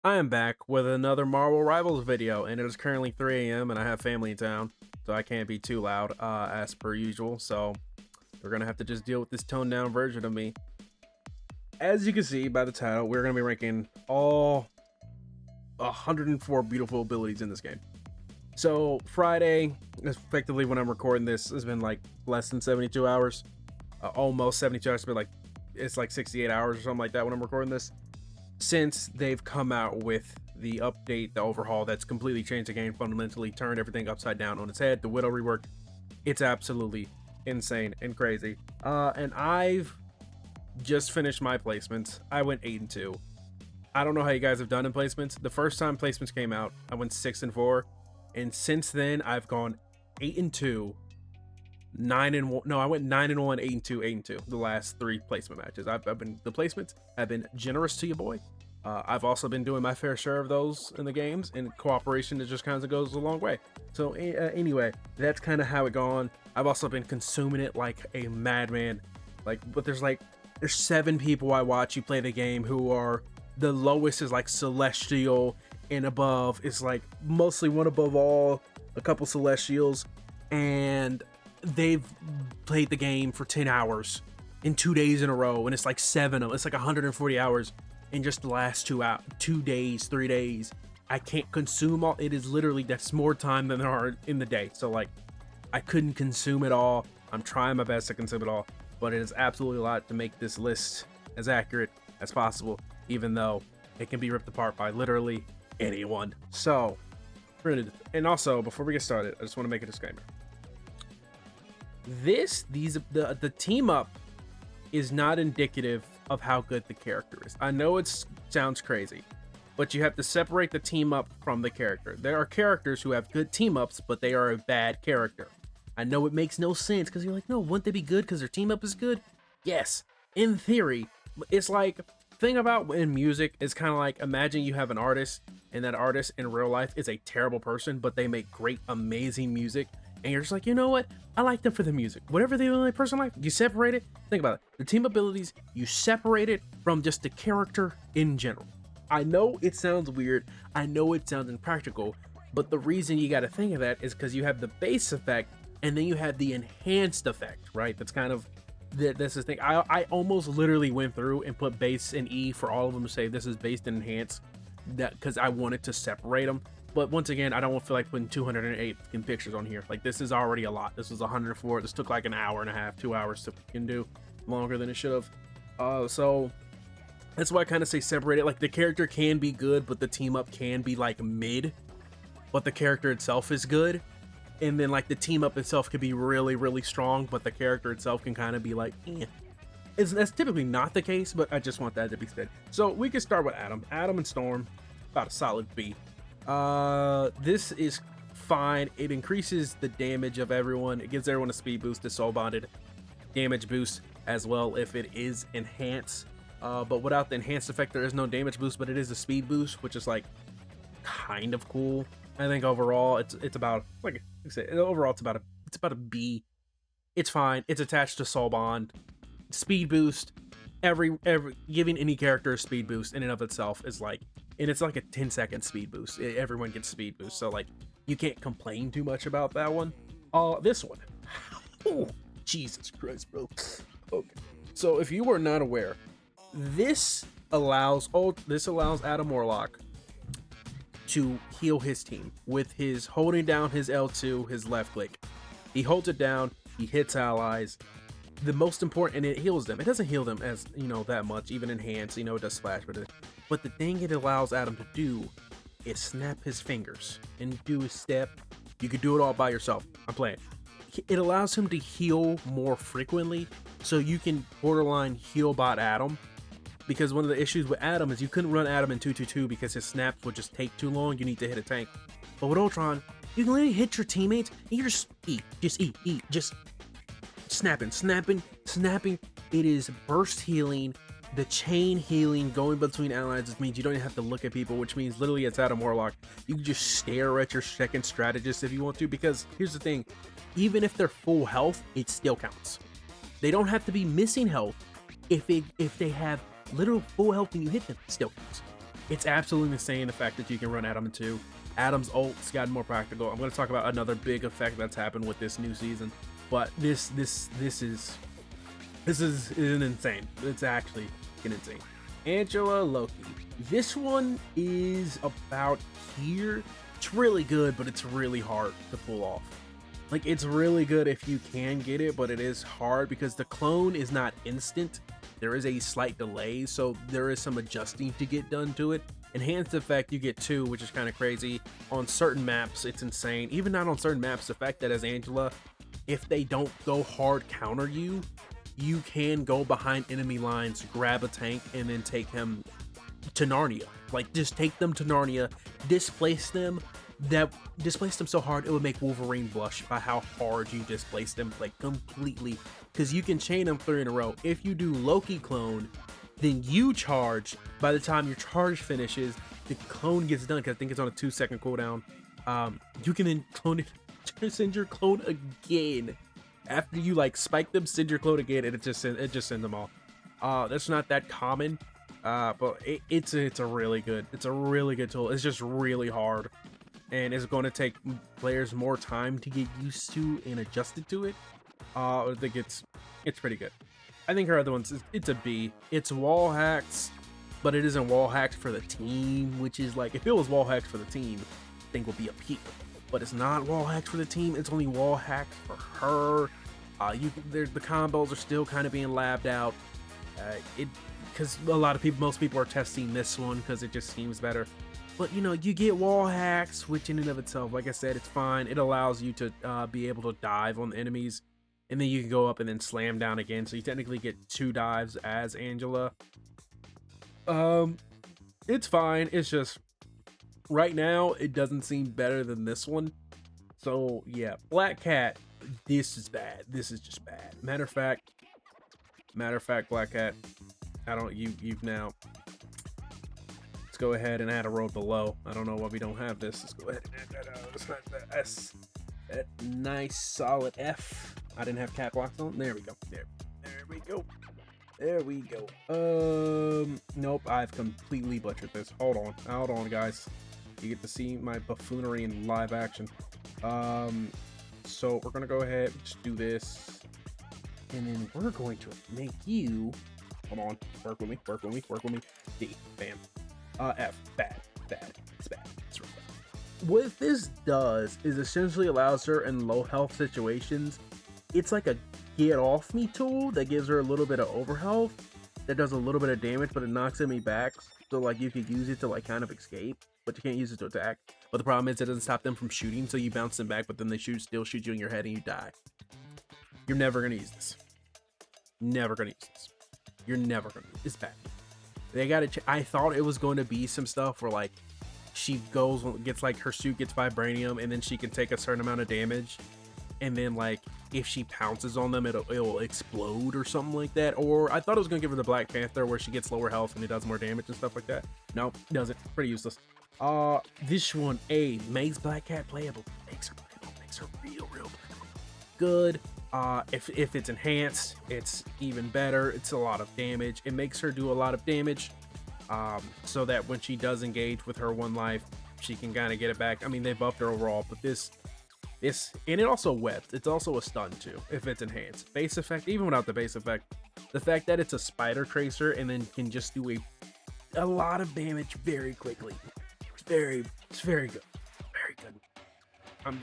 I am back with another Marvel Rivals video, and it is currently 3 a.m. and I have family in town, so I can't be too loud, as per usual. So we're gonna have to just deal with this toned down version of me. As you can see by the title, we're gonna be ranking all 104 beautiful abilities in this game. So Friday, effectively when I'm recording this, has been like less than 72 hours, almost 72 hours. It's like 68 hours or something like that when I'm recording this, since they've come out with the update, the overhaul that's completely changed the game, fundamentally turned everything upside down on its head. The Widow rework, it's absolutely insane and crazy. And I've just finished my placements. I went 8-2. I don't know how you guys have done in placements. The first time placements came out, I went 6-4, and since then I've gone 8-2, 9-1. No, I went 9-1, 8-2, 8-2. The last 3 placement matches. The placements have been generous to you, boy. I've also been doing my fair share of those in the games, and cooperation, it just kind of goes a long way. So anyway, that's kind of how it gone. I've also been consuming it like a madman. But there's 7 people I watch you play the game who are, the lowest is like Celestial, and above is like mostly one above all, a couple Celestials, and they've played the game for 10 hours in 2 days in a row, and it's like 7 of them. It's like 140 hours in just the last 2 days, 3 days. I can't consume all. It is literally, that's more time than there are in the day. So like, I couldn't consume it all. I'm trying my best to consume it all, but it is absolutely a lot to make this list as accurate as possible, even though it can be ripped apart by literally anyone. So, and also before we get started, I just want to make a disclaimer. The team up is not indicative of how good the character is. I know it sounds crazy, but you have to separate the team up from the character. There are characters who have good team ups, but they are a bad character. I know it makes no sense because you're like, no, wouldn't they be good because their team up is good? Yes, in theory. It's like, thing about in music is kind of like, imagine you have an artist, and that artist in real life is a terrible person, but they make great, amazing music. And you're just like, you know what? I like them for the music. Whatever the only person like, you separate it. Think about it. The team abilities, you separate it from just the character in general. I know it sounds weird. I know it sounds impractical. But the reason you got to think of that is because you have the base effect, and then you have the enhanced effect, right? That's kind of, that's the thing. I almost literally went through and put base and E for all of them to say this is based and enhanced, that because I wanted to separate them. But once again, I don't feel like putting 208 in pictures on here. Like, this is already a lot. This was 104. This took like an hour and a half, 2 hours to do, longer than it should have. So that's why I kind of say separate it. Like, the character can be good, but the team up can be like mid, but the character itself is good. And then like the team up itself could be really, really strong, but the character itself can kind of be like, eh. That's typically not the case, but I just want that to be said. So we can start with Adam. Adam and Storm, about a solid B. This is fine. It increases the damage of everyone. It gives everyone a speed boost, a soul bonded damage boost as well if it is enhanced. But without the enhanced effect, there is no damage boost, but it is a speed boost, which is like kind of cool. I think overall it's about, like I said, overall it's about a B. It's fine. It's attached to soul bond, speed boost. Every giving any character a speed boost in and of itself is like, and it's like a 10-second speed boost. Everyone gets speed boost, so like you can't complain too much about that one. This one, oh Jesus Christ, bro. Okay, so if you were not aware, this allows Adam Warlock to heal his team with his holding down his L2, his left click. He holds it down, he hits allies. The most important, and it heals them. It doesn't heal them as, you know, that much, even enhanced, you know, it does splash, but the thing it allows Adam to do is snap his fingers and do his step. You could do it all by yourself. I'm playing. It allows him to heal more frequently, so you can borderline heal bot Adam. Because one of the issues with Adam is you couldn't run Adam in 2-2-2 because his snaps would just take too long. You need to hit a tank. But with Ultron, you can literally hit your teammates and you just eat, just snapping. It is burst healing, the chain healing going between allies. This means you don't even have to look at people, which means literally it's Adam Warlock. You can just stare at your second strategist if you want to, because here's the thing, even if they're full health, it still counts. They don't have to be missing health. If they have literal full health and you hit them, it still counts. It's absolutely insane the fact that you can run Adam in 2. Adam's ult's gotten more practical. I'm going to talk about another big effect that's happened with this new season, but this is insane. It's actually insane. Angela Loki. This one is about here. It's really good, but it's really hard to pull off. Like, it's really good if you can get it, but it is hard because the clone is not instant. There is a slight delay, so there is some adjusting to get done to it. Enhanced effect, you get 2, which is kind of crazy. On certain maps, it's insane. Even not on certain maps, the fact that as Angela, if they don't go hard counter you, you can go behind enemy lines, grab a tank, and then take him to Narnia. Like, just take them to Narnia, displace them so hard it would make Wolverine blush by how hard you displace them, like, completely. Because you can chain them 3 in a row. If you do Loki clone, then you charge. By the time your charge finishes, the clone gets done, because I think it's on a 2-second cooldown. You can then clone it, send your clone again. After you like spike them, send your clone again, and it just sends them all. That's not that common, but it's a really good tool. It's just really hard, and it's going to take players more time to get used to and adjusted to it. I think it's pretty good. I think her other ones, it's a B. It's wall hacks, but it isn't wall hacks for the team, which is like, if it was wall hacks for the team, I think would be a P. But it's not wall hacks for the team. It's only wall hacks for her. The combos are still kind of being labbed out. Because most people are testing this one because it just seems better. But you know, you get wall hacks, which in and of itself, like I said, it's fine. It allows you to be able to dive on the enemies, and then you can go up and then slam down again. So you technically get 2 dives as Angela. It's fine. It's just right now it doesn't seem better than this one. So yeah, Black Cat. This is bad. This is just bad. Matter of fact, Black Cat. You've now. Let's go ahead and add a road below. I don't know why we don't have this. Let's go ahead and add that S. That nice solid F. I didn't have cat blocks on. There we go. There we go. There we go. Nope. I've completely butchered this. Hold on, guys. You get to see my buffoonery in live action. So we're gonna go ahead and just do this, and then we're going to make you. Hold on. Work with me. D. Bam. F. Bad. It's bad. It's really bad. What this does is essentially allows her in low health situations. It's like a get off me tool that gives her a little bit of overhealth that does a little bit of damage, but it knocks enemy back. So like you could use it to like kind of escape, but you can't use it to attack. But the problem is it doesn't stop them from shooting, so you bounce them back, but then they still shoot you in your head and you die. You're never gonna use this. You're never gonna use this. It's bad. They got it. I thought it was going to be some stuff where like she gets like her suit gets vibranium, and then she can take a certain amount of damage, and then like if she pounces on them, it'll explode or something like that. Or I thought it was gonna give her the Black Panther where she gets lower health and it does more damage and stuff like that. No, it doesn't. Pretty useless. This one, makes Black Cat playable. Makes her real playable. Good. If it's enhanced, it's even better. It's a lot of damage. It makes her do a lot of damage, so that when she does engage with her 1 life, she can kind of get it back. I mean, they buffed her overall, but this, and it also webs. It's also a stun too, if it's enhanced. Base effect, even without the base effect, the fact that it's a spider tracer and then can just do a lot of damage very quickly. It's very good. Very good.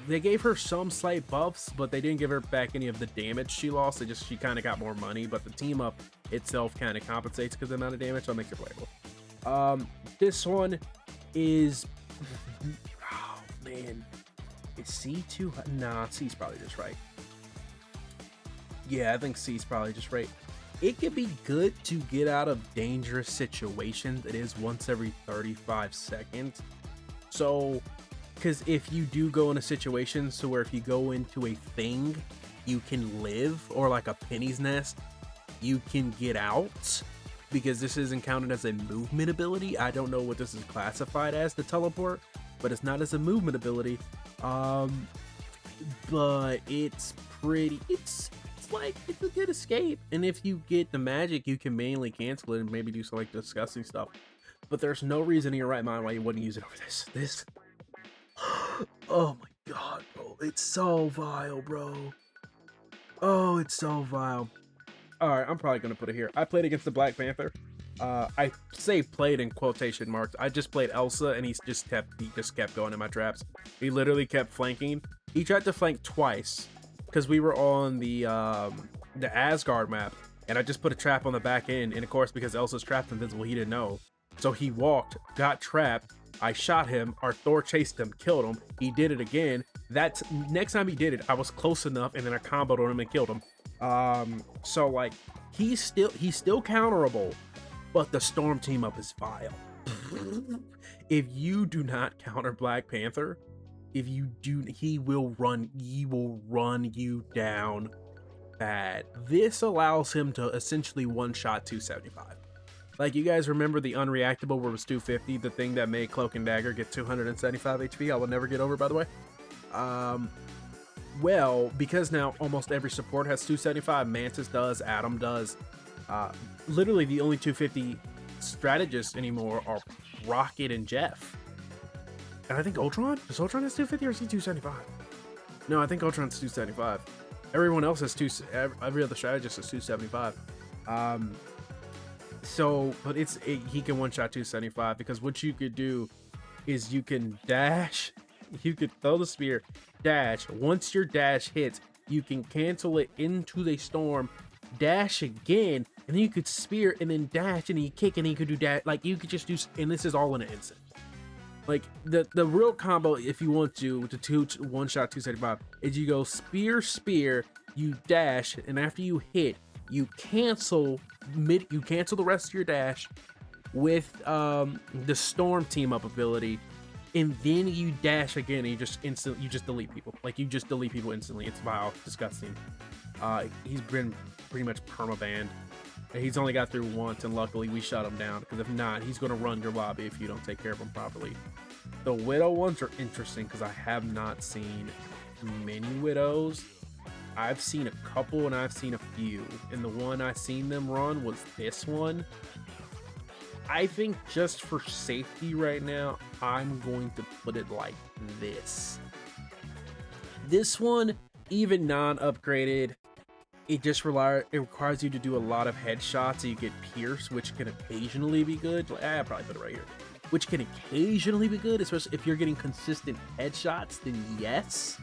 They gave her some slight buffs, but they didn't give her back any of the damage she lost. She kind of got more money, but the team up itself kind of compensates because of the amount of damage, so it makes it playable. This one is, oh man, is C too? Nah, C's probably just right. Yeah, I think C's probably just right. It could be good to get out of dangerous situations. It is once every 35 seconds. So, because if you do go in a situation, so where if you go into a thing, you can live, or like a penny's nest, you can get out, because this isn't counted as a movement ability. I don't know what this is classified as, the teleport, but it's not as a movement ability. But it's pretty, it's a good escape. And if you get the magic, you can manually cancel it and maybe do some like disgusting stuff. but there's no reason in your right mind why you wouldn't use it over this. Oh my god, bro. It's so vile, bro. Oh, it's so vile. Alright, I'm probably gonna put it here. I played against the Black Panther. I say played in quotation marks. I just played Elsa and he just kept going in my traps. He literally kept flanking. He tried to flank twice because we were on the Asgard map, and I just put a trap on the back end, and of course because Elsa's trapped invincible, he didn't know. So he walked, got trapped, I shot him, our Thor chased him, killed him, he did it again. That next time he did it, I was close enough, and then I comboed on him and killed him. So like he's still counterable, but the Storm team up is vile. If you do not counter Black Panther, if you do, he will run you down bad. This allows him to essentially one-shot 275. Like, you guys remember the unreactable where it was 250, the thing that made Cloak and Dagger get 275 HP? I will never get over, by the way. Well, because now almost every support has 275, Mantis does, Adam does. Literally the only 250 strategists anymore are Rocket and Jeff. And I think Ultron? Does Ultron has 250 or is he 275? No, I think Ultron's 275. Everyone else has every other strategist is 275. So, but he can one-shot 275 because what you could do is you can dash, you could throw the spear, dash. Once your dash hits, you can cancel it into the storm, dash again, and then you could spear and then dash and he kick and he could do dash. Like, you could just do, and this is all in an instant. Like, the real combo, if you want to one-shot 275, is you go spear, you dash, and after you hit, you cancel the rest of your dash with the Storm team up ability, and then you dash again and you just delete people. Like, you just delete people instantly. It's vile, disgusting. He's been pretty much perma-banned. He's only got through once, and luckily we shut him down, because if not, he's going to run your lobby if you don't take care of him properly. The Widow ones are interesting because I have not seen many Widows. I've seen a couple and I've seen a few, and the one I seen them run was this one. I think just for safety right now, I'm going to put it like this. This one, even non-upgraded, it requires you to do a lot of headshots, so you get pierce, which can occasionally be good. I'll probably put it right here. Which can occasionally be good, especially if you're getting consistent headshots, then yes.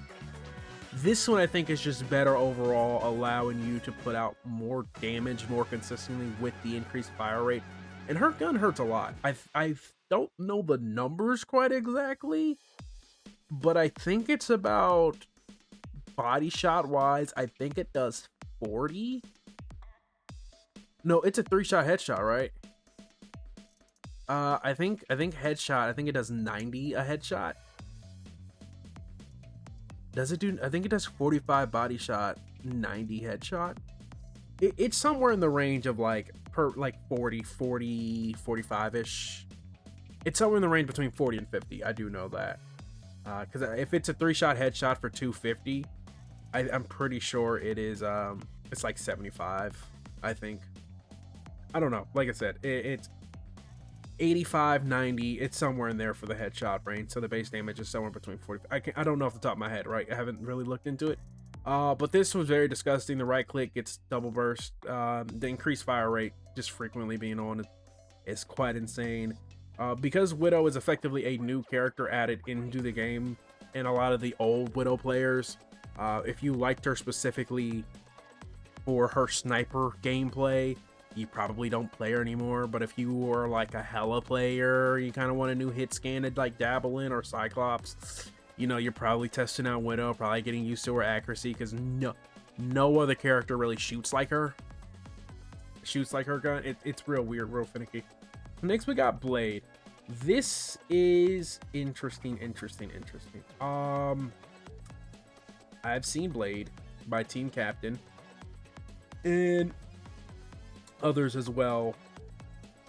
This one I think is just better overall, allowing you to put out more damage more consistently with the increased fire rate. And her gun hurts a lot. I don't know the numbers quite exactly, but I think it's about, body shot wise, I think it does 40. No, it's a 3-shot headshot, right? I think headshot, I think it does 90 a headshot. Does it do, I think it does 45 body shot, 90 headshot. It's somewhere in the range of like 40, 45-ish. It's somewhere in the range between 40 and 50. I do know that. Because if it's a 3-shot headshot for 250, I'm pretty sure it is, it's like 75, I think. I don't know. Like I said, it's 85, 90, it's somewhere in there for the headshot range. So the base damage is somewhere between 40. I don't know off the top of my head, right? I haven't really looked into it. But this was very disgusting. The right click gets double burst. The increased fire rate just frequently being on is quite insane. Because Widow is effectively a new character added into the game, and a lot of the old Widow players, if you liked her specifically for her sniper gameplay, you probably don't play her anymore. But if you were like a hella player, you kind of want a new hit scan to like dabble in, or Cyclops, you know, you're probably testing out Widow, probably getting used to her accuracy, because no other character really shoots like her gun. It's real weird, real finicky. Next we got Blade. This is interesting. I've seen Blade by Team Captain and others as well.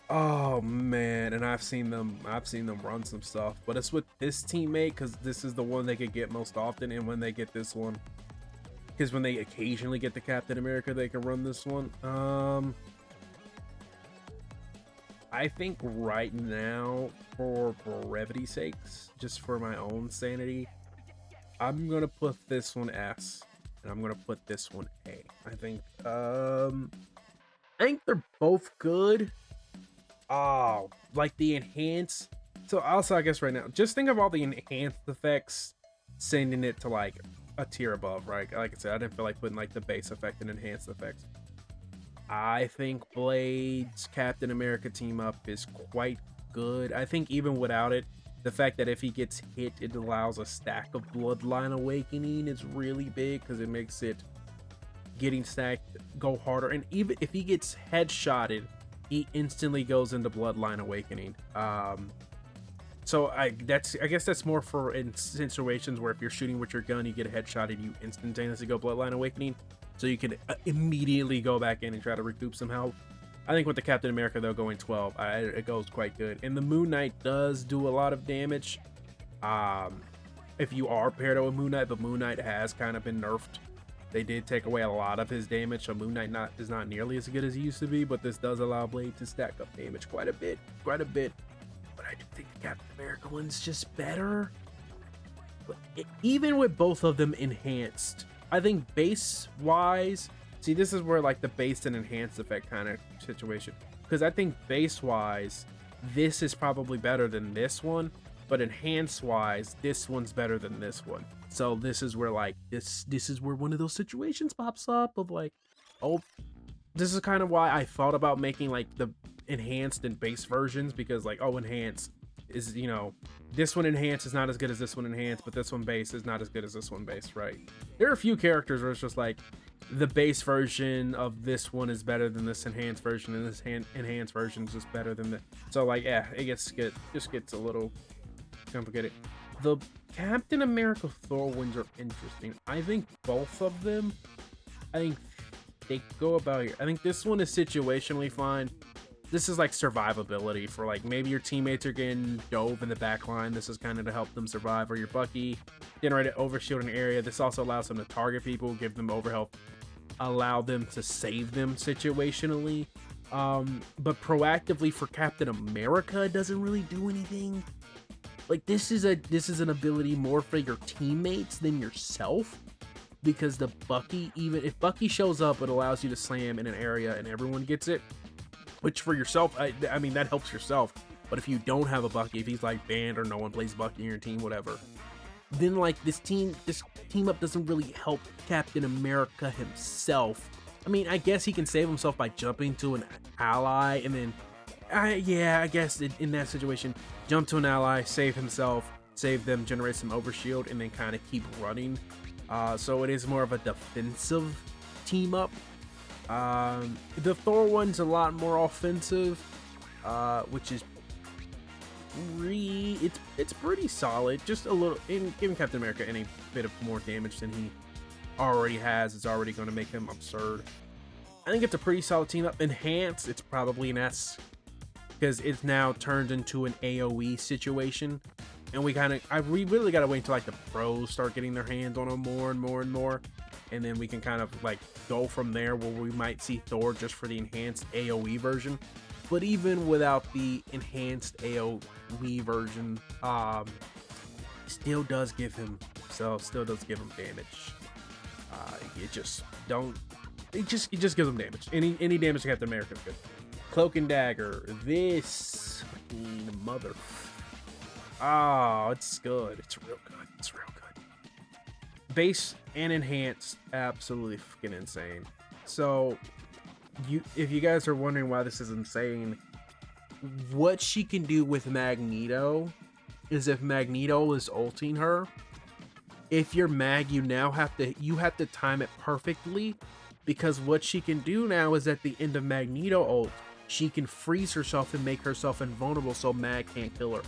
Oh man, and I've seen them run some stuff, but it's with this teammate because this is the one they could get most often. And when they get this one, because when they occasionally get the Captain America, they can run this one. I think right now, for brevity's sakes, just for my own sanity, I'm gonna put this one S, and I'm gonna put this one A. I think they're both good. Oh, like the enhance. So also, I guess right now, just think of all the enhanced effects, sending it to like a tier above, right? Like I said, I didn't feel like putting like the base effect and enhanced effects. I think Blade's Captain America team up is quite good. I think even without it, the fact that if he gets hit, it allows a stack of Bloodline Awakening is really big because it makes it getting stacked go harder. And even if he gets headshotted, he instantly goes into Bloodline Awakening. So I guess that's more for in situations where if you're shooting with your gun, you get a headshot and you instantaneously go Bloodline Awakening, so you can immediately go back in and try to recoup some health. I think with the Captain America though, going 12, it goes quite good. And the Moon Knight does do a lot of damage. If you are paired up with Moon Knight, but Moon Knight has kind of been nerfed. They did take away a lot of his damage, so Moon Knight is not nearly as good as he used to be, but this does allow Blade to stack up damage quite a bit. But I do think the Captain America one's just better. But even with both of them enhanced, I think base-wise, see, this is where like the base and enhanced effect kind of situation. Because I think base-wise, this is probably better than this one, but enhanced-wise, this one's better than this one. So this is where like this is where one of those situations pops up of like, oh, this is kind of why I thought about making like the enhanced and base versions, because like, oh, enhanced is, you know, this one enhanced is not as good as this one enhanced, but this one base is not as good as this one base, right? There are a few characters where it's just like the base version of this one is better than this enhanced version, and this enhanced version is just better than the. So like, yeah, it just gets a little complicated. The Captain America Thor ones are interesting. I think both of them, I think they go about here. I think this one is situationally fine. This is like survivability for like maybe your teammates are getting dove in the back line. This is kind of to help them survive, or your Bucky generate an overshield in an area. This also allows them to target people, give them overhealth, allow them to save them situationally. But proactively for Captain America, it doesn't really do anything. Like this is an ability more for your teammates than yourself, because the Bucky, even if Bucky shows up, it allows you to slam in an area and everyone gets it. Which for yourself, I mean, that helps yourself. But if you don't have a Bucky, if he's like banned or no one plays Bucky in your team, whatever, then like this team up doesn't really help Captain America himself. I mean, I guess he can save himself by jumping to an ally, and then, I guess in that situation, jump to an ally, save himself, save them, generate some overshield, and then kind of keep running. So it is more of a defensive team up. The Thor one's a lot more offensive, which is it's pretty solid. Just a little, in giving Captain America any bit of more damage than he already has is already going to make him absurd. I think it's a pretty solid team up. Enhanced, it's probably an S, because it's now turned into an AoE situation, and we really got to wait until like the pros start getting their hands on them more and more and more, and then we can kind of like go from there, where we might see Thor just for the enhanced AoE version. But even without the enhanced AoE version, still does give him damage. It just gives him damage. Any damage to Captain America is good. Cloak and Dagger, this mother. Oh, it's good. It's real good. It's real good. Base and enhanced, absolutely fucking insane. So, if you guys are wondering why this is insane, what she can do with Magneto is, if Magneto is ulting her, if you're Mag, you have to time it perfectly, because what she can do now is at the end of Magneto ult, she can freeze herself and make herself invulnerable so Mag can't kill her.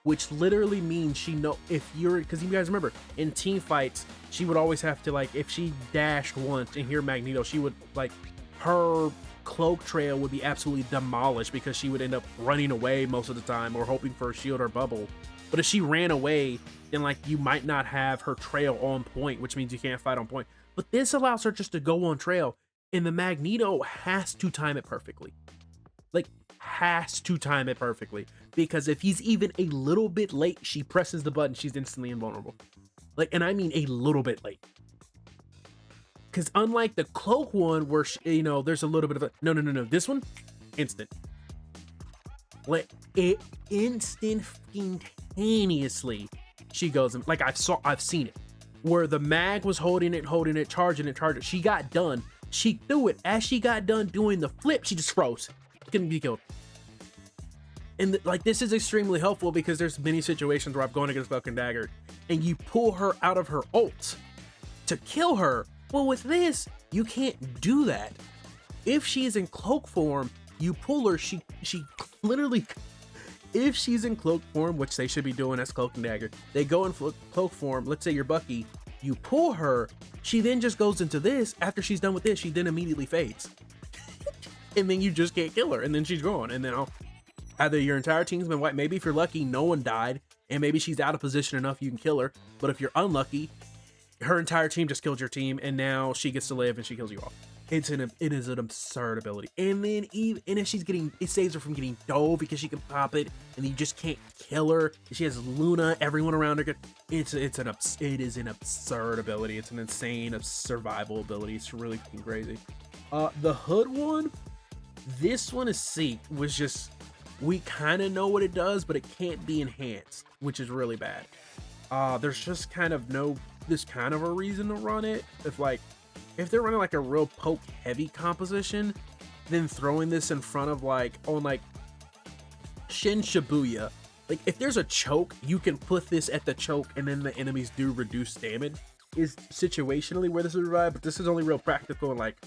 Which literally means because you guys remember, in team fights, she would always have to, like, if she dashed once and hear Magneto, she would, like, her cloak trail would be absolutely demolished, because she would end up running away most of the time, or hoping for a shield or bubble. But if she ran away, then, like, you might not have her trail on point, which means you can't fight on point. But this allows her just to go on trail, and the Magneto has to time it perfectly. Like, has to time it perfectly, because if he's even a little bit late, she presses the button, she's instantly invulnerable. Like, and I mean a little bit late. Because unlike the cloak one, where there's a little bit of a no. This one, instant. Like, it instantaneously she goes in. Like, I've seen it where the mag was holding it, charging it. She got done. She threw it. As she got done doing the flip, she just froze. Couldn't be killed. And like, this is extremely helpful because there's many situations where I've gone against Cloak and Dagger, and you pull her out of her ult to kill her. Well, with this, you can't do that. If she's in cloak form, you pull her. She literally, if she's in cloak form, which they should be doing as Cloak and Dagger, they go in cloak form. Let's say you're Bucky. You pull her. She then just goes into this. After she's done with this, she then immediately fades. And then you just can't kill her. And then she's gone. And then either your entire team's been wiped. Maybe if you're lucky, no one died. And maybe she's out of position enough you can kill her. But if you're unlucky, her entire team just killed your team, and now she gets to live and she kills you off. It is an absurd ability. And then if it saves her from getting dove because she can pop it, and you just can't kill her. She has Luna, everyone around her. It is an absurd ability. It's an insane survival ability. It's really crazy. The hood one, this one is Seek, was just, we kind of know what it does, but it can't be enhanced, which is really bad. There's just kind of a reason to run it. If they're running like a real poke heavy composition, then throwing this in front of on Shin Shibuya, like if there's a choke, you can put this at the choke and then the enemies do reduce damage, is situationally where this would survive, but this is only real practical in like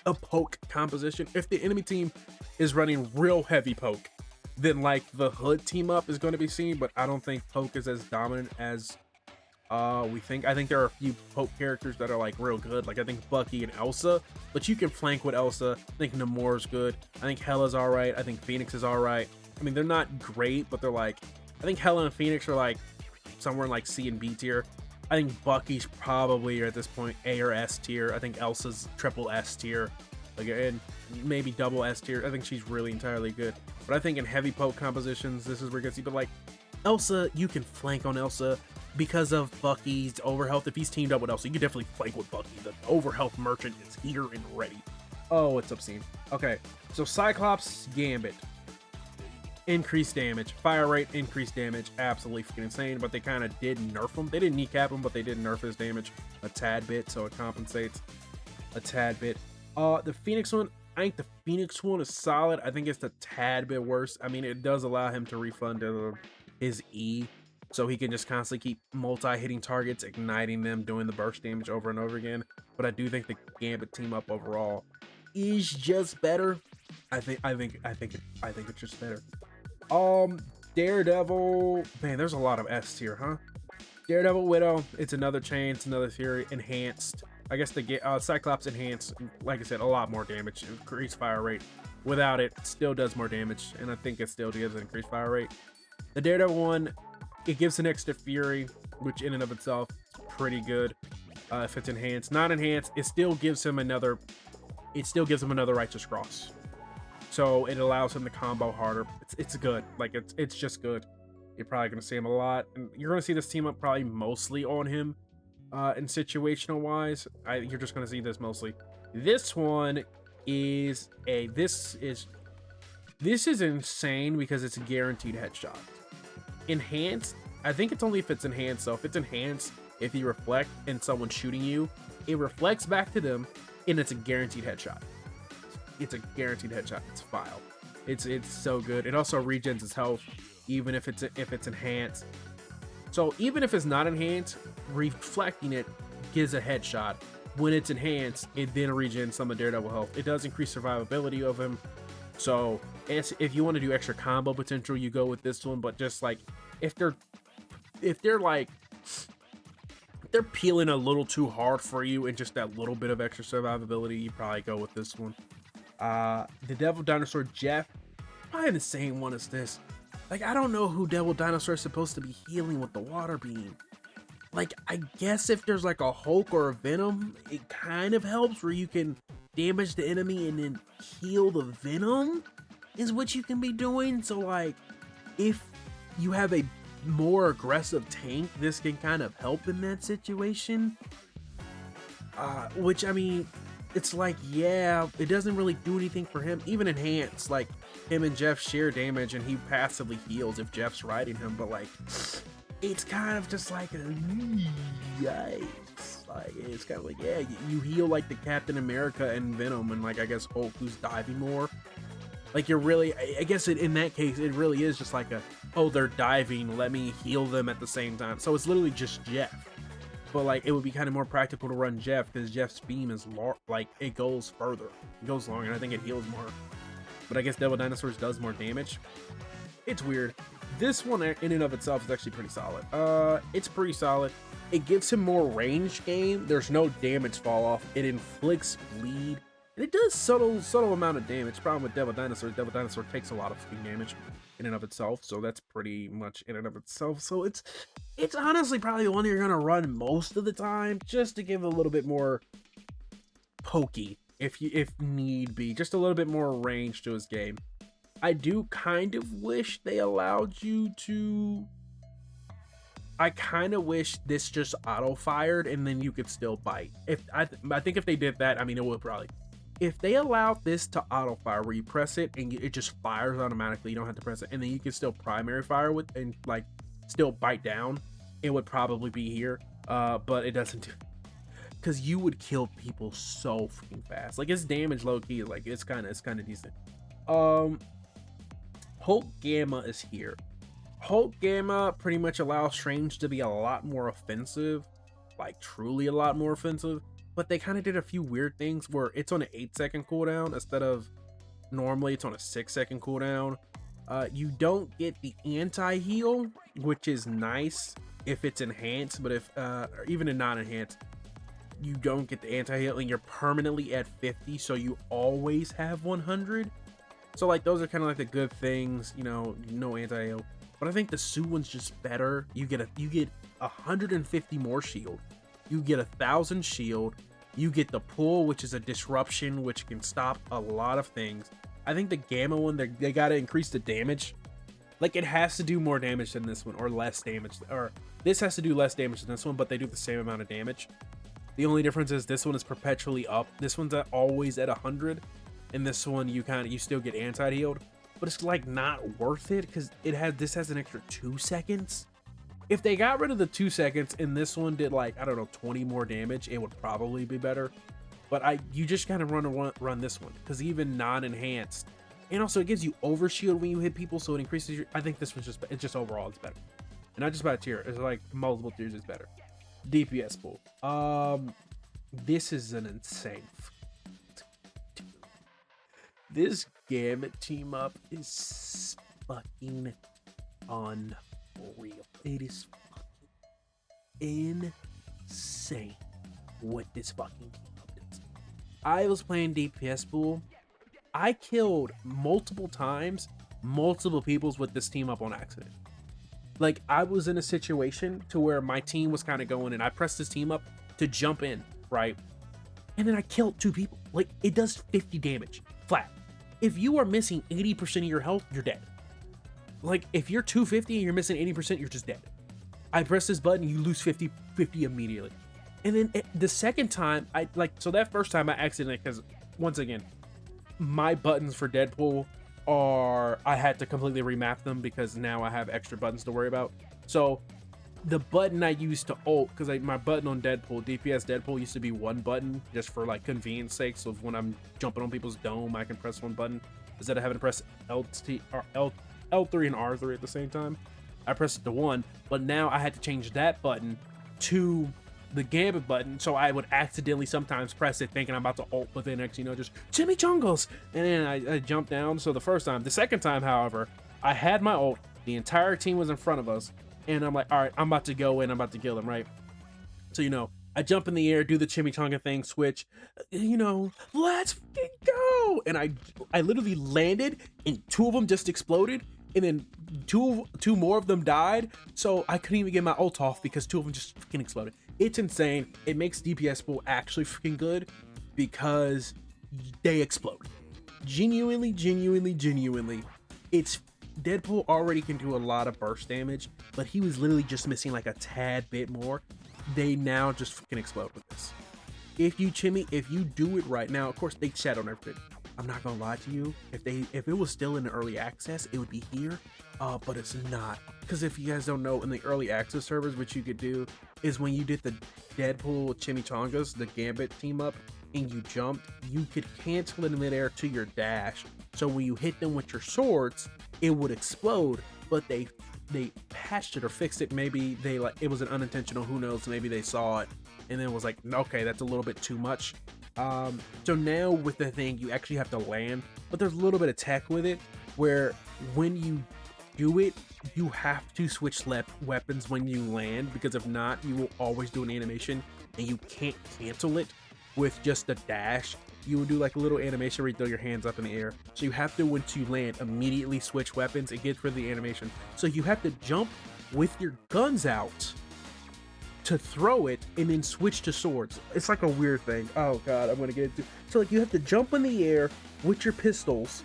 a poke composition. If the enemy team is running real heavy poke, then like the hood team up is going to be seen, but I don't think poke is as dominant as we think. I think there are a few poke characters that are like real good. Like I think Bucky and Elsa, but you can flank with Elsa. I think Namor's good. I think Hela's all right. I think Phoenix is all right. I mean, they're not great, but they're like, I think Hela and Phoenix are like somewhere in like C and B tier. I think Bucky's probably at this point A or S tier. I think Elsa's triple S tier, like, and maybe double S tier. I think she's really entirely good. But I think in heavy poke compositions, this is where you're gonna see. But like Elsa, you can flank on Elsa because of Bucky's overhealth. If he's teamed up with Elsa, you can definitely flank with Bucky. The overhealth merchant is here and ready. Oh, it's obscene. Okay, so Cyclops Gambit. Increased damage. Fire rate, increased damage. Absolutely freaking insane, but they kind of did nerf him. They didn't kneecap him, but they did nerf his damage a tad bit, so it compensates a tad bit. The Phoenix one, I think the Phoenix one is solid. I think it's a tad bit worse. I mean, it does allow him to refund his E, so he can just constantly keep multi-hitting targets, igniting them, doing the burst damage over and over again. But I do think the Gambit team up overall is just better. I think it's just better. Daredevil, man, there's a lot of S tier, huh? Daredevil, Widow, it's another chain, it's another Fury, enhanced. I guess the Cyclops enhanced, like I said, a lot more damage, increased fire rate. Without it, still does more damage, and I think it still gives an increased fire rate. The Daredevil one, it gives an extra Fury, which in and of itself is pretty good. If it's enhanced, not enhanced, it still gives him another Righteous Cross. So it allows him to combo harder. It's good. Like it's just good. You're probably gonna see him a lot, and you're gonna see this team up probably mostly on him. In situational wise, you're just gonna see this mostly. This one is this is insane because it's a guaranteed headshot. Enhanced, I think it's only if it's enhanced. So if it's enhanced, if you reflect and someone's shooting you, it reflects back to them, and it's a guaranteed headshot. It's a guaranteed headshot. It's file. It's so good. It also regens its health, even if it's enhanced. So even if it's not enhanced, reflecting it gives a headshot. When it's enhanced, it then regens some of Daredevil health. It does increase survivability of him. So if you want to do extra combo potential, you go with this one. But just like if they're peeling a little too hard for you and just that little bit of extra survivability, you probably go with this one. The Devil Dinosaur Jeff, probably the same one as this. Like, I don't know who Devil Dinosaur is supposed to be healing with the water beam. Like, I guess if there's like a Hulk or a Venom, it kind of helps where you can damage the enemy and then heal the Venom. is what you can be doing. So like, if you have a more aggressive tank, this can kind of help in that situation. Which, I mean, it's like, yeah, it doesn't really do anything for him. Even enhance, like, him and Jeff share damage and he passively heals if Jeff's riding him, but like, it's kind of just like a yikes. Like, it's kind of like, yeah, you heal like the Captain America and Venom and like, I guess Hulk, who's diving more. Like, you're really, I guess in that case, it really is just like a, oh, they're diving, let me heal them at the same time. So it's literally just Jeff. But like, it would be kind of more practical to run Jeff because Jeff's beam is like, it goes further, it goes longer, and I think it heals more. But I guess Devil Dinosaurs does more damage. It's weird. This one in and of itself is actually pretty solid. It's pretty solid. It gives him more range game. There's no damage fall off. It inflicts bleed. And it does subtle amount of damage. Problem with Devil Dinosaur takes a lot of fucking damage in and of itself. So that's pretty much in and of itself. So it's honestly probably the one you're gonna run most of the time, just to give a little bit more pokey if need be, just a little bit more range to his game. I do kind of wish they allowed you to. I kind of wish this just auto fired and then you could still bite. I think if they did that, I mean, it would probably. If they allowed this to auto fire, where you press it and it just fires automatically, you don't have to press it, and then you can still primary fire with and like still bite down, it would probably be here. But it doesn't do, because you would kill people so freaking fast. Like, its damage low key, like it's kind of decent. Hulk Gamma is here. Hulk Gamma pretty much allows Strange to be a lot more offensive, like truly a lot more offensive. But they kind of did a few weird things where it's on an 8-second cooldown instead of normally it's on a 6-second cooldown. You don't get the anti-heal, which is nice if it's enhanced, but if or even in non-enhanced, you don't get the anti-heal and you're permanently at 50, so you always have 100. So like, those are kind of like the good things, you know, no anti-heal. But I think the Sue one's just better. You get 150 more shield. You get 1,000 shield. You get the pull, which is a disruption, which can stop a lot of things. I think the Gamma one, they got to increase the damage. Like, it has to do more damage than this one, or less damage. Or this has to do less damage than this one, but they do the same amount of damage. The only difference is this one is perpetually up. This one's always at 100, and this one you still get anti-healed. But it's like not worth it because this has an extra 2 seconds. If they got rid of the 2 seconds and this one did like, I don't know, 20 more damage, it would probably be better. But you just kind of run this one because even non-enhanced, and also it gives you overshield when you hit people, so it increases your. I think this one's just overall it's better, and not just by a tier. It's like multiple tiers is better. DPS pool. This is an insane. This Gamut team up is fucking unreal. It is fucking insane what this fucking team up is. I was playing DPS pool. I killed multiple times, multiple peoples with this team up on accident. Like, I was in a situation to where my team was kind of going and I pressed this team up to jump in, right? And then I killed 2 people. Like, it does 50 damage flat. If you are missing 80% of your health, you're dead. Like, if you're 250 and you're missing 80%, you're just dead. I press this button, you lose 50 immediately. And then the second time, so that first time I accidentally, because once again, my buttons for Deadpool I had to completely remap them because now I have extra buttons to worry about. So the button I used to ult, because my button on Deadpool, DPS Deadpool, used to be one button just for like convenience sake. So when I'm jumping on people's dome, I can press one button instead of having to press L3 and R3 at the same time. I pressed it to one, but now I had to change that button to the Gambit button, so I would accidentally sometimes press it thinking I'm about to ult, but then next, just chimichangas, and then I jumped down. So the second time, however, I had my ult, the entire team was in front of us, and I'm like, all right, I'm about to go in, I'm about to kill them, right? So, I jump in the air, do the chimichanga thing, switch, let's fucking go! And I literally landed, and 2 of them just exploded, and then two more of them died, so I couldn't even get my ult off because 2 of them just freaking exploded. It's insane. It makes DPS pool actually freaking good because they explode. Genuinely, it's Deadpool already can do a lot of burst damage, but he was literally just missing like a tad bit more. They now just fucking explode with this. If you do it right now, of course they shadow nerfed it. I'm not gonna lie to you. If it was still in the early access, it would be here. But it's not. Because if you guys don't know, in the early access servers, what you could do is when you did the Deadpool Chimichangas, the Gambit team up, and you jumped, you could cancel it in midair to your dash. So when you hit them with your swords, it would explode. But they patched it or fixed it. Maybe it was an unintentional. Who knows? Maybe they saw it and then was like, okay, that's a little bit too much. So now with the thing, you actually have to land, but there's a little bit of tech with it where when you do it, you have to switch weapons when you land, because if not, you will always do an animation and you can't cancel it with just a dash. You will do like a little animation where you throw your hands up in the air. So you have to, once you land, immediately switch weapons. It gets rid of the animation. So you have to jump with your guns out to throw it and then switch to swords. It's like a weird thing. Oh god, I'm gonna get into. So like you have to jump in the air with your pistols,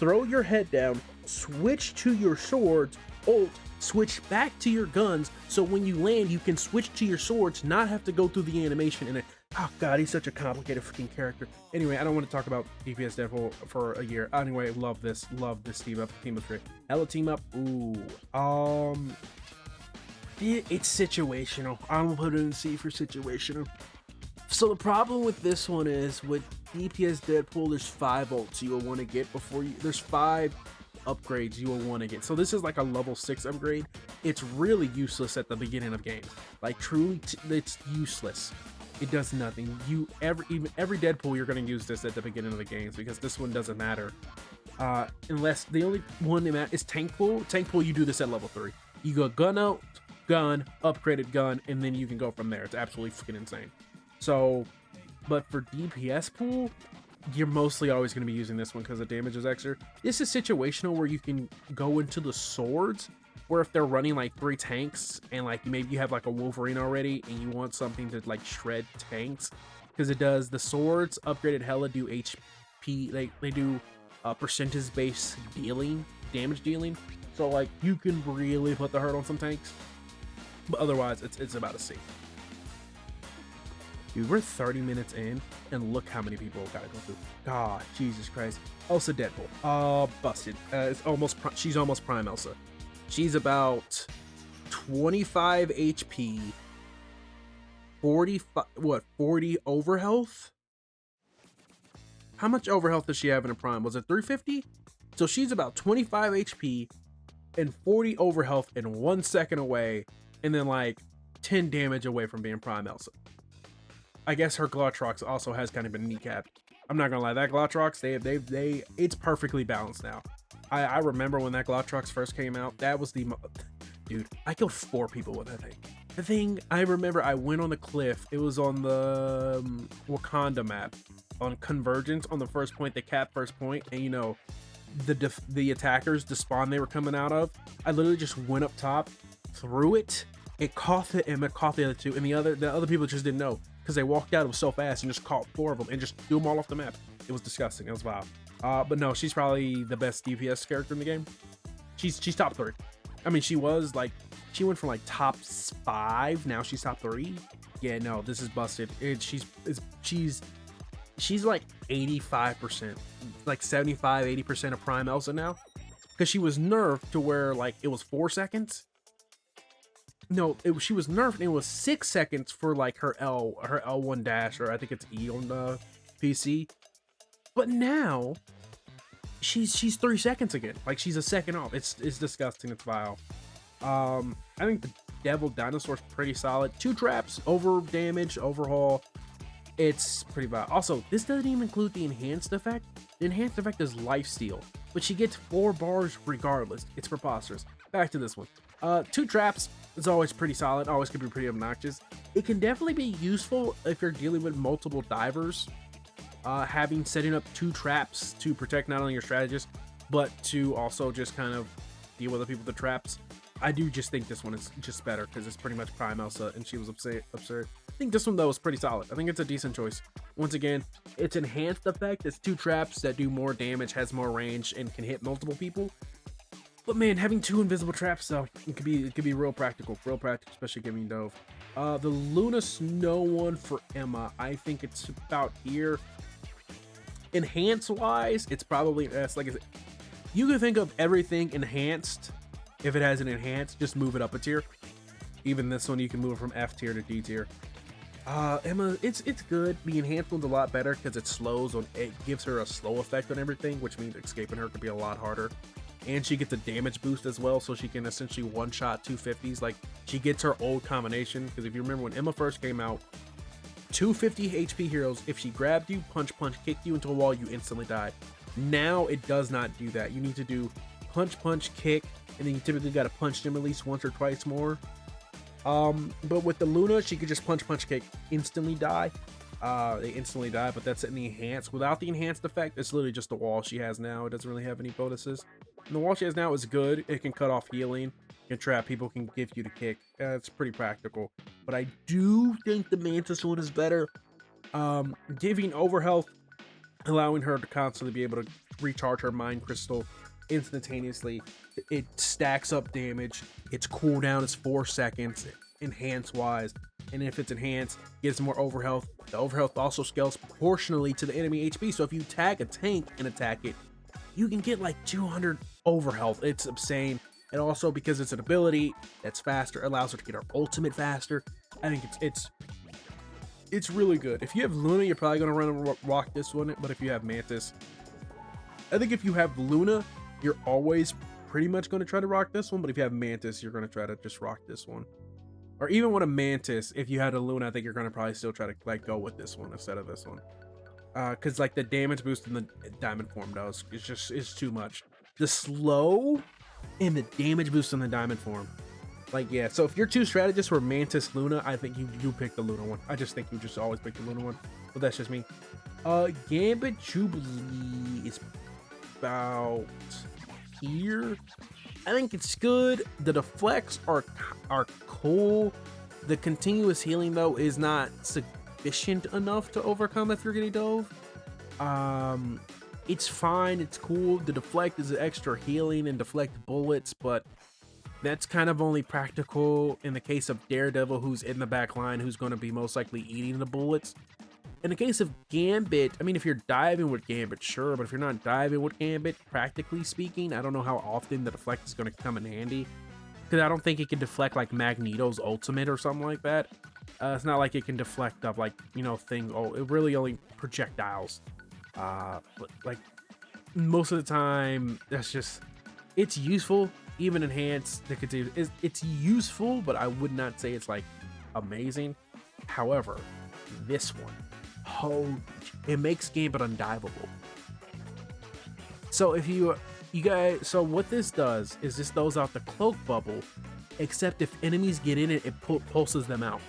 throw your head down, switch to your swords, ult, switch back to your guns, so when you land you can switch to your swords, not have to go through the animation in it. Oh god, he's such a complicated freaking character. Anyway, I don't want to talk about DPS Deadpool for a year. Anyway, love this team up great. Hella team up. Ooh. It's situational. I'm gonna put it in C for situational. So the problem with this one is with DPS Deadpool, there's 5 ults you will want to get there's 5 upgrades you will want to get. So this is like a level 6 upgrade. It's really useless at the beginning of games. Like truly, it's useless. It does nothing. Every Deadpool you're gonna use this at the beginning of the games, because this one doesn't matter. Unless the only one that matters is Tank Pool. Tank Pool, you do this at level 3. You go gun out, gun, upgraded gun, and then you can go from there. It's absolutely freaking insane. So, but for DPS pool, you're mostly always going to be using this one because the damage is extra. This is situational where you can go into the swords, where if they're running like 3 tanks and like maybe you have like a Wolverine already and you want something to like shred tanks, because it does. The swords upgraded hella do HP, they do percentage based damage dealing. So like you can really put the hurt on some tanks. But otherwise, it's about a C. Dude, we're 30 minutes in, and look how many people gotta go through. God, Jesus Christ. Elsa Deadpool. Busted. She's almost Prime Elsa. She's about 25 HP, 40 overhealth? How much overhealth does she have in a Prime? Was it 350? So she's about 25 HP and 40 overhealth and 1 second away, and then like 10 damage away from being Prime Elsa. I guess her Glottrox also has kind of a kneecap. I'm not gonna lie, that Glottrox, it's perfectly balanced now. I remember when that Glottrox first came out, that was dude, I killed 4 people with that thing. The thing, I remember I went on the cliff, it was on the Wakanda map, on Convergence, on the first point, the cap first point, and you know, the attackers, the spawn they were coming out of, I literally just went up top, threw it, it caught the other 2, and the other people just didn't know, because they walked out, it was so fast, and just caught 4 of them, and just threw them all off the map. It was disgusting, it was wild. But no, she's probably the best DPS character in the game. She's top 3. I mean, she went from like top 5, now she's top 3. Yeah, no, this is busted. She's like 85%, like 75-80% of Prime Elsa now, because she was nerfed to where like it was 4 seconds. No, she was nerfed and it was 6 seconds for like her L1 dash, or I think it's E on the PC. But now she's 3 seconds again. Like she's a second off. It's disgusting. It's vile. I think the Devil Dinosaur's pretty solid. 2 traps, over damage, overhaul. It's pretty vile. Also, this doesn't even include the enhanced effect. The enhanced effect is lifesteal, but she gets 4 bars regardless. It's preposterous. Back to this one. 2 traps is always pretty solid. Always can be pretty obnoxious. It can definitely be useful if you're dealing with multiple divers. Setting up 2 traps to protect not only your strategist, but to also just kind of deal with the people with the traps. I do just think this one is just better because it's pretty much Prime Elsa, and she was absurd. think this one though is pretty solid. I think it's a decent choice. Once again, it's enhanced effect. It's 2 traps that do more damage, has more range, and can hit multiple people. But man, having 2 invisible traps though, it could be real practical, especially giving Dove. The Luna Snow one for Emma, I think it's about here. Enhance wise, it's probably S. Like I said, you can think of everything enhanced. If it has an enhanced, just move it up a tier. Even this one, you can move it from F tier to D tier. Emma, it's good. The enhanced one's a lot better because it gives her a slow effect on everything, which means escaping her could be a lot harder. And she gets a damage boost as well, so she can essentially one-shot 250s. Like, she gets her old combination, because if you remember when Emma first came out, 250 HP heroes, if she grabbed you, punch, kicked you into a wall, you instantly died. Now it does not do that. You need to do punch, kick, and then you typically got to punch them at least once or twice more. But with the Luna, she could just punch, kick, instantly die. They instantly die, but that's in the enhanced. Without the enhanced effect, it's literally just the wall she has now. It doesn't really have any bonuses. And the wall she has now is good. It can cut off healing, can trap people, can give you the kick. It's pretty practical. But I do think the Mantis one is better. Giving overhealth, allowing her to constantly be able to recharge her mind crystal instantaneously. It stacks up damage. Its cooldown is 4 seconds, enhance wise. And if it's enhanced, gives more overhealth. The overhealth also scales proportionally to the enemy HP. So if you tag a tank and attack it, you can get like 200 overhealth. It's insane. And also because it's an ability that's faster, allows her to get her ultimate faster. I think it's really good. If you have Luna, you're probably gonna run and rock this one. But if you have Mantis, I think if you have Luna, you're always pretty much going to try to rock this one. But if you have Mantis, you're going to try to just rock this one. Or even with a Mantis, if you had a Luna, I think you're going to probably still try to like go with this one instead of this one. Because like the damage boost in the diamond form does, it's too much. The slow and the damage boost in the diamond form, like, yeah. So if you're 2 strategists for Mantis Luna, I think you pick the Luna one. I just think you just always pick the Luna one, but that's just me. Gambit Jubilee is about here. I think it's good. The deflects are cool. The continuous healing though is not sufficient enough to overcome if you're getting dove. It's fine, it's cool. The deflect is extra healing and deflect bullets, but that's kind of only practical in the case of Daredevil, who's in the back line, who's going to be most likely eating the bullets. In the case of Gambit, I mean, if you're diving with Gambit, sure, but if you're not diving with Gambit, practically speaking, I don't know how often the deflect is going to come in handy, because I don't think it can deflect like Magneto's ultimate or something like that. It's not like it can deflect of like, you know, it really only projectiles. But like most of the time, that's just, it's useful. Even enhanced, it's useful, but I would not say it's like amazing. However, this one, it makes Gambit undiveable. So if you guys, so what this does is this throws out the cloak bubble, except if enemies get in it, it pulses them out.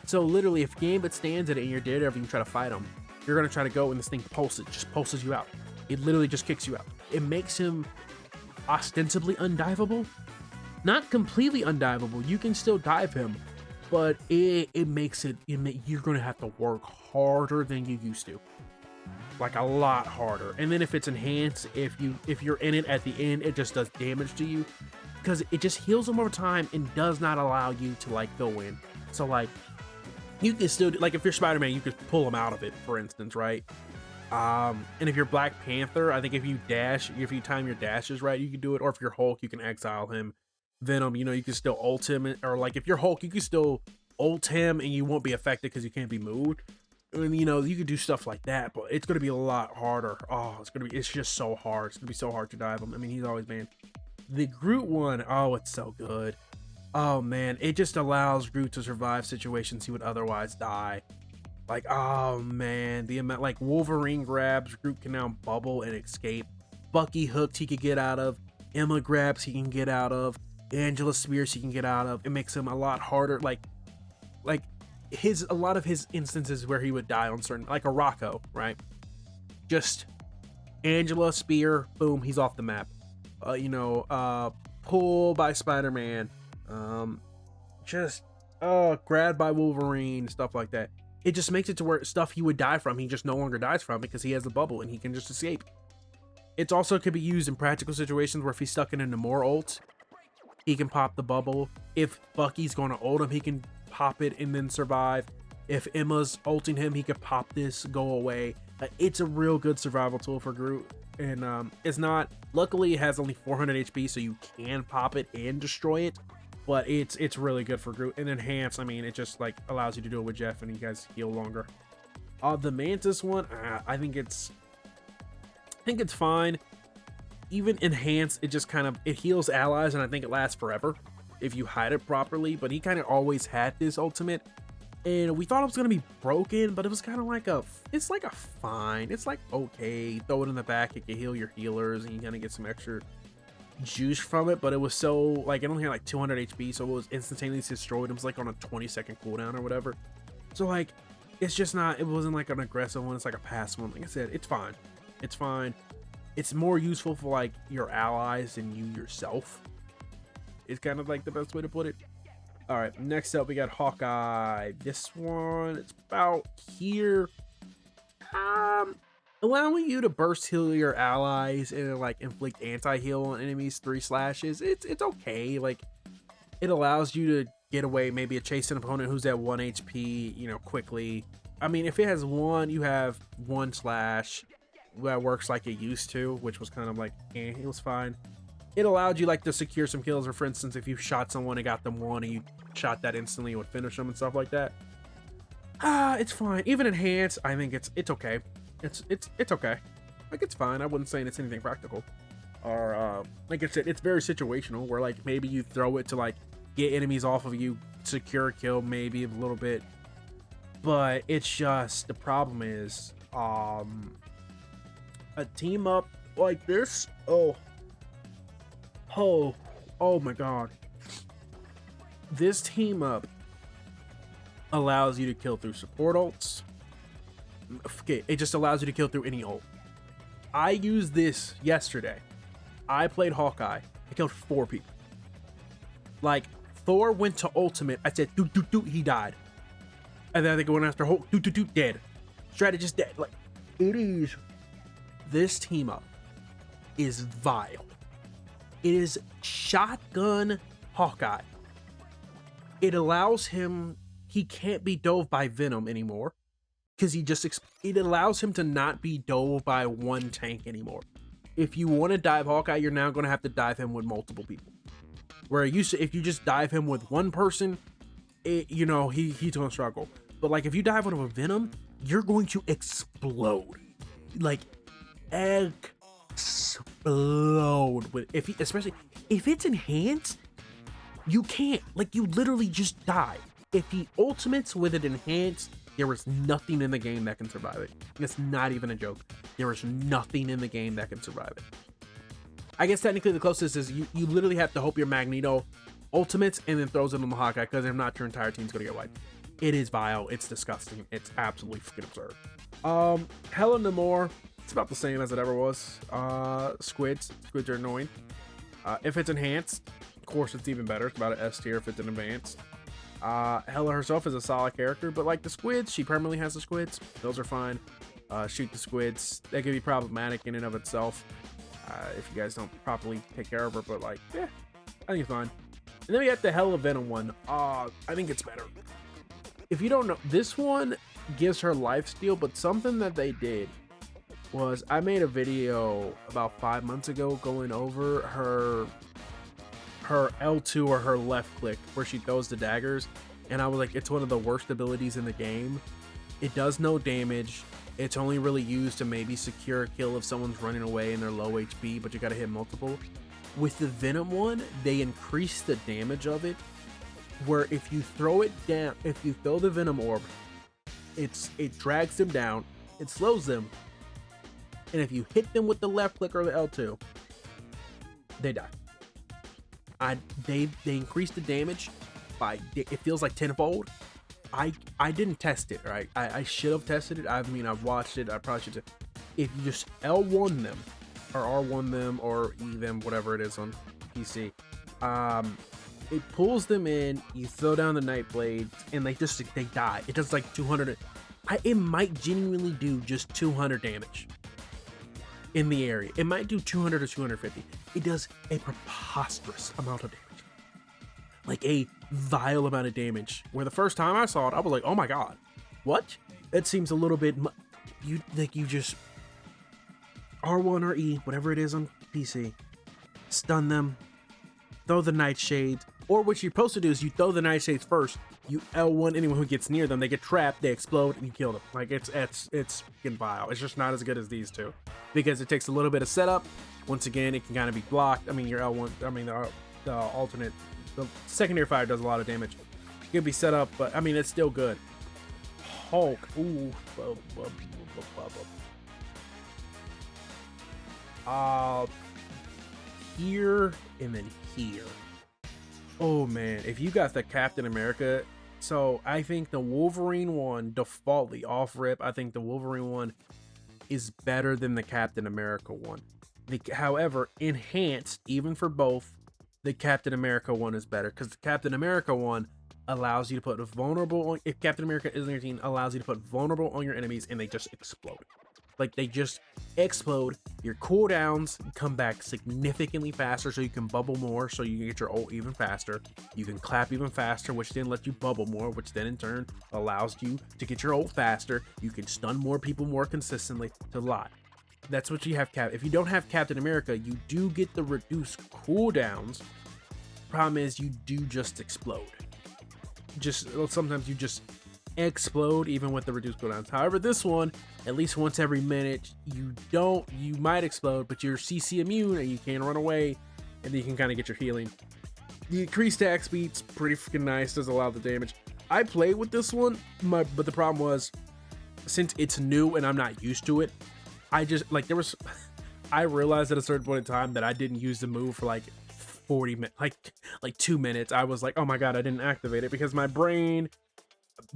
So literally, if Gambit stands in it and you're Daredevil, you try to fight him, you're gonna try to go and this thing just pulses you out. It literally just kicks you out. It makes him ostensibly undiveable, not completely undiveable. You can still dive him, but it makes you're gonna have to work harder than you used to, like a lot harder. And then if it's enhanced, if you're in it at the end, it just does damage to you because it just heals them over time and does not allow you to like go in. So like you can still, like if you're Spider-Man, you could pull him out of it, for instance, right? And if you're Black Panther, I think if you time your dashes right, you can do it. Or if you're Hulk, you can exile him. Venom, you can still ult him, or like if you're Hulk, you can still ult him and you won't be affected because you can't be moved. And you could do stuff like that, but it's gonna be a lot harder. It's just so hard. It's gonna be so hard to dive him. I mean, he's always banned. The Groot one, it's so good. Oh man, it just allows Groot to survive situations he would otherwise die. Like, oh man, the amount, like Wolverine grabs, Groot can now bubble and escape. Bucky hooked, he could get out of. Emma grabs, he can get out of. Angela spears, he can get out of. It makes him a lot harder. Like a lot of his instances where he would die on certain, like a Rocco, right? Just Angela spear, boom, he's off the map. Pull by Spider-Man. Just grabbed by Wolverine, stuff like that. It just makes it to where stuff he would die from, he just no longer dies from because he has the bubble and he can just escape. It's also could be used in practical situations where if he's stuck in a Namor ult, he can pop the bubble. If Bucky's going to ult him, he can pop it and then survive. If Emma's ulting him, he could pop this, go away. It's a real good survival tool for Groot. And it's not, luckily it has only 400 HP, so you can pop it and destroy it. But it's really good for Groot. And Enhance, I mean, it just like allows you to do it with Jeff and you guys heal longer. The Mantis one, I think it's fine. Even Enhance, it just kind of, it heals allies and I think it lasts forever if you hide it properly. But he kind of always had this ultimate. And we thought it was going to be broken, but it was kind of like it's like a fine. It's like, okay, throw it in the back. It can heal your healers and you kind of get some extra juice from it. But it was so, like, it only had like 200 HP, so it was instantaneously destroyed. It was like on a 20-second cooldown or whatever. So, like, it's just not, it wasn't like an aggressive one. It's like a passive one. Like I said, it's fine. It's fine. It's more useful for, like, your allies than you yourself. It's kind of like the best way to put it. All right, next up we got Hawkeye. This one, it's about here. Allowing you to burst heal your allies and like inflict anti-heal on enemies 3 slashes. It's okay. Like, it allows you to get away, maybe a chase an opponent who's at 1 HP, you know, quickly. I mean, if it has 1, you have 1 slash that works like it used to, which was kind of like, it was fine. It allowed you like to secure some kills, or for instance, if you shot someone and got them 1 and you shot that instantly, you would finish them and stuff like that. It's fine. Even Enhance, I think it's okay. It's okay. Like, it's fine. I wouldn't say it's anything practical. Or like I said, it's very situational where like maybe you throw it to like get enemies off of you, secure a kill maybe a little bit. But it's just, the problem is a team up like this, oh my god, this team up allows you to kill through support ults. Okay, it just allows you to kill through any ult. I used this yesterday. I played Hawkeye. I killed 4 people. Like, Thor went to ultimate. I said, he died. And then they go after Hulk, dead. Strategist dead. Like, it is, this team up is vile. It is shotgun Hawkeye. It allows him, he can't be dove by Venom anymore. Because it allows him to not be dove by 1 tank anymore. If you want to dive Hawkeye, you're now going to have to dive him with multiple people. Where if you just dive him with 1 person, he's going to struggle. But like if you dive with a Venom, you're going to explode. Like, explode with, especially if it's enhanced, you can't, like, you literally just die. If he ultimates with it enhanced, there is nothing in the game that can survive it. It's not even a joke. There is nothing in the game that can survive it. I guess technically the closest is you literally have to hope your Magneto ultimates and then throws it on the Hawkeye, because if not, your entire team's gonna get wiped. It is vile. It's disgusting. It's absolutely freaking absurd. Hella Namor, it's about the same as it ever was. Squids are annoying. If it's enhanced, of course it's even better. It's about an S tier if it's an advanced. Hela herself is a solid character, but like the squids, she permanently has the squids. Those are fine. Shoot the squids. That could be problematic in and of itself if you guys don't properly take care of her, but like, yeah, I think it's fine. And then we have the Hela Venom one. I think it's better. If you don't know, this one gives her life steal, but something that they did was, I made a video about 5 months ago going over her L2 or her left click where she throws the daggers, and I was like, it's one of the worst abilities in the game. It does no damage. It's only really used to maybe secure a kill if someone's running away and they're low HP, but you gotta hit multiple. With the Venom one, they increase the damage of it, where if you throw it down, if you throw the Venom orb, it drags them down, it slows them, and if you hit them with the left click or the L2, they die. They increased the damage by, it feels like tenfold. I didn't test it, right? I should have tested it. I mean, I've watched it. I probably should have. If you just L1 them or R1 them or E them, whatever it is on PC, it pulls them in. You throw down the night blades, and they die. It does like 200. It might genuinely do just 200 damage in the area. It might do 200 or 250. It does a preposterous amount of damage, like a vile amount of damage. Where the first time I saw it, I was like, oh my god, what? That seems a little bit. You just R1 or E, whatever it is on PC, stun them, throw the nightshades, or what you're supposed to do is you throw the nightshades first, you L1 anyone who gets near them, they get trapped, they explode, and you kill them. Like, it's fucking vile. It's just not as good as these two, because it takes a little bit of setup. Once again, it can kind of be blocked. I mean, your L1, I mean, the alternate, the secondary fire does a lot of damage. It can be set up, but I mean, it's still good. Hulk, ooh, here and then here. Oh man, if you got the Captain America, so I think the Wolverine one, defaultly off rip, I think the Wolverine one is better than the Captain America one. However, enhanced, even for both, the Captain America one is better, because the Captain America one allows you to put vulnerable on, if Captain America is on your team, allows you to put vulnerable on your enemies and they just explode. Like, they just explode. Your cooldowns come back significantly faster, so you can bubble more, so you can get your ult even faster. You can clap even faster, which then lets you bubble more, which then in turn allows you to get your ult faster. You can stun more people more consistently. It's a lot. That's what you have. If you don't have Captain America, you do get the reduced cooldowns. Problem is, you do just explode. Sometimes you just explode even with the reduced cooldowns. However, this one, at least once every minute, you might explode, but you're CC immune and you can run away, and then you can kind of get your healing. The increased attack speed's pretty freaking nice, does a lot of the damage. I played with this one, but the problem was, since it's new and I'm not used to it, I realized at a certain point in time that I didn't use the move for like 40 minutes, like 2 minutes. I was like, oh my god, I didn't activate it, because my brain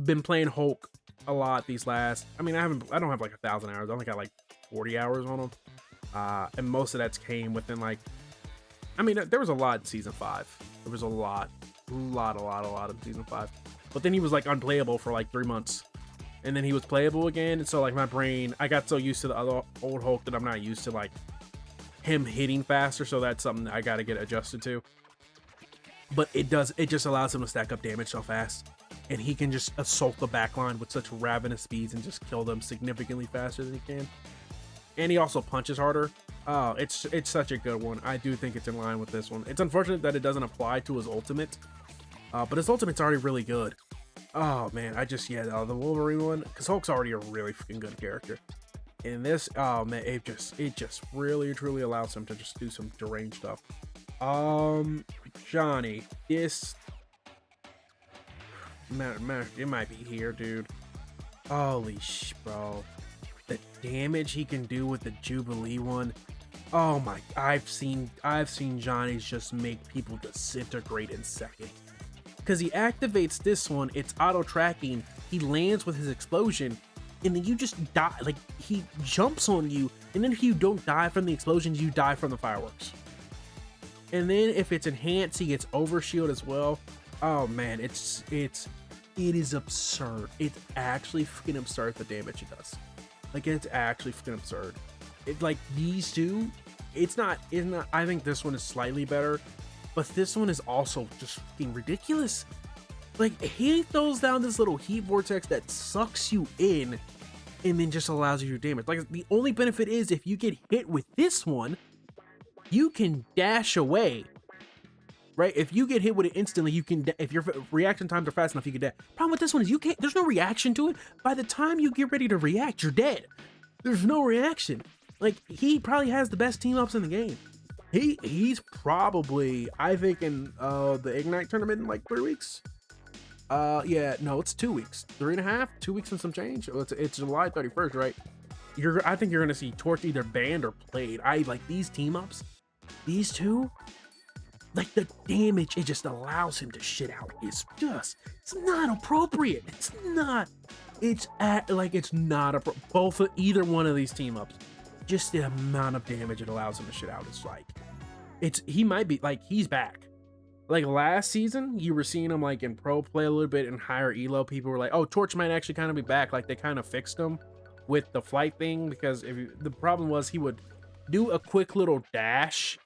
been playing Hulk a lot these last, I mean, I don't have like 1,000 hours. I only got like 40 hours on them, and most of that's came within like, I mean, there was a lot in season 5. There was a lot in season 5, but then he was like unplayable for like 3 months, and then he was playable again. And so like my brain, I got so used to the other old Hulk that I'm not used to like him hitting faster, so that's something that I got to get adjusted to. But it just allows him to stack up damage so fast, and he can just assault the backline with such ravenous speeds and just kill them significantly faster than he can. And he also punches harder. Oh, it's such a good one. I do think it's in line with this one. It's unfortunate that it doesn't apply to his ultimate, but his ultimate's already really good. Oh man, the Wolverine one, because Hulk's already a really freaking good character. And this, oh man, it just really truly allows him to just do some deranged stuff. Johnny, this, man, it might be here, dude. Holy bro, the damage he can do with the Jubilee one. Oh my, I've seen Johnny's just make people disintegrate in seconds. Because he activates this one, it's auto tracking, he lands with his explosion, and then you just die. Like, he jumps on you, and then if you don't die from the explosions, you die from the fireworks. And then if it's enhanced, he gets overshield as well. Oh man, it is absurd. It's actually freaking absurd the damage it does. Like, it's actually freaking absurd. It, like, these two, it's not, I think this one is slightly better, but this one is also just freaking ridiculous. Like, he throws down this little heat vortex that sucks you in and then just allows you to damage. Like, the only benefit is if you get hit with this one, you can dash away, right? If you get hit with it instantly, you can, if your reaction times are fast enough, you can dash. Problem with this one is you can't, there's no reaction to it. By the time you get ready to react, you're dead. There's no reaction. Like, he probably has the best team ups in the game. He's probably, I think, in the Ignite tournament in like 3 weeks. Yeah, no, it's 2 weeks, 3.5, 2 weeks and some change. It's July 31st, right? I think you're gonna see Torch either banned or played. I like these team ups. These two, like, the damage it just allows him to shit out is just, it's not appropriate. It's not. It's not both of either one of these team ups. Just the amount of damage it allows him to shit out is like, he might be like, he's back. Like last season, you were seeing him like in pro play a little bit and higher elo. People were like, "Oh, Torch might actually kind of be back." Like they kind of fixed him with the flight thing because the problem was he would do a quick little dash,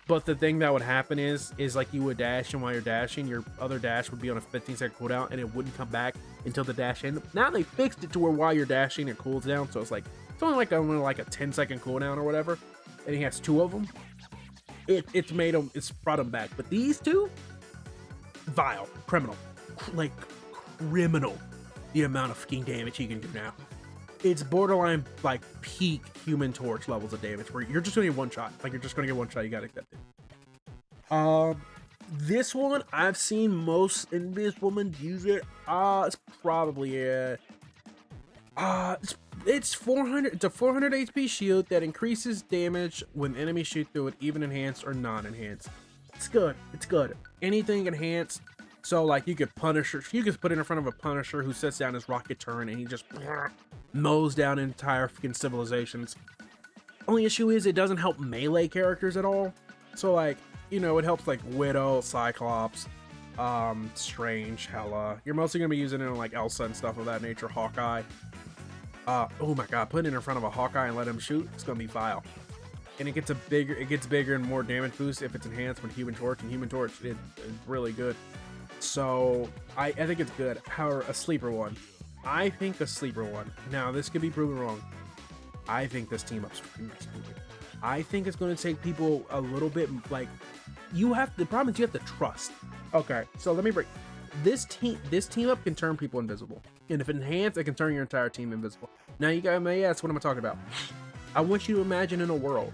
but the thing that would happen is like you would dash, and while you're dashing, your other dash would be on a 15-second cooldown, and it wouldn't come back until the dash ended. Now they fixed it to where while you're dashing, it cools down, so it's only like a 10-second cooldown or whatever, and he has 2 of them. It's brought him back. But these two, vile, criminal, criminal. The amount of fucking damage he can do now. It's borderline like peak Human Torch levels of damage, where you're just gonna get one shot. Like you're just gonna get one shot. You gotta accept it. This one I've seen most Invis women use it. It's probably it's 400. It's a 400 HP shield that increases damage when enemies shoot through it, even enhanced or non-enhanced. It's good. It's good. Anything enhanced. So like you could put it in front of a Punisher who sets down his rocket turret and he just mows down entire fucking civilizations. Only issue is it doesn't help melee characters at all. So like, you know, it helps like Widow, Cyclops, Strange, Hela. You're mostly gonna be using it on like Elsa and stuff of that nature, Hawkeye. Oh my god, putting it in front of a Hawkeye and let him shoot, it's gonna be vile. And it gets bigger and more damage boost if it's enhanced with Human Torch, and Human Torch is really good. So I think it's good. However, a sleeper one. Now this could be proven wrong. I think this team up's freaking stupid. I think it's going to take people a little bit like the problem is you have to trust. Okay, so let me break this team up can turn people invisible, and if enhanced, it can turn your entire team invisible. Now you guys may ask, what am I talking about? I want you to imagine in a world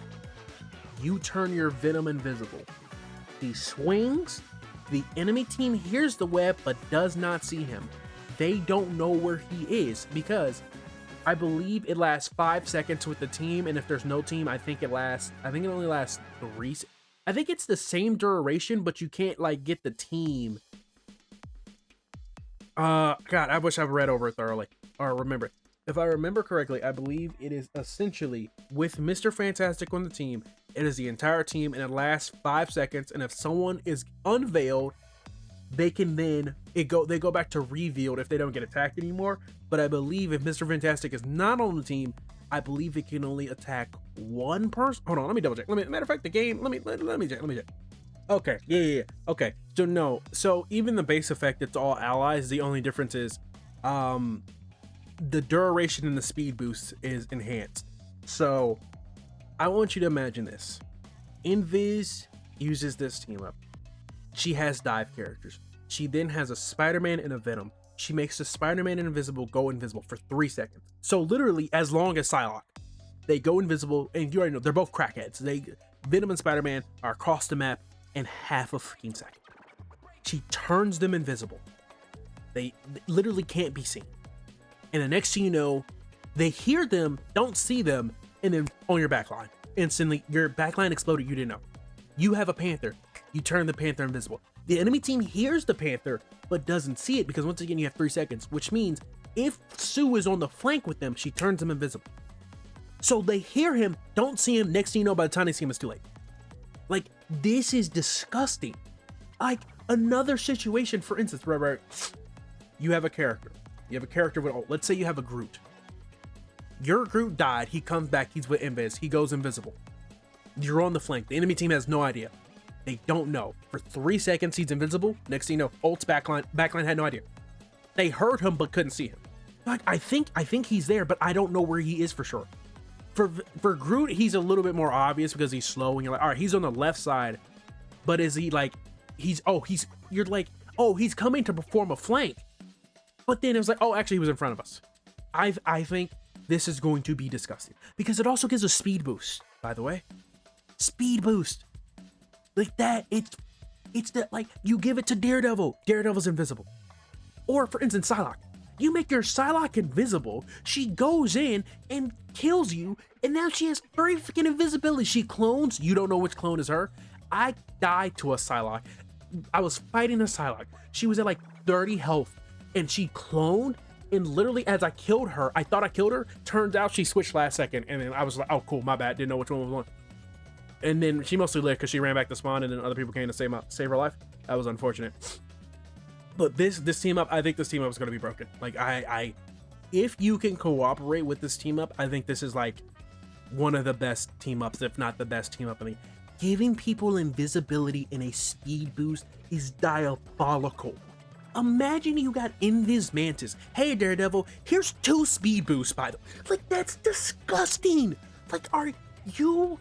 you turn your Venom invisible. He swings, the enemy team hears the web but does not see him. They don't know where he is because I believe it lasts 5 seconds with the team, and if there's no team, I think it only lasts 3. I think it's the same duration, but you can't like get the team. God, I wish I've read over it thoroughly or remember it. If I remember correctly, I believe it is essentially with Mr. Fantastic on the team, it is the entire team and it lasts 5 seconds, and if someone is unveiled, they can then they go back to revealed if they don't get attacked anymore. But I believe if Mr. Fantastic is not on the team, I believe it can only attack one person. Hold on, let me double check. Matter of fact, the game. Let me check. Okay, yeah. Okay, so no. So even the base effect, it's all allies. The only difference is, the duration and the speed boost is enhanced. So I want you to imagine this. Invis uses this team up. She has dive characters. She then has a Spider-Man and a Venom. She makes the Spider-Man and Invisible go invisible for 3 seconds. So literally as long as Psylocke. They go invisible, and you already know they're both crackheads. Venom and Spider-Man are across the map in half a freaking second. She turns them invisible. They literally can't be seen. And the next thing you know, they hear them, don't see them, and then on your backline. Instantly, your backline exploded, you didn't know. You have a Panther. You turn the Panther invisible. The enemy team hears the Panther, but doesn't see it because once again, you have 3 seconds, which means if Sue is on the flank with them, she turns him invisible. So they hear him, don't see him, next thing you know, by the time they see him, it's too late. Like, this is disgusting. Like, another situation, for instance, right, you have a character. You have a character with, let's say you have a Groot. Your Groot died, he comes back, he's with Invis, he goes invisible. You're on the flank, the enemy team has no idea. They don't know. For 3 seconds, he's invisible. Next thing you know, ult's backline had no idea. They heard him, but couldn't see him. Like, I think he's there, but I don't know where he is for sure. For Groot, he's a little bit more obvious because he's slow, and you're like, all right, he's on the left side, but is he like, you're like, oh, he's coming to perform a flank. But then it was like, oh, actually, he was in front of us. I think this is going to be disgusting because it also gives a speed boost, by the way. Speed boost. Like that, it's that, like, you give it to Daredevil. Daredevil's invisible. Or, for instance, Psylocke. You make your Psylocke invisible, she goes in and kills you, and now she has 3 freaking invisibility. She clones, you don't know which clone is her. I died to a Psylocke. I was fighting a Psylocke. She was at like 30 health, and she cloned, and literally as I killed her, I thought I killed her. Turns out she switched last second, and then I was like, oh, cool, my bad. Didn't know which one was on. And then she mostly lived because she ran back to spawn, and then other people came to save her life. That was unfortunate. But this team up, I think this team up is going to be broken. Like if you can cooperate with this team up, I think this is like one of the best team ups, if not the best team up. I mean, giving people invisibility and a speed boost is diabolical. Imagine you got Invis Mantis. Hey Daredevil, here's 2 speed boosts by the way. Like, that's disgusting. Like, if you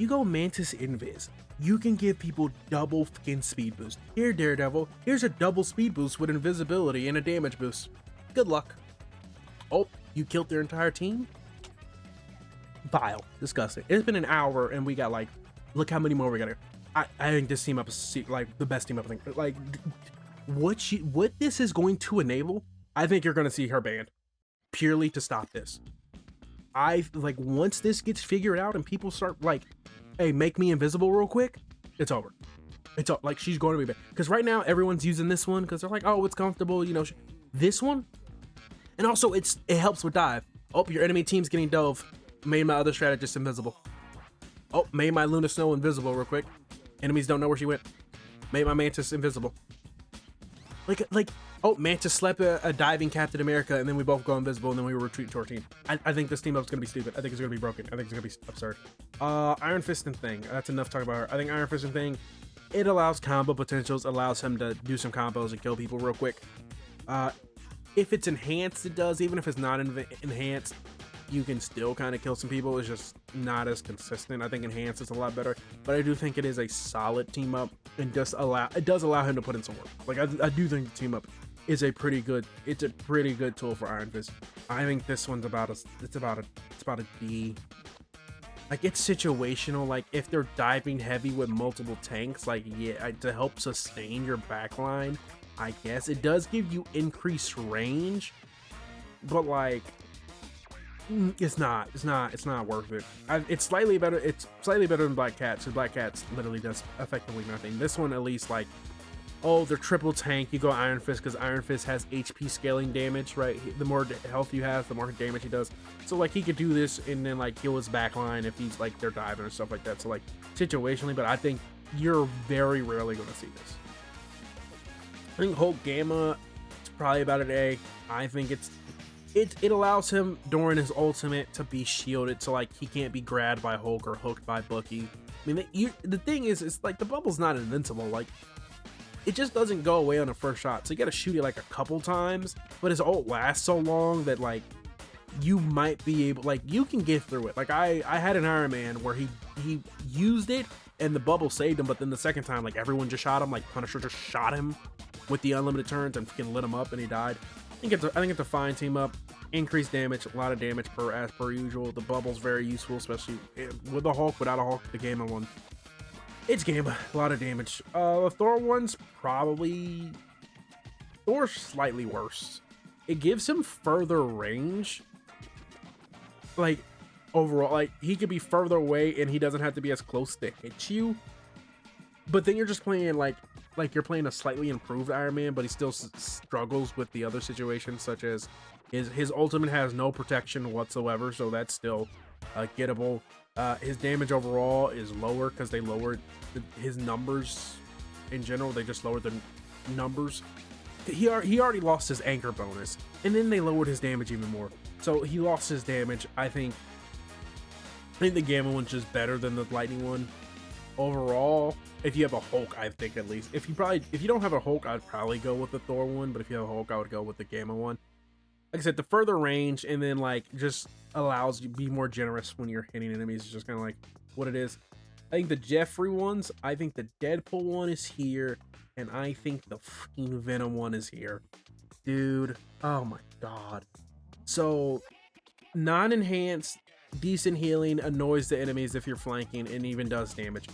go Mantis Invis, you can give people double fucking speed boost. Here Daredevil, here's a double speed boost with invisibility and a damage boost. Good luck. Oh, you killed their entire team? Vile. Disgusting. It's been an hour and we got like, look how many more we got here. I think this team up is like the best team up. I think like what this is going to enable, I think you're going to see her banned purely to stop this. I like once this gets figured out and people start like, hey, make me invisible real quick, it's over. It's like she's going to be banned because right now everyone's using this one because they're like, oh, it's comfortable, you know. This one, and also it helps with dive. Oh, your enemy team's getting dove. Made my other strategist invisible. Oh, made my Luna Snow invisible real quick. Enemies don't know where she went. Made my Mantis invisible. Like, oh, Mantis slept a diving Captain America, and then we both go invisible, and then we retreat to our team. I think this team up's gonna be stupid. I think it's gonna be broken. I think it's gonna be absurd. Iron Fist and Thing. That's enough talk about her. I think Iron Fist and Thing, it allows combo potentials, allows him to do some combos and kill people real quick. If it's enhanced, it does. Even if it's not enhanced, you can still kind of kill some people. It's just not as consistent. I think enhanced is a lot better, but I do think it is a solid team up and does allow him to put in some work. Like I do think the team up is a pretty good tool for Iron Fist. I think this one's about a D. Like, it's situational. Like, if they're diving heavy with multiple tanks, like, yeah, to help sustain your backline, I guess it does give you increased range, but like, it's not worth it. It's slightly better. It's slightly better than Black Cat. So Black Cat's literally does effectively nothing. This one, at least, like, oh, they're triple tank. You go Iron Fist because Iron Fist has HP scaling damage, right? The more health you have, the more damage he does. So like, he could do this and then like heal his backline if he's like they're diving or stuff like that. So like, situationally, but I think you're very rarely going to see this. I think Hulk Gamma, it's probably about an A. I think it allows him during his ultimate to be shielded, so like he can't be grabbed by Hulk or hooked by Bucky. I mean, the thing is, it's like the bubble's not invincible. Like, it just doesn't go away on the first shot, so you got to shoot it like a couple times. But his ult lasts so long that like you might be able, like, you can get through it. Like I had an Iron Man where he used it and the bubble saved him, but then the second time, like, everyone just shot him. Like, Punisher just shot him with the unlimited turns and fucking lit him up and he died. I think it's a fine team up. Increased damage, a lot of damage as per usual. The bubble's very useful, especially with a Hulk. Without a Hulk, the Gamma one, it's Gamma, a lot of damage. The Thor one's probably Thor's slightly worse. It gives him further range. Like, overall, like, he could be further away and he doesn't have to be as close to hit you. But then you're just playing like you're playing a slightly improved Iron Man, but he still struggles with the other situations, such as his ultimate has no protection whatsoever, so that's still gettable. His damage overall is lower because they lowered his numbers in general. They just lowered the numbers. He already lost his anchor bonus, and then they lowered his damage even more. So he lost his damage. I think the Gamma one's just better than the Lightning one. Overall, if you have a Hulk, I think at least. If you don't have a Hulk, I'd probably go with the Thor one, but if you have a Hulk, I would go with the Gamma one. Like I said, the further range, and then like just allows you to be more generous when you're hitting enemies. It's just kind of like what it is. I think the Jeffrey ones, I think the Deadpool one is here, and I think the fucking Venom one is here. Dude, oh my god. So, non-enhanced, decent healing, annoys the enemies if you're flanking, and even does damage.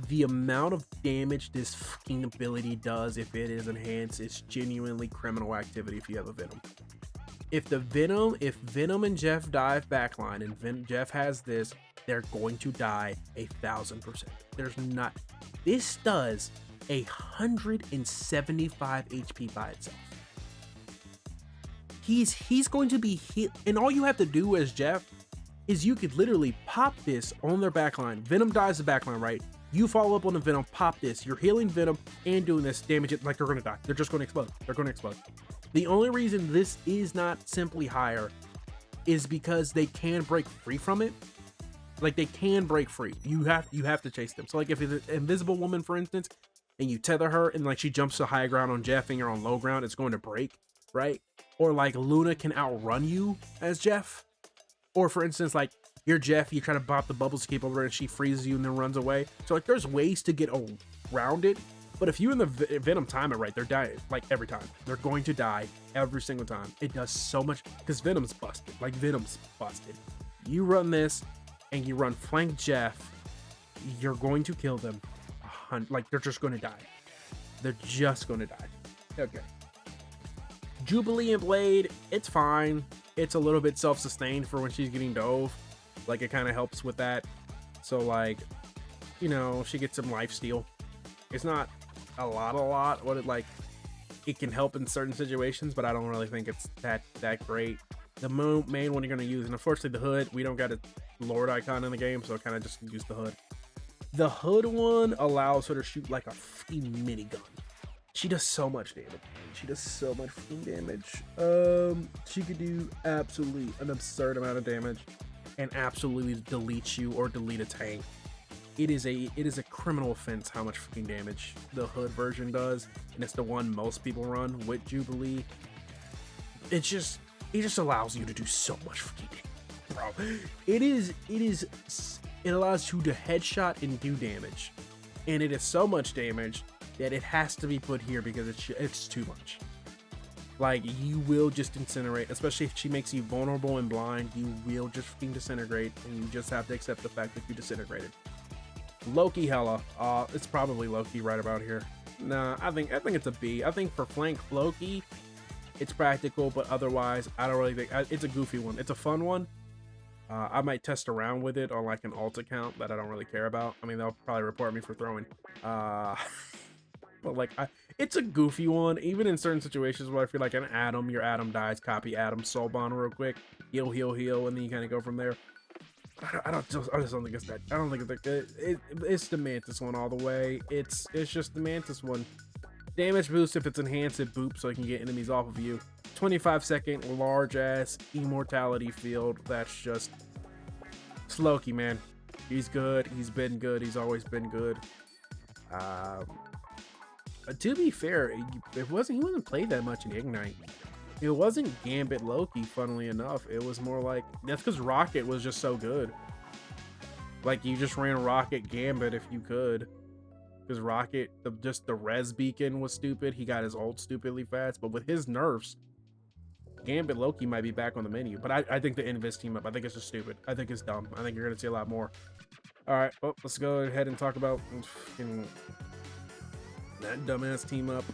The amount of damage this fucking ability does if it is enhanced is genuinely criminal activity if you have a Venom. If Venom and Jeff dive backline and Jeff has this, they're going to die 1,000%. This does 175 HP by itself. He's going to be hit, and all you have to do as Jeff is you could literally pop this on their backline. Venom dies the backline, right? You follow up on the Venom, pop this. You're healing Venom and doing this damage. It like they're gonna die. They're just gonna explode. They're gonna explode. The only reason this is not simply higher is because they can break free from it. Like they can break free. You have to chase them. So like if it's an invisible woman, for instance, and you tether her and like she jumps to high ground on Jeff and you're on low ground, it's going to break, right? Or like Luna can outrun you as Jeff. Or for instance, like you're Jeff, you try to pop the bubbles to keep over and she freezes you and then runs away. So like there's ways to get around it. But if you and the Venom time it right, they're dying like every time. They're going to die every single time. It does so much because Venom's busted. Like Venom's busted. You run this and you run flank Jeff, you're going to kill them. Like they're just going to die. They're just going to die. Okay. Jubilee and Blade, it's fine. It's a little bit self-sustained for when she's getting dove. Like it kind of helps with that. So like, you know, she gets some lifesteal. It's not a lot. What it like, it can help in certain situations, but I don't really think it's that great. The main one you're gonna use, and unfortunately the hood, we don't got a Lord icon in the game, so I kind of just use the hood. The hood one allows her to shoot like a freaking minigun. She does so much damage. She does so much freaking damage. She could do absolutely an absurd amount of damage and absolutely delete you or delete a tank. It is a criminal offense how much freaking damage the hood version does, and it's the one most people run with Jubilee. It just allows you to do so much freaking damage, bro. It allows you to headshot and do damage, and it is so much damage that it has to be put here because it's too much. Like you will just incinerate, especially if she makes you vulnerable and blind. You will just freaking disintegrate, and you just have to accept the fact that you disintegrated. Loki hella, it's probably Loki right about here. Nah, I think it's a B. I think for flank Loki, it's practical, but otherwise, I don't really think it's a goofy one. It's a fun one. I might test around with it on like an alt account that I don't really care about. I mean, they'll probably report me for throwing. But like, it's a goofy one. Even in certain situations where I feel like your Adam dies, copy Adam, soul bond real quick, heal, and then you kind of go from there. I just don't think it's that. I don't think it's that. It's the Mantis one all the way. It's just the Mantis one. Damage boost if it's enhanced, it boops so you can get enemies off of you. 25-second large ass immortality field. That's just it's Loki, man. He's good. He's been good. He's always been good. To be fair, he wasn't played that much in Ignite. It wasn't Gambit Loki, funnily enough. It was more like, that's because Rocket was just so good. Like, you just ran Rocket Gambit if you could. Because Rocket, just the res beacon was stupid. He got his ult stupidly fast. But with his nerfs, Gambit Loki might be back on the menu. But I think the Invis team up, I think it's just stupid. I think it's dumb. I think you're going to see a lot more. Alright, well, let's go ahead and talk about that dumbass team up.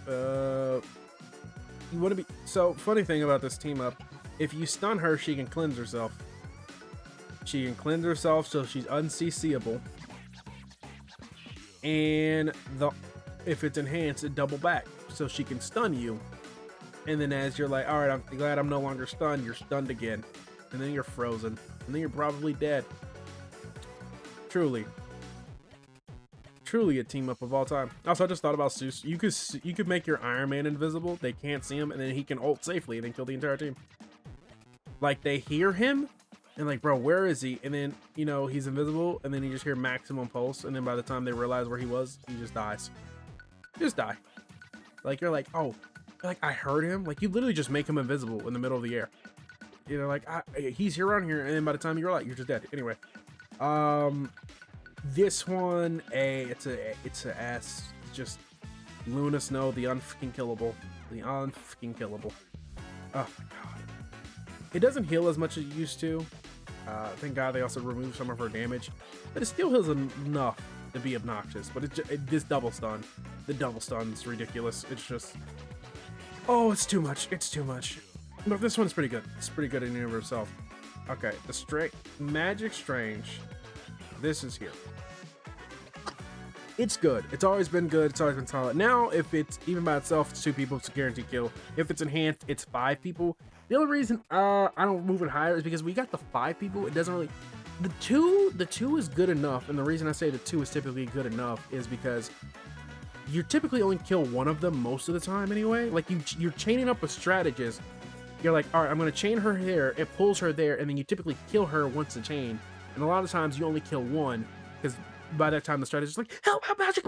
You want to be so funny thing about this team up, if you stun her, she can cleanse herself. She can cleanse herself so she's unCCable. And if it's enhanced, it double back so she can stun you. And then as you're like, all right, I'm glad I'm no longer stunned, you're stunned again. And then you're frozen. And then you're probably dead. Truly a team up of all time. Also, I just thought about Zeus. You could make your Iron Man invisible. They can't see him, and then he can ult safely and then kill the entire team. Like, they hear him and like, bro, where is he? And then, you know, he's invisible, and then you just hear maximum pulse, and then by the time they realize where he was, he just dies. Just die. Like, you're like, oh, like I heard him. Like, you literally just make him invisible in the middle of the air. You know, like he's here around here, and then by the time you're like, you're just dead. Anyway, this one, it's a S. Just Luna Snow, the unfucking killable. Oh my god. It doesn't heal as much as it used to. Thank God they also removed some of her damage, but it still heals enough to be obnoxious. But this double stun, the double stun is ridiculous. It's just, oh, it's too much. It's too much. But this one's pretty good. It's pretty good in and of itself. Okay, the Magic Strange. This is here. It's good. It's always been good. It's always been solid. Now, if it's even by itself, it's 2 people. It's a guaranteed kill. If it's enhanced, it's 5 people. The only reason I don't move it higher is because we got the 5 people. It doesn't really. The two is good enough, and the reason I say the 2 is typically good enough is because you typically only kill one of them most of the time anyway. Like you're chaining up a strategist. You're like, all right, I'm gonna chain her here. It pulls her there, and then you typically kill her once the chain. And a lot of times you only kill one because by that time the strategist is like, help, magic.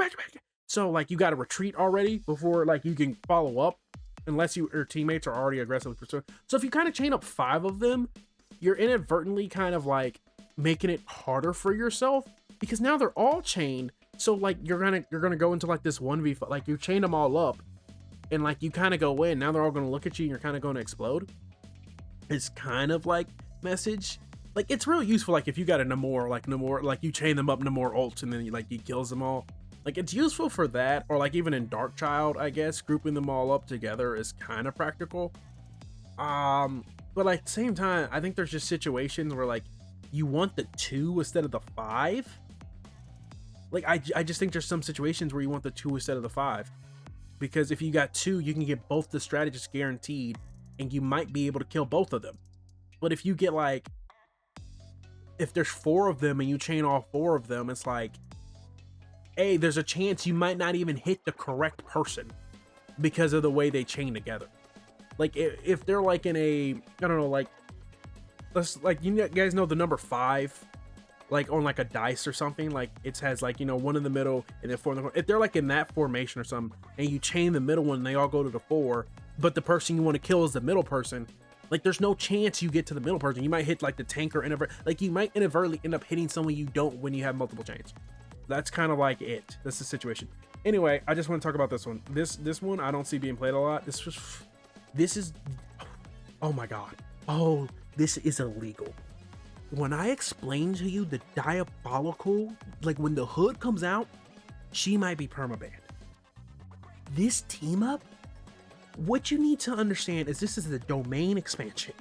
So like you got to retreat already before like you can follow up, unless your teammates are already aggressively pursuing. So if you kind of chain up 5 of them, you're inadvertently kind of like making it harder for yourself because now they're all chained. So like you're gonna go into like this 1v5, like you chained them all up, and like you kind of go in. Now they're all gonna look at you, and you're kind of going to explode. It's kind of like message. Like it's real useful. Like if you got a Namor, like you chain them up, Namor ults, and then he kills them all. Like it's useful for that, or like even in Dark Child, I guess grouping them all up together is kind of practical. But like at the same time, I think there's just situations where like you want the 2 instead of the 5. Like I just think there's some situations where you want the 2 instead of the 5, because if you got 2, you can get both the strategists guaranteed, and you might be able to kill both of them. But if you get like, if there's 4 of them and you chain all 4 of them, it's like, hey, there's a chance you might not even hit the correct person because of the way they chain together. Like if they're like in a, I don't know, like let's like, you guys know the number 5, like on like a dice or something, like it has like, you know, 1 in the middle and then 4 in the corner. If they're like in that formation or something, and you chain the middle one and they all go to the 4, but the person you want to kill is the middle person, like there's no chance you get to the middle person. You might hit like the tank, or like you might inadvertently end up hitting someone you don't when you have multiple chains. That's kind of like it. That's the situation. Anyway, I just want to talk about this one. This one I don't see being played a lot. This is, oh my god. Oh, this is illegal. When I explain to you the diabolical, like when the hood comes out, she might be permabanned. This team up, what you need to understand is this is the domain expansion.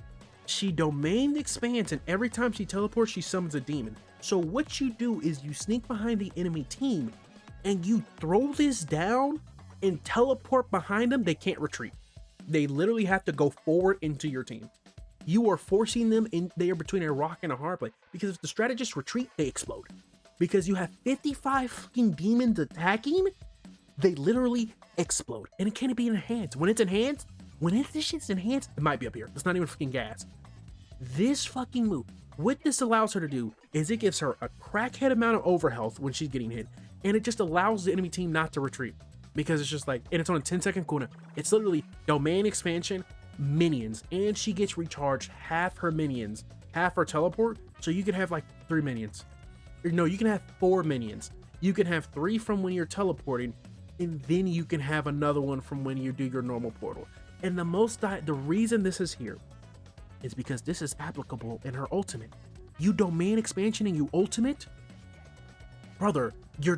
She domain expands, and every time she teleports, she summons a demon. So what you do is you sneak behind the enemy team and you throw this down and teleport behind them. They can't retreat. They literally have to go forward into your team. You are forcing them in. They are between a rock and a hard place, because if the strategists retreat, they explode. Because you have 55 fucking demons attacking, they literally explode. And it can't be enhanced. When it's enhanced, this shit's enhanced, it might be up here. It's not even freaking gas. This fucking move, what this allows her to do is it gives her a crackhead amount of overhealth when she's getting hit, and it just allows the enemy team not to retreat, because it's just like, and it's on a 10-second cooldown. It's literally domain expansion, minions, and she gets recharged half her minions, half her teleport, so you can have like 3 minions. Or no, you can have 4 minions. You can have 3 from when you're teleporting, and then you can have another one from when you do your normal portal. And the reason this is here is because this is applicable in her ultimate. You domain expansion and you ultimate, brother, your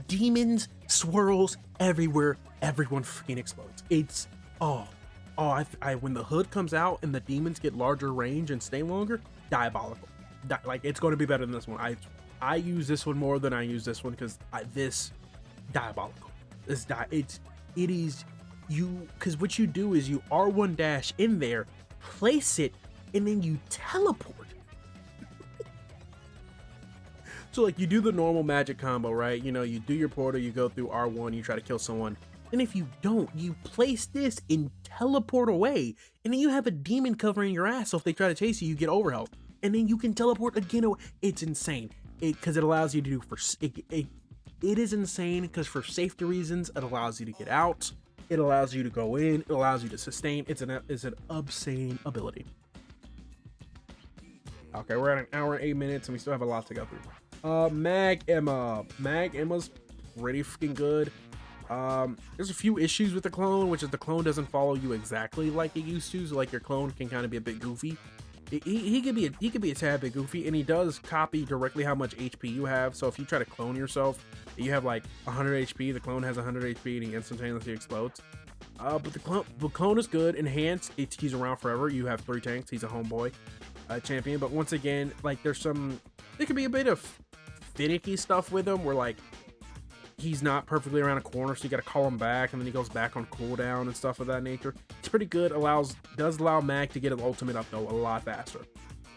demons swirls everywhere. Everyone freaking explodes. It's when the hood comes out and the demons get larger range and stay longer, diabolical. Like it's going to be better than this one. I use this one more than I use this one, because this diabolical. It is you, because what you do is you R1 dash in there, place it, and then you teleport. So like you do the normal magic combo, right? You know, you do your portal, you go through R1, you try to kill someone. And if you don't, you place this and teleport away, and then you have a demon covering your ass. So if they try to chase you, you get overhealth, and then you can teleport again. It's insane. Because it allows you to do it is insane, because for safety reasons, it allows you to get out. It allows you to go in. It allows you to sustain. It's an obscene ability. Okay, we're at 1 hour and 8 minutes, and we still have a lot to go through. Mag Emma's pretty freaking good. There's a few issues with the clone, which is the clone doesn't follow you exactly like it used to. So like your clone can kind of be a bit goofy. He could be a tad bit goofy, and he does copy directly how much HP you have. So if you try to clone yourself, you have like 100 HP, the clone has 100 HP, and he instantaneously explodes. But the clone is good. Enhanced, he's around forever. You have 3 tanks. He's a homeboy champion. But once again, like there could be a bit of finicky stuff with him, where like he's not perfectly around a corner, so you gotta call him back, and then he goes back on cooldown and stuff of that nature. It's pretty good. Does allow Mag to get his ultimate up though a lot faster.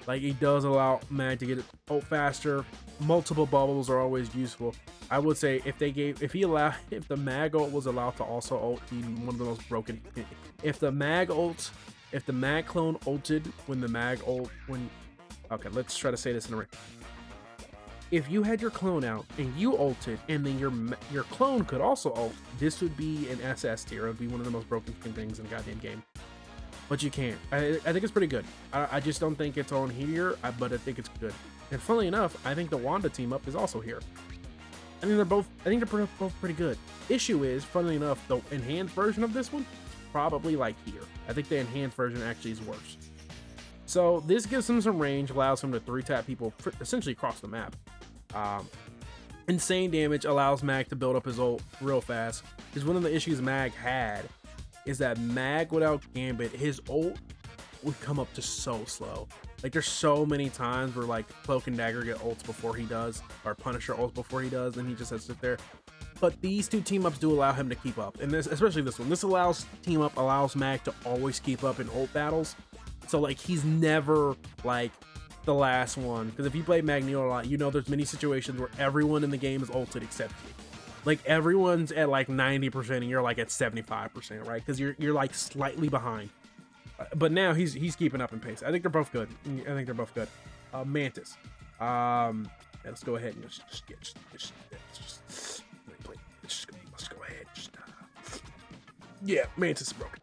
Like, it does allow Mag to get it ult faster. Multiple bubbles are always useful. I would say if the Mag ult was allowed to also ult, he'd be one of the most broken. If the Mag clone ulted okay, let's try to say this in a ring. If you had your clone out and you ulted, and then your clone could also ult, this would be an SS tier. It would be one of the most broken things in the goddamn game. But you can't. I think it's pretty good. I just don't think it's on here, but I think it's good. And funnily enough, I think the Wanda team up is also here. I think they're both pretty good. Issue is, funnily enough, the enhanced version of this one is probably like here. I think the enhanced version actually is worse. So this gives him some range, allows him to 3-tap people essentially across the map. Insane damage allows Mag to build up his ult real fast. Because one of the issues Mag had is that Mag without Gambit, his ult would come up just so slow. Like, there's so many times where like Cloak and Dagger get ults before he does, or Punisher ults before he does, and he just has to sit there. But these two team ups do allow him to keep up, and this, especially this one, this allows Mag to always keep up in ult battles. So like, he's never like the last one, because if you play Magneto a lot, you know there's many situations where everyone in the game is ulted except you. Like, everyone's at like 90% and you're like at 75%, right? Because you're like slightly behind. But now he's keeping up in pace. I think they're both good. Mantis. Let's go ahead and let's go ahead. Yeah, Mantis is broken.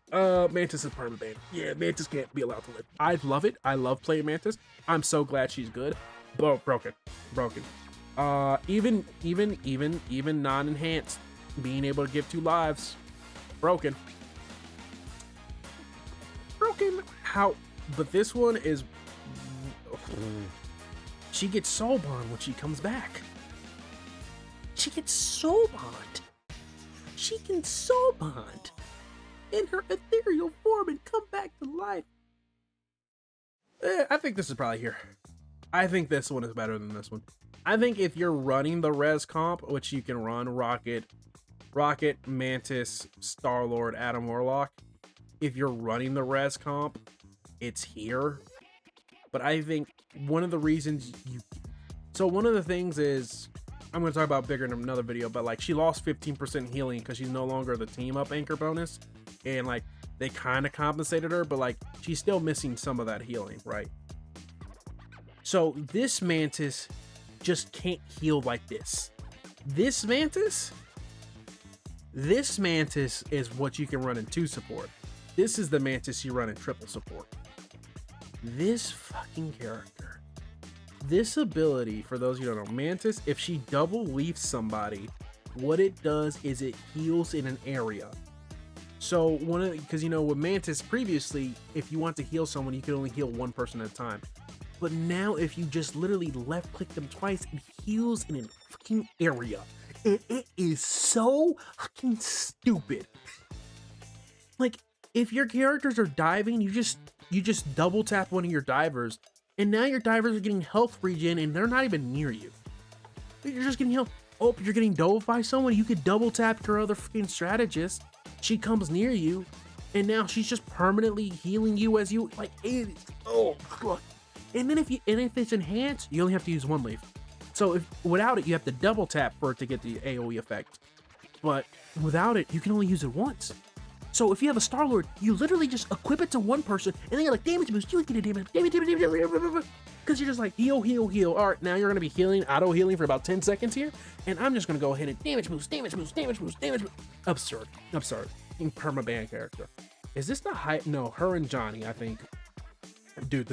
Mantis is permaban. Yeah, Mantis can't be allowed to live. I love it. I love playing Mantis. I'm so glad she's good. But broken. Even non-enhanced, being able to give 2 lives, broken. How? But this one is. She gets soul bond when she comes back. She gets soul bond. She can soul bond in her ethereal form and come back to life. I think this is probably here. I think this one is better than this one. I think if you're running the res comp, which you can run Rocket, Mantis, Star-Lord, Adam Warlock. If you're running the res comp, it's here. But I think one of the reasons one of the things is, I'm going to talk about bigger in another video, but like, she lost 15% healing because she's no longer the team up anchor bonus. And like, they kind of compensated her, but like, she's still missing some of that healing, right? So this Mantis just can't heal like this. This Mantis is what you can run in 2 support. This is the Mantis you run in triple support. This fucking character, this ability, for those of you who don't know, Mantis, if she double leaves somebody, what it does is it heals in an area. So because you know, with Mantis previously, if you want to heal someone, you could only heal one person at a time. But now if you just literally left click them twice, it heals in a fucking area. And it is so fucking stupid. Like, if your characters are diving, you just double tap one of your divers, and now your divers are getting health regen and they're not even near you. You're just getting health. Oh, you're getting dove by someone, you could double tap your other freaking strategist. She comes near you, and now she's just permanently healing you as you like. Oh, God. And then if it's enhanced, you only have to use 1 leaf. So if without it, you have to double tap for it to get the AoE effect. But without it, you can only use it once. So if you have a Star-Lord, you literally just equip it to one person, and then you're like, damage boost, you get a damage, because you're just like, heal. All right, now you're gonna be healing, auto healing for about 10 seconds here, and I'm just gonna go ahead and damage boost. Absurd. In permaban character. Is this the high? No, her and Johnny, I think. Dude,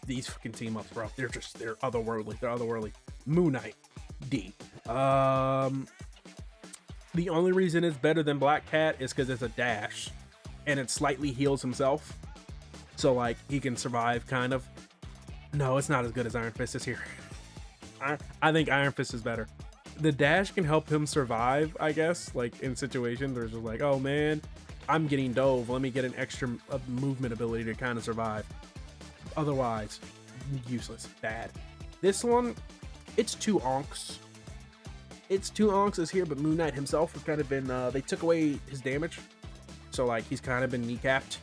these fucking team ups, bro. They're otherworldly. Moon Knight, D. The only reason it's better than Black Cat is because it's a dash, and it slightly heals himself, so like he can survive, kind of. No, it's not as good as Iron Fist is here. I think Iron Fist is better. The dash can help him survive, I guess, like in situations where it's just like, oh man, I'm getting dove, let me get an extra movement ability to kind of survive. Otherwise, useless, bad. This one, it's 2 onks. It's 2 onks is here, but Moon Knight himself has kind of been, they took away his damage. So like, he's kind of been kneecapped,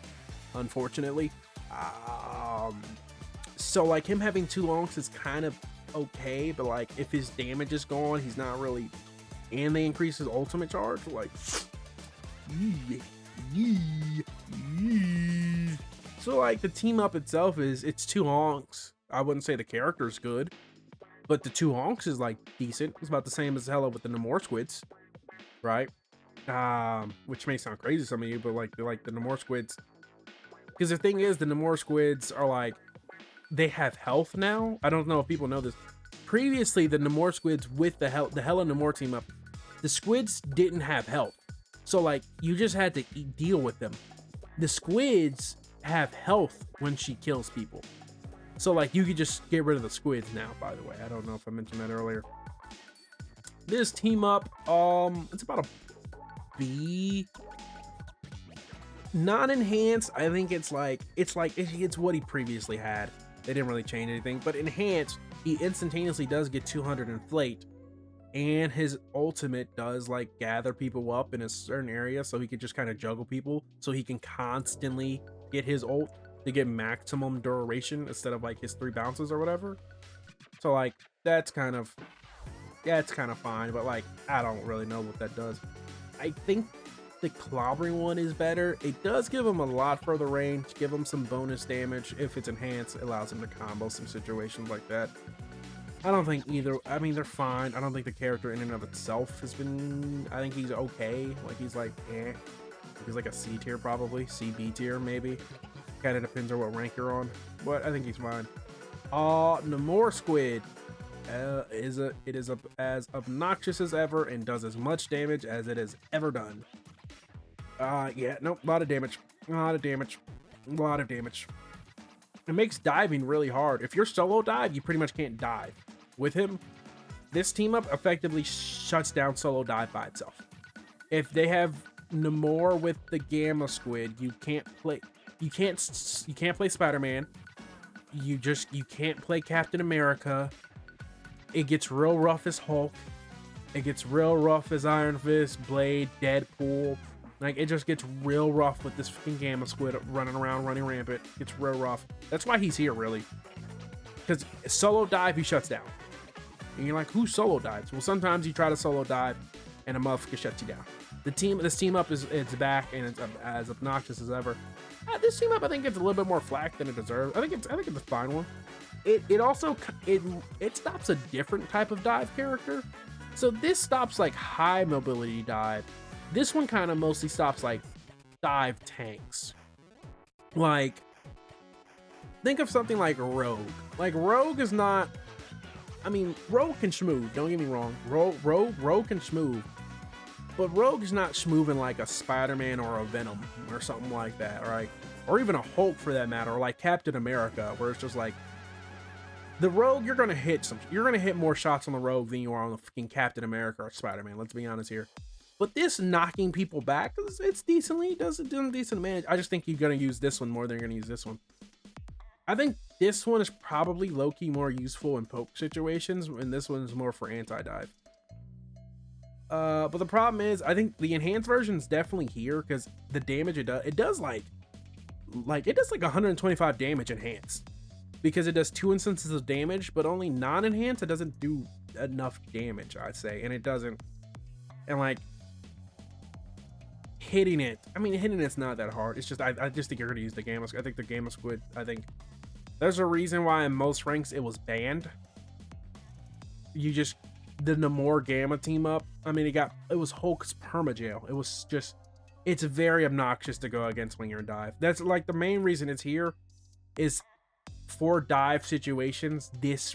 unfortunately. So like him having 2 lonks is kind of okay, but like if his damage is gone, he's not really, and they increase his ultimate charge, like so like the team up itself it's 2 honks. I wouldn't say the character's good, but the 2 honks is like decent. It's about the same as hella with the Namor squids, right? Which may sound crazy to some of you, but like the Namor squids, because the thing is the Namor squids are like, they have health now. I don't know if people know this. Previously, the Namor squids with the Hella Namor team up, the squids didn't have health. So like you just had to deal with them. The squids have health when she kills people. So like you could just get rid of the squids now, by the way. I don't know if I mentioned that earlier. This team up, it's about a B. Non-enhanced, I think it's what he previously had. They didn't really change anything, but enhanced, he instantaneously does get 200 inflate, and his ultimate does like gather people up in a certain area, so he can just kind of juggle people, so he can constantly get his ult to get maximum duration instead of like his 3 bounces or whatever. So like that's kind of fine, but like I don't really know what that does. I think the clobbering one is better. It does give him a lot further range, give him some bonus damage. If it's enhanced, it allows him to combo some situations like that. I don't think either, I mean, they're fine. I don't think the character in and of itself has been, I think he's okay. Like he's like, he's like a C tier probably, C, B tier maybe. Kind of depends on what rank you're on, but I think he's fine. Namor Squid it is as obnoxious as ever and does as much damage as it has ever done. Yeah, nope, a lot of damage. It makes diving really hard. If you're solo dive, you pretty much can't dive. With him, this team up effectively shuts down solo dive by itself. If they have Namor with the Gamma Squid, you can't play Spider-Man. You can't play Captain America. It gets real rough as Hulk. It gets real rough as Iron Fist, Blade, Deadpool. Like, it just gets real rough with this fucking Gamma Squid running around, running rampant. It's real rough. That's why he's here, really. Because solo dive, he shuts down. And you're like, who solo dives? Well, sometimes you try to solo dive, and a motherfucker shuts you down. This team up it's back, and it's as obnoxious as ever. This team up, I think, gets a little bit more flack than it deserves. I think it's a fine one. It also stops a different type of dive character. So this stops like high mobility dive. This one kind of mostly stops like dive tanks. Like, think of something like Rogue. Like, Rogue is not, I mean, Rogue can schmoove, don't get me wrong. Rogue can schmoove. But Rogue is not schmooving like a Spider-Man or a Venom or something like that, right? Or even a Hulk for that matter, or like Captain America, where it's just like, the Rogue, you're gonna hit more shots on the Rogue than you are on the fucking Captain America or Spider-Man, let's be honest here. But this knocking people back, it's decently, does decent damage. I just think you're gonna use this one more than you're gonna use this one. I think this one is probably low-key more useful in poke situations, and this one is more for anti-dive. But the problem is, I think the enhanced version is definitely here, because the damage it does like 125 damage enhanced. Because it does 2 instances of damage, but only non-enhanced, it doesn't do enough damage, I'd say. And it doesn't, and like, hitting it's not that hard. It's just, I just think you're gonna use the Gamma. I think the Gamma Squid, I think there's a reason why in most ranks it was banned. The Namor Gamma team up, I mean, it was Hulk's permajail. It was just, it's very obnoxious to go against when you're in dive. That's like the main reason it's here is for dive situations. This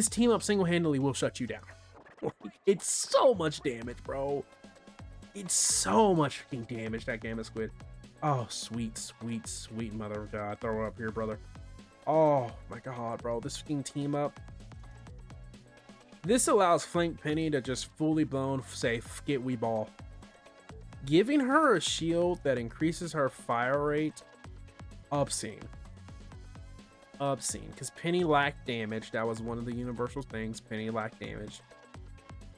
team up single-handedly will shut you down. It's so much damage, bro. It's so much fucking damage, that Gamma Squid. Oh, sweet mother of God. Throw it up here, brother. Oh my God, bro. This fucking team up. This allows Flank Penny to just fully blown say get we ball. Giving her a shield that increases her fire rate, obscene. Because Penny lacked damage. That was one of the universal things. Penny lacked damage.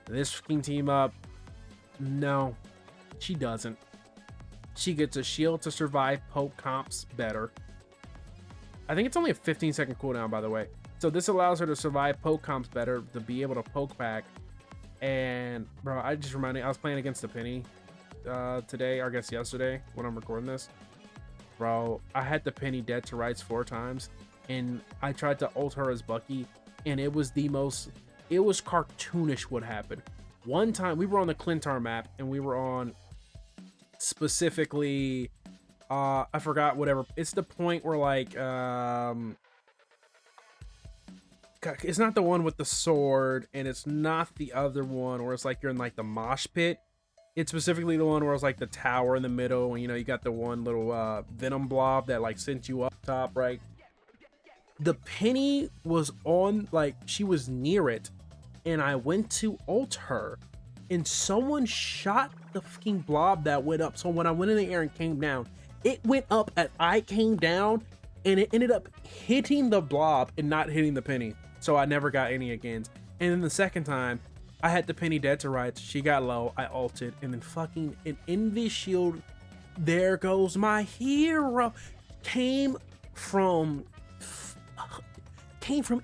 This fucking team up, no, she doesn't. She gets a shield to survive poke comps better. I think it's only a 15-second cooldown, by the way. So this allows her to survive poke comps better, to be able to poke back. And bro, I just reminded me, I was playing against the Penny today, or I guess yesterday when I'm recording this. Bro, I had the Penny dead to rights 4 times, and I tried to ult her as Bucky, and it was cartoonish what happened. One time we were on the Clintar map, and we were on specifically I forgot whatever. It's the point where like it's not the one with the sword, and it's not the other one where it's like you're in like the mosh pit. It's specifically the one where it's like the tower in the middle, and you know you got the one little venom blob that like sent you up top, right? The Penny was on, like, she was near it, and I went to ult her, and someone shot the fucking blob that went up. So when I went in the air and came down, it went up as I came down, and it ended up hitting the blob and not hitting the Penny. So I never got any agains. And then the second time, I had the Penny dead to rights. She got low. I ulted, and then fucking an envy shield. There goes my hero. Came from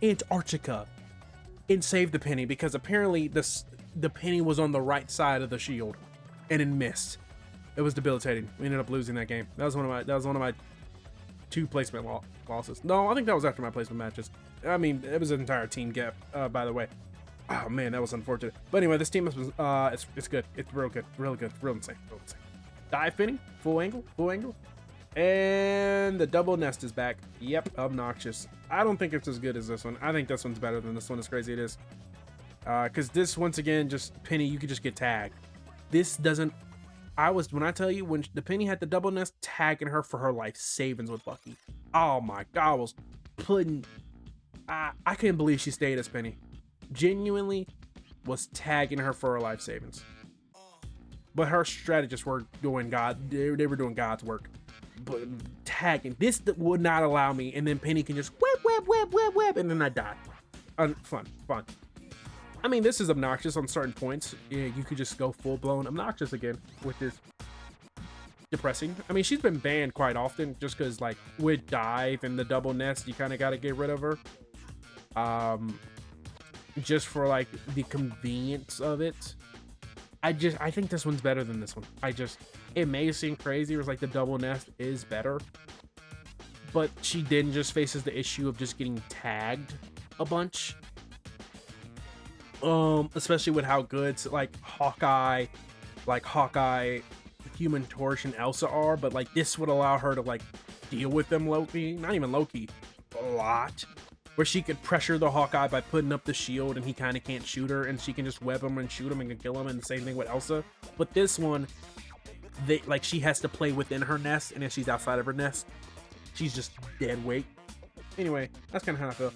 Antarctica and saved the Penny, because apparently the Penny was on the right side of the shield and it missed. It was debilitating. We ended up losing that game. That was one of my 2 placement losses. No, I think that was after my placement matches. I mean, it was an entire team gap, by the way. Oh man, that was unfortunate. But anyway, this team was it's good. It's real good, real good, real insane, real insane. Dive Penny, full angle. And the double nest is back. Yep, obnoxious. I don't think it's as good as this one. I think this one's better than this one, as crazy it is. Because this, once again, just Penny, you could just get tagged. This doesn't. When I tell you, when the Penny had the double nest, tagging her for her life savings with Bucky. Oh my god, I was putting. I couldn't believe she stayed as Penny. Genuinely was tagging her for her life savings. But her strategists were doing they were doing God's work. But tagging this would not allow me, and then Penny can just whip, and then I die. Fun. I mean, this is obnoxious on certain points. Yeah, you could just go full blown obnoxious again, which is depressing. I mean, she's been banned quite often just because, like, with dive and the double nest, you kind of got to get rid of her. Just for like the convenience of it. I think this one's better than this one. It may seem crazy, it's like the double nest is better, but she then just faces the issue of just getting tagged a bunch. Especially with how good like Hawkeye, Human Torch, and Elsa are, but like this would allow her to like deal with them low-key, not even low-key, a lot. Where she could pressure the Hawkeye by putting up the shield, and he kind of can't shoot her, and she can just web him and shoot him and can kill him, and the same thing with Elsa. But this one, she has to play within her nest, and if she's outside of her nest, she's just dead weight. Anyway, that's kind of how I feel.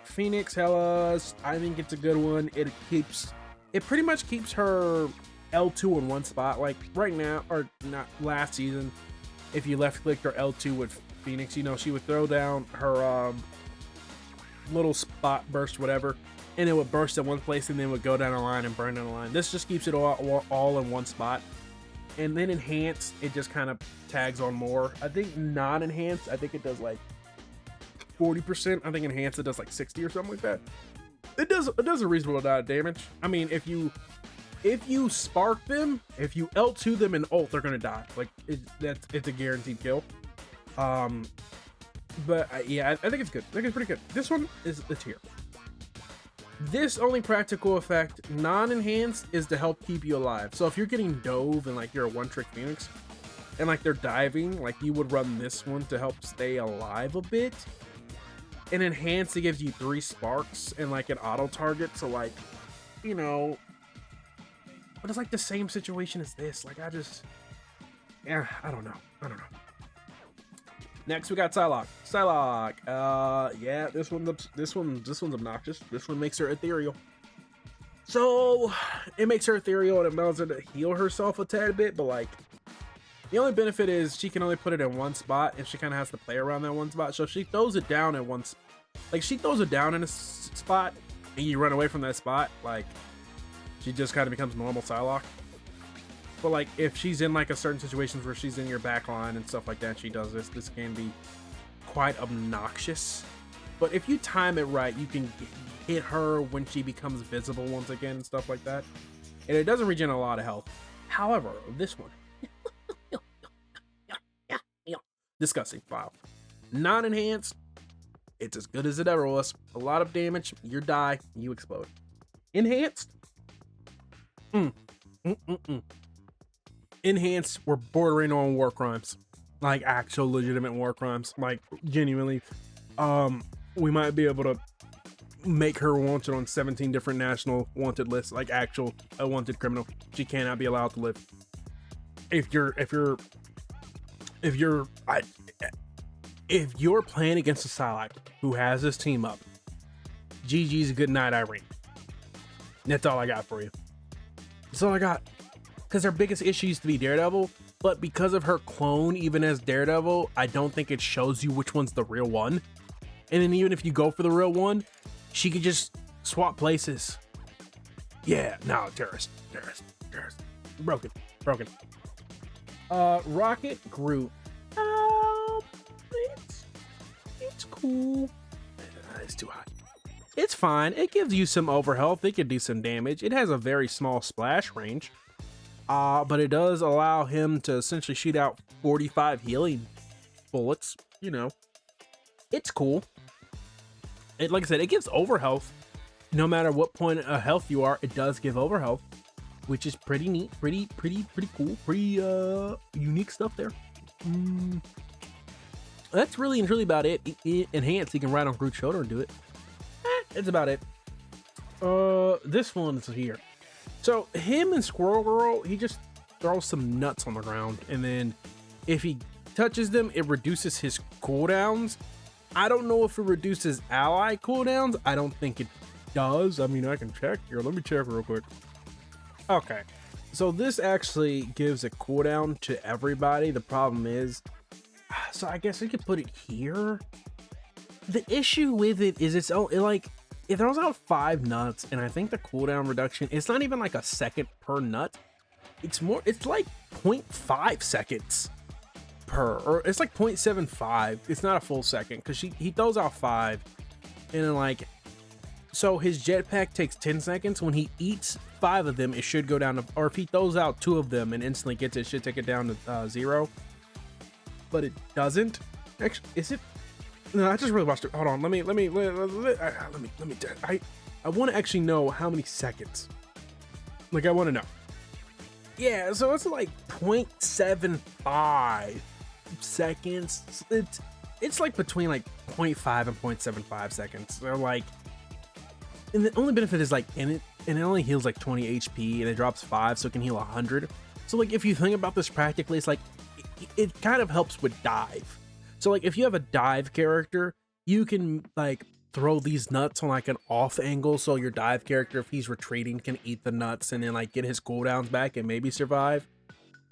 Phoenix Hellas, I think it's a good one. It pretty much keeps her L2 in one spot. Like right now, or not last season, if you left clicked her L2 with Phoenix, you know, she would throw down her little spot burst, whatever, and it would burst in one place and then would go down a line and burn down a line. This just keeps it all in one spot. And then enhanced, it just kind of tags on more. I think non-enhanced, I think it does like 40%. I think enhanced it does like 60 or something like that. It does a reasonable amount of damage. I mean, if you spark them, if you L2 them and ult, they're gonna die. Like it's a guaranteed kill. But yeah, I think it's good. I think it's pretty good. This one is the tier. This only practical effect, non-enhanced, is to help keep you alive. So if you're getting dove and like you're a one-trick Phoenix, and like they're diving, like you would run this one to help stay alive a bit. And enhanced, it gives you 3 sparks and like an auto target. So like, you know, but it's like the same situation as this. Like I don't know. Next, we got Psylocke. Yeah, this one's obnoxious. This one makes her ethereal. So it makes her ethereal and it allows her to heal herself a tad bit, but like the only benefit is she can only put it in one spot, and she kind of has to play around that one spot. So if she throws it down in she throws it down in a spot, and you run away from that spot, like she just kind of becomes normal Psylocke. But like if she's in like a certain situations where she's in your back line and stuff like that, she does this can be quite obnoxious. But if you time it right, you can hit her when she becomes visible once again and stuff like that. And it doesn't regen a lot of health. However, this one, disgusting. Wow. Non-enhanced, it's as good as it ever was. A lot of damage, you die, you explode. Enhanced, enhanced, we're bordering on war crimes, like actual legitimate war crimes, like genuinely. We might be able to make her wanted on 17 different national wanted lists, like actual a wanted criminal. She cannot be allowed to live. If you're playing against a Psylocke who has this team up, GG's, good night, Irene. That's all I got for you. That's all I got. Because her biggest issue used to be Daredevil, but because of her clone, even as Daredevil, I don't think it shows you which one's the real one. And then even if you go for the real one, she could just swap places. Yeah, no, terrorist. Broken. Rocket Groot. It's cool. It's too high. It's fine. It gives you some overhealth. It can do some damage. It has a very small splash range. But it does allow him to essentially shoot out 45 healing bullets. You know, it's cool. Like I said, it gives overhealth. No matter what point of health you are, it does give overhealth, which is pretty neat, pretty cool, pretty unique stuff there. That's really and truly about it. Enhanced, you can ride on Groot's shoulder and do it. That's about it. This one is here. So him and Squirrel Girl, he just throws some nuts on the ground, and then if he touches them, it reduces his cooldowns. I don't know if it reduces ally cooldowns. I don't think it does. I mean, I can check here. Let me check real quick. Okay, so this actually gives a cooldown to everybody. The problem is, so I guess we could put it here. The issue with it is it throws out 5 nuts, and I think the cooldown reduction, it's not even like a second per nut. It's like 0.5 seconds per, or it's like 0.75. It's not a full second, because he throws out 5, and then like, so his jetpack takes 10 seconds. When he eats 5 of them, it should go down to, or if he throws out 2 of them and instantly gets it, should take it down to 0. But it doesn't. Actually, is it? No, I just really watched it. Hold on, let me. I want to actually know how many seconds. Like, I want to know. Yeah, so it's like 0.75 seconds. It's like between like 0.5 and 0.75 seconds. They're like, and the only benefit is like, and it only heals like 20 HP, and it drops 5, so it can heal 100. So like, if you think about this practically, it's like it kind of helps with dive. So like, if you have a dive character, you can like throw these nuts on like an off angle, so your dive character, if he's retreating, can eat the nuts and then like get his cooldowns back and maybe survive.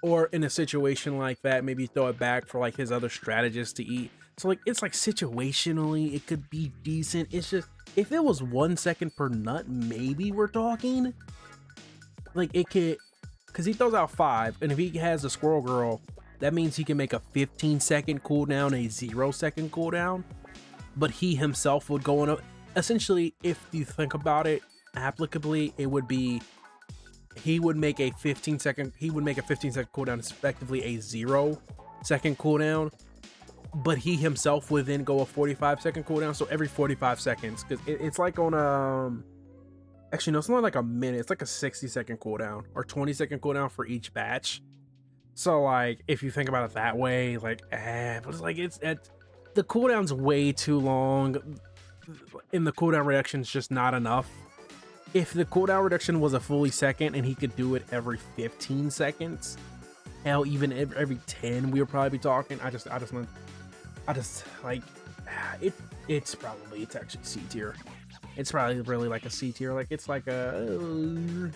Or in a situation like that, maybe throw it back for like his other strategists to eat. So like, it's like situationally, it could be decent. It's just, if it was 1 second per nut, maybe we're talking. Like, it could, because he throws out 5, and if he has a Squirrel Girl, that means he can make a 15-second cooldown, a 0-second cooldown. But he himself would go on a, essentially, if you think about it applicably, it would be, he would make a 15-second cooldown, effectively a 0-second cooldown. But he himself would then go a 45-second cooldown. So every 45 seconds, because it's like on actually no, it's not like a minute. It's like a 60-second cooldown or 20-second cooldown for each batch. So like, if you think about it that way, like, but it's like, the cooldown's way too long, and the cooldown reduction is just not enough. If the cooldown reduction was a fully second and he could do it every 15 seconds, hell, even every 10, we would probably be talking. I just like, it's actually C tier. It's probably really like a C tier. Like, it's like a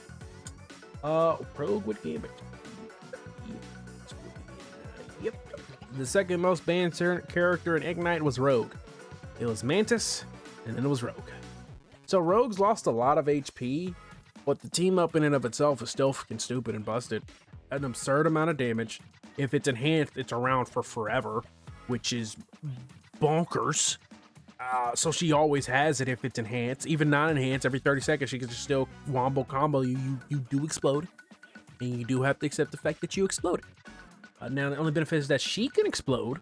Rogue with Gambit. Yep. The second most banned character in Ignite was Rogue. It was Mantis, and then it was Rogue. So Rogue's lost a lot of HP, but the team up in and of itself is still freaking stupid and busted. An absurd amount of damage. If it's enhanced, it's around for forever, which is bonkers. So she always has it if it's enhanced. Even non-enhanced, every 30 seconds she can just still wombo combo you. You do explode, and you do have to accept the fact that you exploded. Now the only benefit is that she can explode,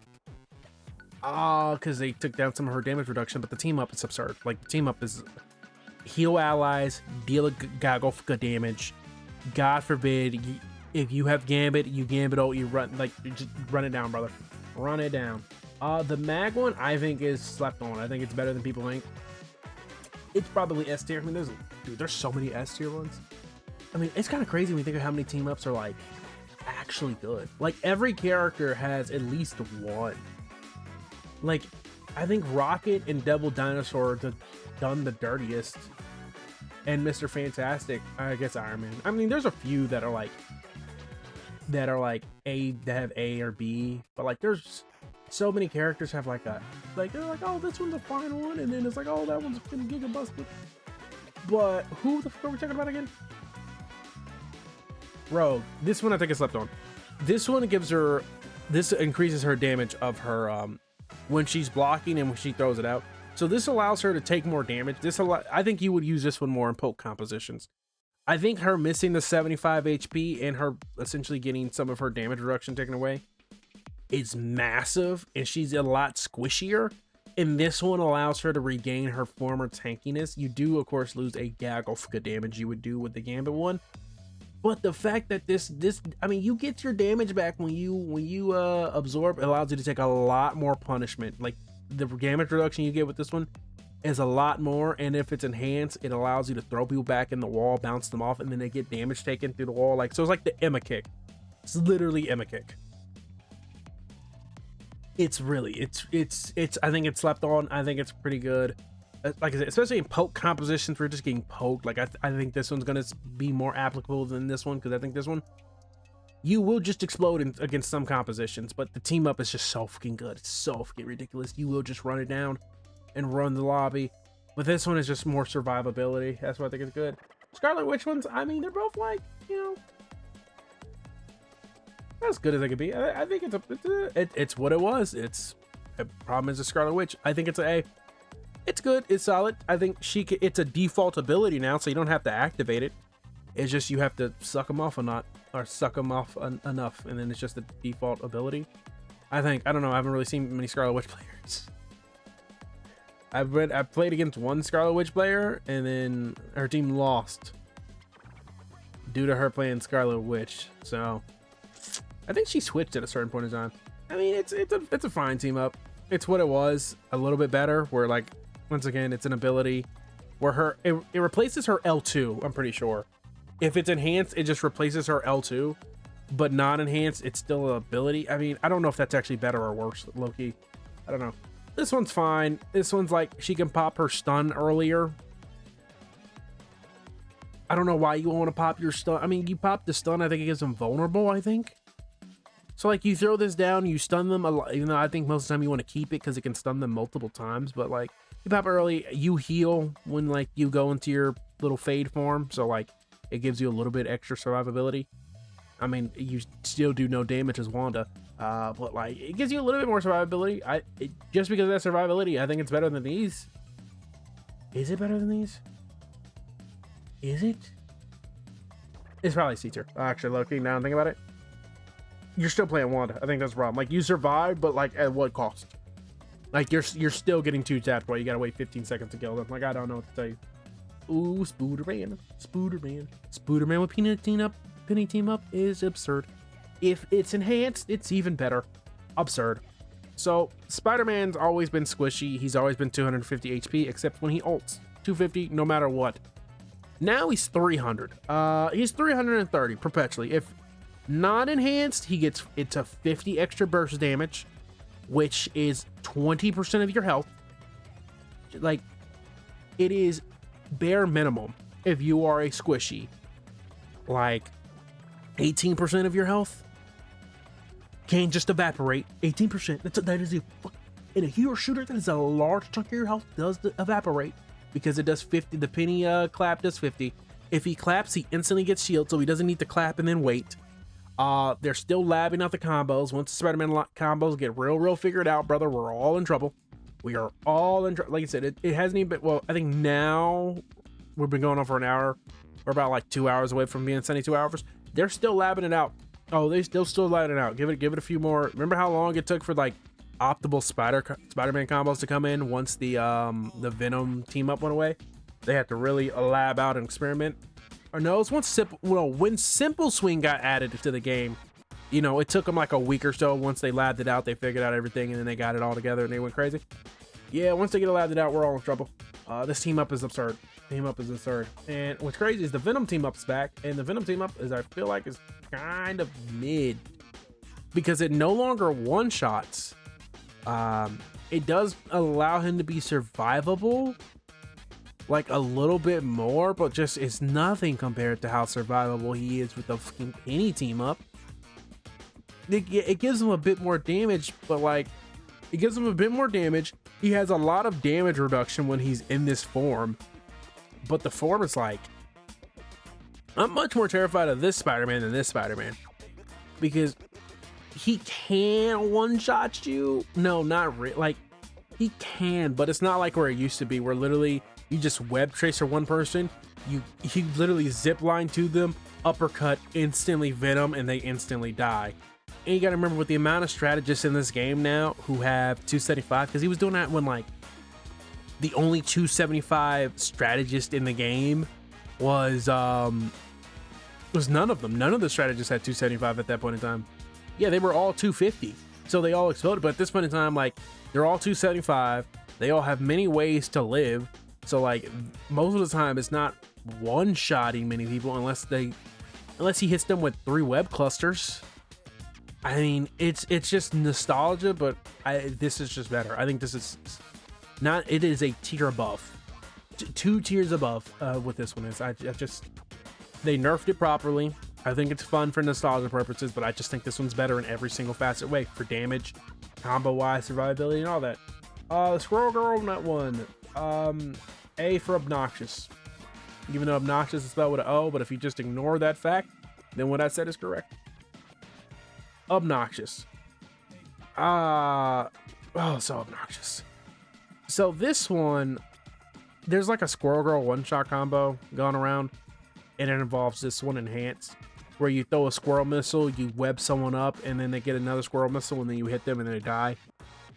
because they took down some of her damage reduction. But the team up is absurd. Like, the team up is heal allies, deal a gaggle for good damage. God forbid, if you have Gambit, you Gambit ult, you run, like, you just run it down, brother. Run it down. The mag one, I think, is slept on. I think it's better than people think. It's probably S tier. I mean, there's so many S tier ones. I mean, it's kind of crazy when you think of how many team ups are, like, actually good. Like, every character has at least one. Like, I think Rocket and Devil Dinosaur have done the dirtiest. And Mr. Fantastic, I guess Iron Man. I mean, there's a few that are A, that have A or B, but like there's so many characters have like they're like, oh, this one's a fine one, and then it's like, oh, that one's gonna giga busted. But who the fuck are we talking about again? Rogue. This one I think is slept on. This one increases her damage of her when she's blocking and when she throws it out. So this allows her to take more damage. I think you would use this one more in poke compositions. I think her missing the 75 HP and her essentially getting some of her damage reduction taken away is massive, and she's a lot squishier. And this one allows her to regain her former tankiness. You do, of course, lose a gaggle for good damage you would do with the Gambit one. But the fact that I mean, you get your damage back when you absorb. It allows you to take a lot more punishment. Like, the damage reduction you get with this one is a lot more, and if it's enhanced, it allows you to throw people back in the wall, bounce them off, and then they get damage taken through the wall. Like, so it's like the Emma kick. It's literally Emma kick. It's really, I think it's slept on. I think it's pretty good. Like I said, especially in poke compositions, we're just getting poked. Like, I think this one's gonna be more applicable than this one, because I think this one, you will just explode against some compositions, but the team up is just so fucking good. It's so fucking ridiculous. You will just run it down and run the lobby. But this one is just more survivability. That's why I think it's good. Scarlet Witch ones, I mean, they're both like, you know, as good as they could be. I think it's what it was. It's a problem is a Scarlet Witch. I think it's an A. It's good. It's solid. I think it's a default ability now, so you don't have to activate it. It's just you have to suck them off or not, or suck them off enough, and then it's just a default ability. I don't know. I haven't really seen many Scarlet Witch players. I've played against one Scarlet Witch player, and then her team lost due to her playing Scarlet Witch. So I think she switched at a certain point in time. I mean, it's a fine team up. It's what it was, a little bit better. Where, like, once again, it's an ability where it replaces her L2. I'm pretty sure. If it's enhanced, it just replaces her L2, but not enhanced, it's still an ability. I mean, I don't know if that's actually better or worse, low-key. I don't know. This one's fine. This one's like, she can pop her stun earlier. I don't know why you want to pop your stun. I mean, you pop the stun, I think it gives them vulnerable, I think. So, like, you throw this down, you stun them a lot, even though I think most of the time you want to keep it because it can stun them multiple times. But, like, you pop early, you heal when, like, you go into your little fade form. So, like, it gives you a little bit extra survivability. I mean, you still do no damage as Wanda, but like, it gives you a little bit more survivability. Just because of that survivability, I think it's better than these. Is it better than these? Is it? It's probably C tier. Actually, low-key, now I'm thinking about it, you're still playing Wanda. I think that's the problem. Like, you survived, but like, at what cost? Like, you're still getting 2 tapped while you gotta wait 15 seconds to kill them. Like, I don't know what to tell you. Ooh, Spooderman with Penny team up is absurd. If it's enhanced, it's even better. Absurd. So Spider-Man's always been squishy. He's always been 250 HP, except when he ults. 250 no matter what. Now he's 300. He's 330 perpetually. If not enhanced, it's a 50 extra burst damage, which is 20% of your health. Like, it is bare minimum if you are a squishy. Like, 18% of your health can just evaporate. 18%. That is in a hero shooter, that is a large chunk of your health does evaporate, because it does 50. The penny clap does 50. If he claps, he instantly gets shield, so he doesn't need to clap and then wait. They're still labbing out the combos. Once the Spider-Man combos get real figured out, brother, we're all in trouble. We are all in, like I said, it hasn't even been, well, I think now we've been going on for an hour. We're about like 2 hours away from being 72 hours. They're still labbing it out. Oh, they'll still labbing it out. Give it a few more. Remember how long it took for like optimal Spider-Man combos to come in once the Venom team up went away? They had to really lab out and experiment. Or no, it's when Simple Swing got added to the game, you know, it took them like a week or so. Once they labbed it out, they figured out everything, and then they got it all together and they went crazy. Yeah, once they get it labbed it out, we're all in trouble. This team up is absurd. Team up is absurd. And what's crazy is the Venom team up's back, and the Venom team up is, I feel like, is kind of mid because it no longer one shots. It does allow him to be survivable, like a little bit more, but just it's nothing compared to how survivable he is with the fucking any team up. It gives him a bit more damage, but like it gives him a bit more damage. He has a lot of damage reduction when he's in this form, but the form is like, I'm much more terrified of this Spider-Man than this Spider-Man because he can one-shot you. No, not really. Like he can, but it's not like where it used to be, where literally you just web tracer one person, you literally zip line to them, uppercut, instantly Venom, and they instantly die. And you gotta remember, with the amount of strategists in this game now who have 275, because he was doing that when like the only 275 strategist in the game was none of them. None of the strategists had 275 at that point in time. Yeah, they were all 250, so they all exploded. But at this point in time, like they're all 275. They all have many ways to live. So like most of the time, it's not one-shotting many people unless he hits them with 3 web clusters. I mean, it's just nostalgia, but this is just better. I think this is not. It is a tier above, 2 tiers above. What this one is, I just they nerfed it properly. I think it's fun for nostalgia purposes, but I just think this one's better in every single facet way, for damage, combo wise, survivability, and all that. Squirrel Girl, not one. A for obnoxious. Even though obnoxious is spelled with an O, but if you just ignore that fact, then what I said is correct. Obnoxious. So obnoxious. So this one, there's like a Squirrel Girl one-shot combo going around, and it involves this one enhanced, where you throw a squirrel missile, you web someone up, and then they get another squirrel missile, and then you hit them and they die.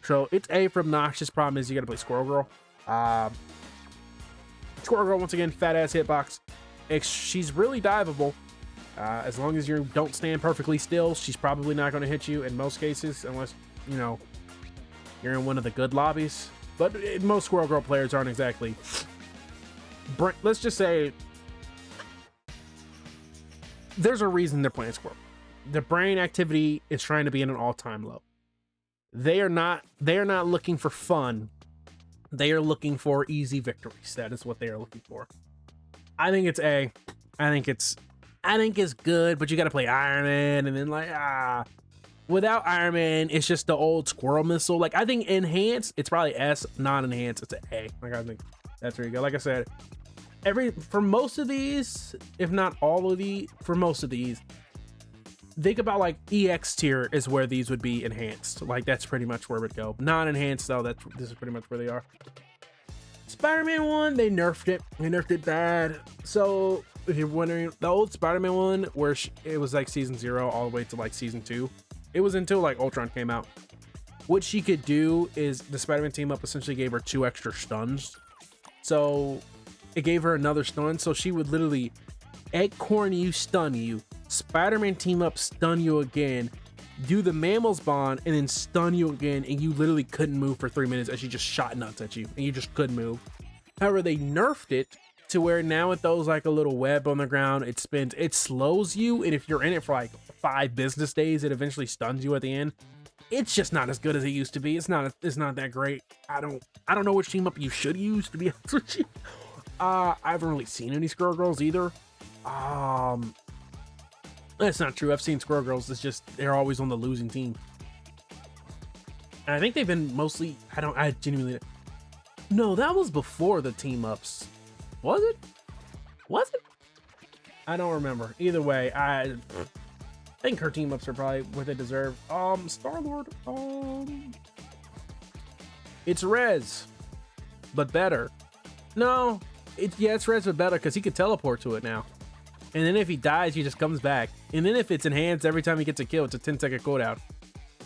So it's A for obnoxious. Problem is you gotta play Squirrel Girl. Squirrel Girl, once again, fat ass hitbox. She's really diveable. As long as you don't stand perfectly still, she's probably not going to hit you in most cases, unless, you know, you're in one of the good lobbies. But most Squirrel Girl players aren't exactly. Let's just say there's a reason they're playing Squirrel. The brain activity is trying to be in an all-time low. They are not looking for fun. They are looking for easy victories. That is what they are looking for. I think it's A. I think it's good, but you got to play Iron Man, and then without Iron Man, it's just the old squirrel missile. Like, I think enhanced, it's probably S. Not enhanced, it's an A. Like, I think that's where you go. Like I said, for most of these, if not all of these, for most of these, think about like EX tier is where these would be enhanced. Like, that's pretty much where it would go. Non-enhanced though, this is pretty much where they are. Spider-Man 1, they nerfed it. They nerfed it bad. So if you're wondering, the old Spider-Man 1, where it was like season 0 all the way to like season 2, it was until like Ultron came out. What she could do is the Spider-Man team up essentially gave her 2 extra stuns. So it gave her another stun. So she would literally Eggcorn you, stun you, Spider-Man team up, stun you again, do the Mammals bond, and then stun you again, and you literally couldn't move for 3 minutes as she just shot nuts at you, and you just couldn't move. However, they nerfed it to where now it throws like a little web on the ground, it spins, it slows you, and if you're in it for like 5 business days, it eventually stuns you at the end. It's just not as good as it used to be. It's not that great. I don't know which team up you should use, to be honest with you. I haven't really seen any Squirrel Girls either. That's not true. I've seen Squirrel Girls. It's just they're always on the losing team. And I think they've been mostly. I genuinely. No, that was before the team ups. Was it? Was it? I don't remember. Either way, I think her team ups are probably what they deserve. Star-Lord. It's res, but better. No, it's res but better because he could teleport to it now. And then if he dies, he just comes back. And then if it's enhanced, every time he gets a kill, it's a 10-second cooldown.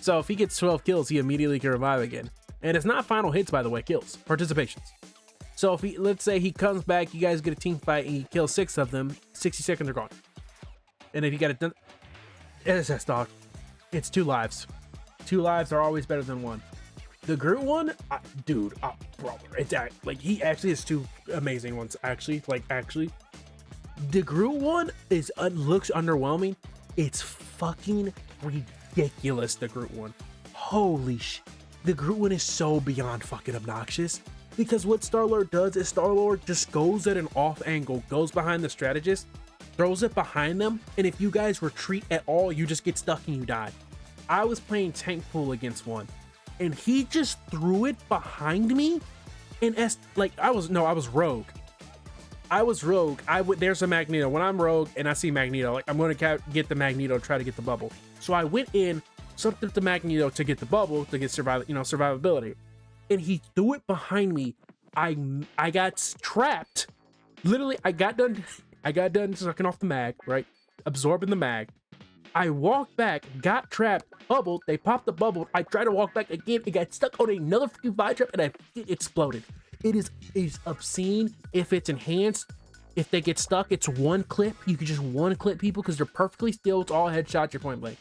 So if he gets 12 kills, he immediately can revive again. And it's not final hits, by the way, kills, participations. So if he, let's say he comes back, you guys get a team fight and he kills 6 of them, 60 seconds are gone. And if you got it done, SS dog, it's 2 lives. 2 lives are always better than 1. The Groot one, dude, brother, it's like he actually has 2 amazing ones. Actually, the Groot one looks underwhelming. It's fucking ridiculous. The Groot one, holy shit. The Groot one is so beyond fucking obnoxious because what Star-Lord does is Star-Lord just goes at an off angle, goes behind the strategist, throws it behind them, and if you guys retreat at all, you just get stuck and you die. I was playing tank pool against one, and he just threw it behind me, and I was rogue. There's a Magneto. When I'm rogue and I see Magneto, like I'm gonna get the Magneto, try to get the bubble. So I went in, sucked up the Magneto to get the bubble to get survivability, and he threw it behind me. I got trapped. Literally, I got done sucking off the mag, right? Absorbing the mag. I walked back, got trapped, bubbled. They popped the bubble. I tried to walk back again. It got stuck on another freaking vibe trap, and it exploded. It is obscene. If it's enhanced, if they get stuck, it's 1 clip. You can just 1 clip people because they're perfectly still. It's all headshots. You're point blank.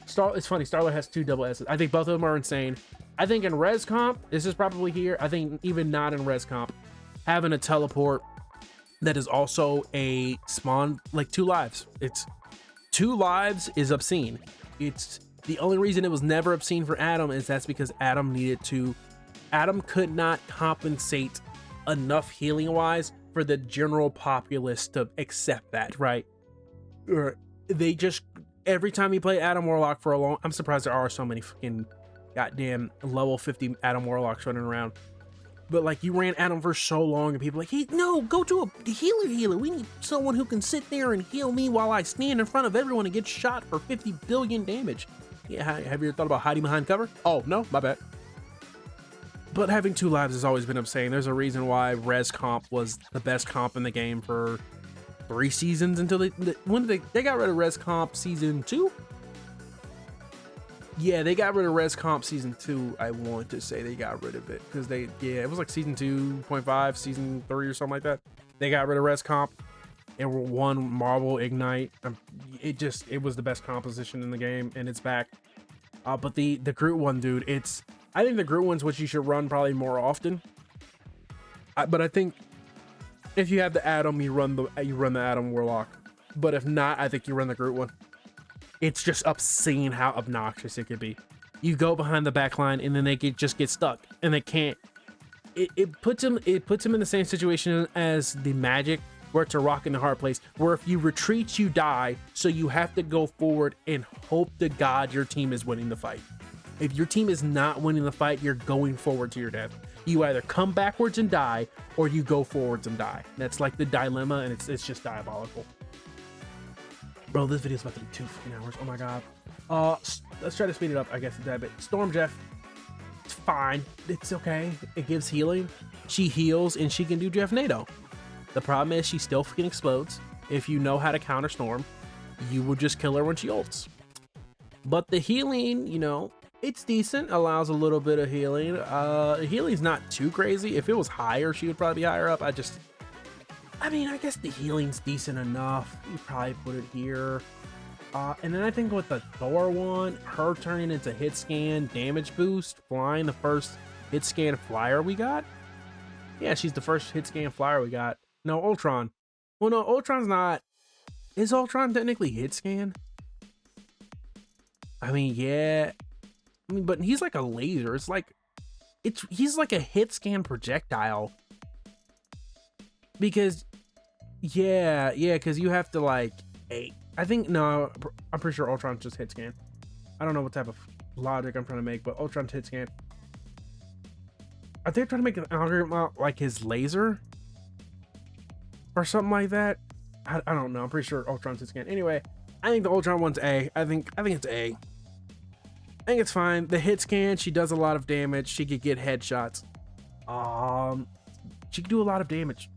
It's funny. Starlord has 2 double S's. I think both of them are insane. I think in res comp, this is probably here. I think even not in res comp, having a teleport that is also a spawn, like 2 lives. It's 2 lives is obscene. It's the only reason it was never obscene for Adam is that's because Adam could not compensate enough healing wise for the general populace to accept that, right? Or they just, every time you play Adam Warlock for a long, I'm surprised there are so many fucking goddamn level 50 Adam Warlocks running around. But like you ran Adam for so long and people like, hey, no, go to a healer. We need someone who can sit there and heal me while I stand in front of everyone and get shot for 50 billion damage. Yeah, have you ever thought about hiding behind cover? Oh, no, my bad. But having 2 lives has always been insane. There's a reason why res comp was the best comp in the game for 3 seasons until they got rid of res comp season 2. Yeah, they got rid of res comp season 2. I want to say they got rid of it because it was like season 2.5, season 3 or something like that. They got rid of res comp and won Marvel Ignite. It was the best composition in the game, and it's back. But the Groot one, dude, I think the Groot one's what you should run probably more often. But I think if you have the Adam, you run the Adam Warlock. But if not, I think you run the Groot one. It's just obscene how obnoxious it could be. You go behind the back line and then they just get stuck and they can't. It puts them in the same situation as the Magic, where it's a rock in the hard place, where if you retreat, you die. So you have to go forward and hope to God your team is winning the fight. If your team is not winning the fight, you're going forward to your death. You either come backwards and die, or you go forwards and die. That's like the dilemma, and it's just diabolical. Bro, this video is about to be 2 fucking hours. Oh my god. Let's try to speed it up, I guess, a tad bit. Storm Jeff, it's fine. It's okay. It gives healing. She heals, and she can do Jeff NATO. The problem is she still fucking explodes. If you know how to counter Storm, you will just kill her when she ults. But the healing, it's decent, allows a little bit of healing. Healing's not too crazy. If it was higher, she would probably be higher up. I guess the healing's decent enough. You probably put it here. And then I think with the Thor one, her turning into hit scan, damage boost, flying, the first hit scan flyer we got. Yeah, she's the first hit scan flyer we got. No, Ultron. Well, no, Ultron's not. Is Ultron technically hit scan? Yeah. But he's like a laser. He's like a hit scan projectile. Because, because you have to I'm pretty sure Ultron's just hit scan. I don't know what type of logic I'm trying to make, but Ultron's hit scan. Are they trying to make an algorithm out like his laser? Or something like that? I don't know. I'm pretty sure Ultron's hit scan. Anyway, I think the Ultron one's A. I think it's A. I think it's fine. The hit scan, she does a lot of damage. She could get headshots. She can do a lot of damage.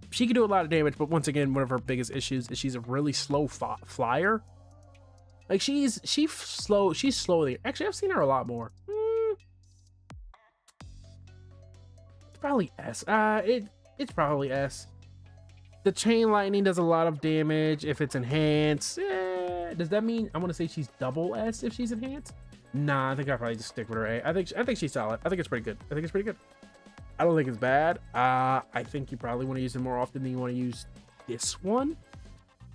But once again, one of her biggest issues is she's a really slow flyer. Like she's slow. She's slowly. Actually, I've seen her a lot more. It's probably S. It's probably S. The chain lightning does a lot of damage if it's enhanced. Does that mean I want to say she's double S if she's enhanced? Nah, I think I'll probably just stick with her A. I think she's solid. I think it's pretty good. I don't think it's bad. I think you probably want to use it more often than you want to use this one.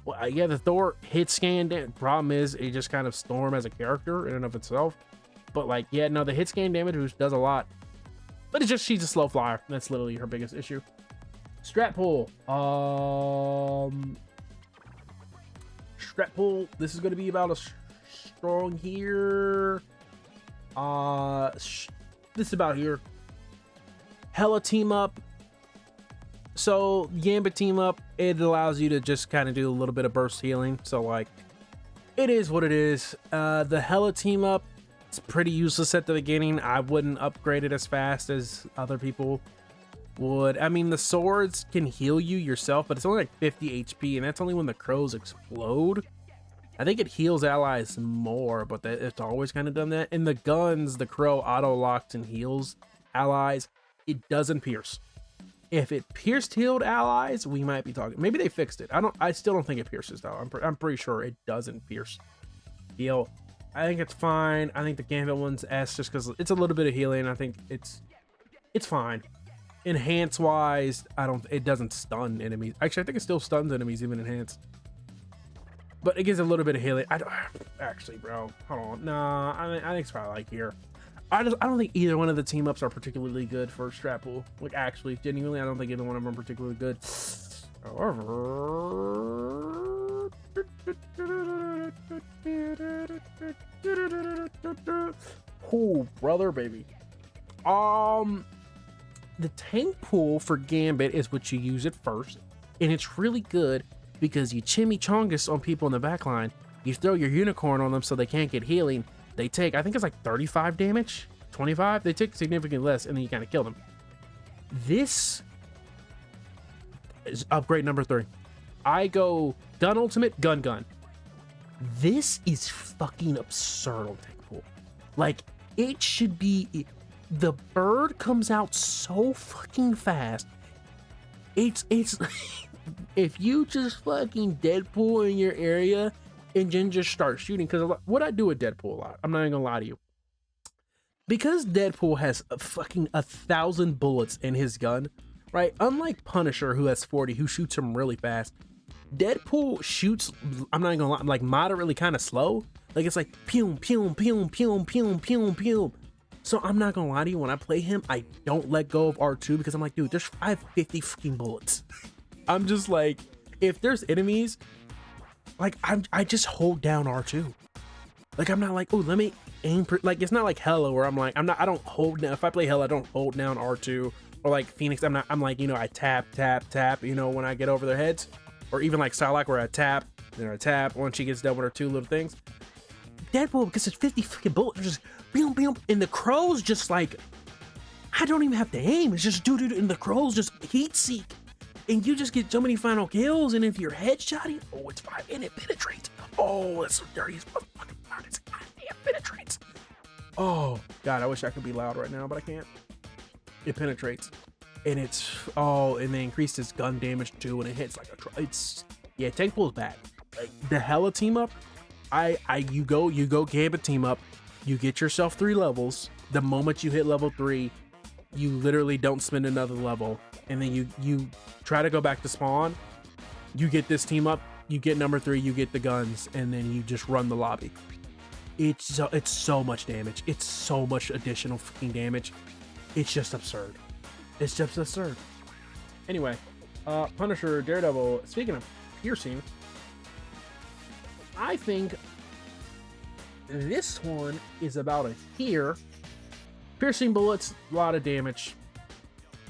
Well, yeah, the Thor hit scan. Problem is, it just kind of Storm as a character in and of itself. But like, yeah, no, the hit scan damage does a lot. But it's just she's a slow flyer. That's literally her biggest issue. Strat pull. Strat pull. This is going to be about a strong here. This is about here. Hella team up. So Gambit team up, it allows you to just kind of do a little bit of burst healing. So like, it is what it is. The Hella team up, it's pretty useless at the beginning. I wouldn't upgrade it as fast as other people would. I mean, the swords can heal you yourself, but it's only like 50 HP, and that's only when the crows explode. I think it heals allies more, but it's always kind of done that. And the guns, the crow auto locks and heals allies. It doesn't pierce. If it pierced healed allies, we might be talking. Maybe they fixed it. I still don't think it pierces though. I'm pretty sure it doesn't pierce heal. I think it's fine. I think the Gambit one's S just because it's a little bit of healing. I think it's fine. Enhance wise, it doesn't stun enemies. Actually, I think it still stuns enemies even enhanced. But it gives a little bit of healing. Actually, bro, hold on. Nah, I think it's probably like here. I don't think either one of the team ups are particularly good for strat pool. Like, actually, genuinely, I don't think either one of them are particularly good. However, oh, brother, baby. The tank pool for Gambit is what you use at first, and it's really good because you chimichangas on people in the back line. You throw your unicorn on them so they can't get healing. They take, I think it's like 35 damage, 25. They take significantly less, and then you kind of kill them. This is upgrade number 3. I go gun ultimate, gun. This is fucking absurd on tank pool. Like, it should be, the bird comes out so fucking fast. It's if you just fucking Deadpool in your area and then just start shooting, because what I do with Deadpool a lot, I'm not even gonna lie to you, because Deadpool has fucking 1,000 bullets in his gun, right? Unlike Punisher, who has 40, who shoots him really fast, Deadpool shoots, I'm not even gonna lie, like moderately kind of slow. Like it's like pew pew pew pew pew pew pew. So I'm not gonna lie to you, when I play him, I don't let go of R2 because I'm like, dude, I have 50 fucking bullets. I'm just like, if there's enemies, like I just hold down R2. Like I'm not like, oh, let me aim. Like it's not like Hella where I'm like, I don't hold down. If I play Hella, I don't hold down R2. Or like Phoenix, I'm like, you know, I tap, you know, when I get over their heads. Or even like Psylocke where I tap, then I tap once she gets done with her 2 little things. Deadpool, because it's 50 fucking bullets, just boom, boom, and the crows just like, I don't even have to aim. It's just do, and the crows just heat seek. And you just get so many final kills, and if you're headshotting, oh, it's fine, and it penetrates. Oh, that's so dirty as motherfucking loud. It's goddamn penetrates. Oh, God, I wish I could be loud right now, but I can't. It penetrates. And it's, oh, and they increased its gun damage too, and it hits like yeah, tank pool is bad. Like, the Hella team up, you go Gambit team up, you get yourself 3 levels. The moment you hit level 3, you literally don't spend another level. And then you try to go back to spawn, you get this team up, you get number 3, you get the guns, and then you just run the lobby. It's so much damage. It's so much additional fucking damage. It's just absurd. It's just absurd. Anyway, Punisher, Daredevil, speaking of piercing, I think this one is about a here. Piercing bullets, a lot of damage.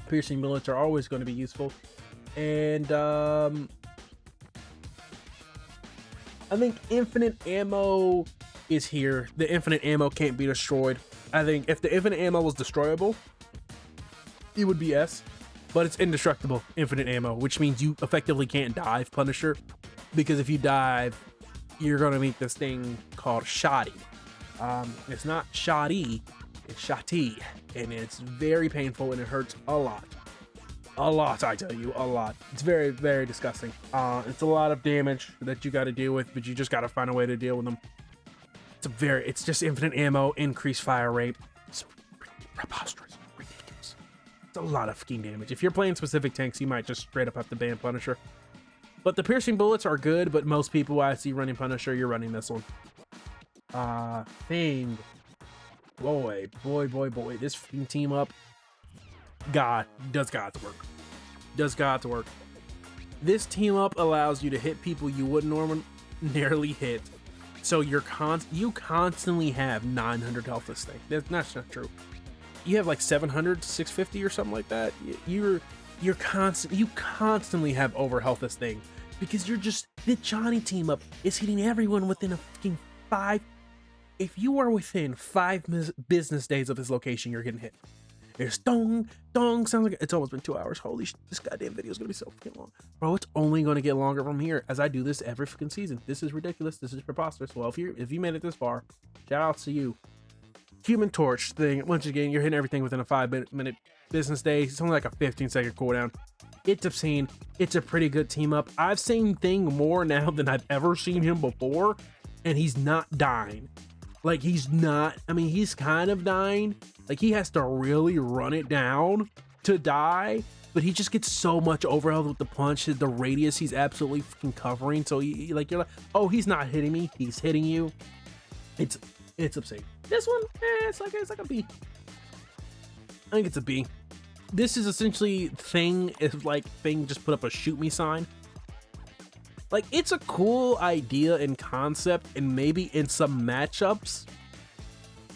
Piercing bullets are always going to be useful. And I think infinite ammo is here. The infinite ammo can't be destroyed. I think if the infinite ammo was destroyable, it would be S, but it's indestructible infinite ammo, which means you effectively can't dive Punisher, because if you dive, you're gonna meet this thing called Shoddy. It's not Shoddy, it's Shotty, and it's very painful and it hurts a lot. A lot, I tell you, a lot. It's very, very disgusting. It's a lot of damage that you got to deal with, but you just got to find a way to deal with them. It's just infinite ammo, increased fire rate. It's preposterous, ridiculous. It's a lot of fucking damage. If you're playing specific tanks, you might just straight up have to ban Punisher. But the piercing bullets are good, but most people I see running Punisher, you're running this one. Thing. Boy. This fucking team up. Does God's work. This team up allows you to hit people you wouldn't ordinarily hit, so you constantly have 900 health this thing. That's not true. You have like 700, 650 or something like that. You constantly have over health this thing, because the Johnny team up is hitting everyone within a fucking 5. If you are within 5 business days of his location, you're getting hit. There's dong, sounds like it's almost been 2 hours. Holy shit, this goddamn video is gonna be so fucking long. Bro, it's only gonna get longer from here as I do this every fucking season. This is ridiculous. This is preposterous. Well, if you made it this far, shout out to you. Human Torch thing, once again, you're hitting everything within a 5-minute business day. It's only like a 15-second cooldown. It's obscene. It's a pretty good team up. I've seen Thing more now than I've ever seen him before, and he's not dying. Like, he's kind of dying. Like, he has to really run it down to die, but he just gets so much overhealth with the punch. The radius he's absolutely fucking covering. So you're like, oh, he's not hitting me. He's hitting you. It's obscene. This one, it's like a B. I think it's a B. This is essentially Thing just put up a shoot me sign. Like, it's a cool idea and concept, and maybe in some matchups,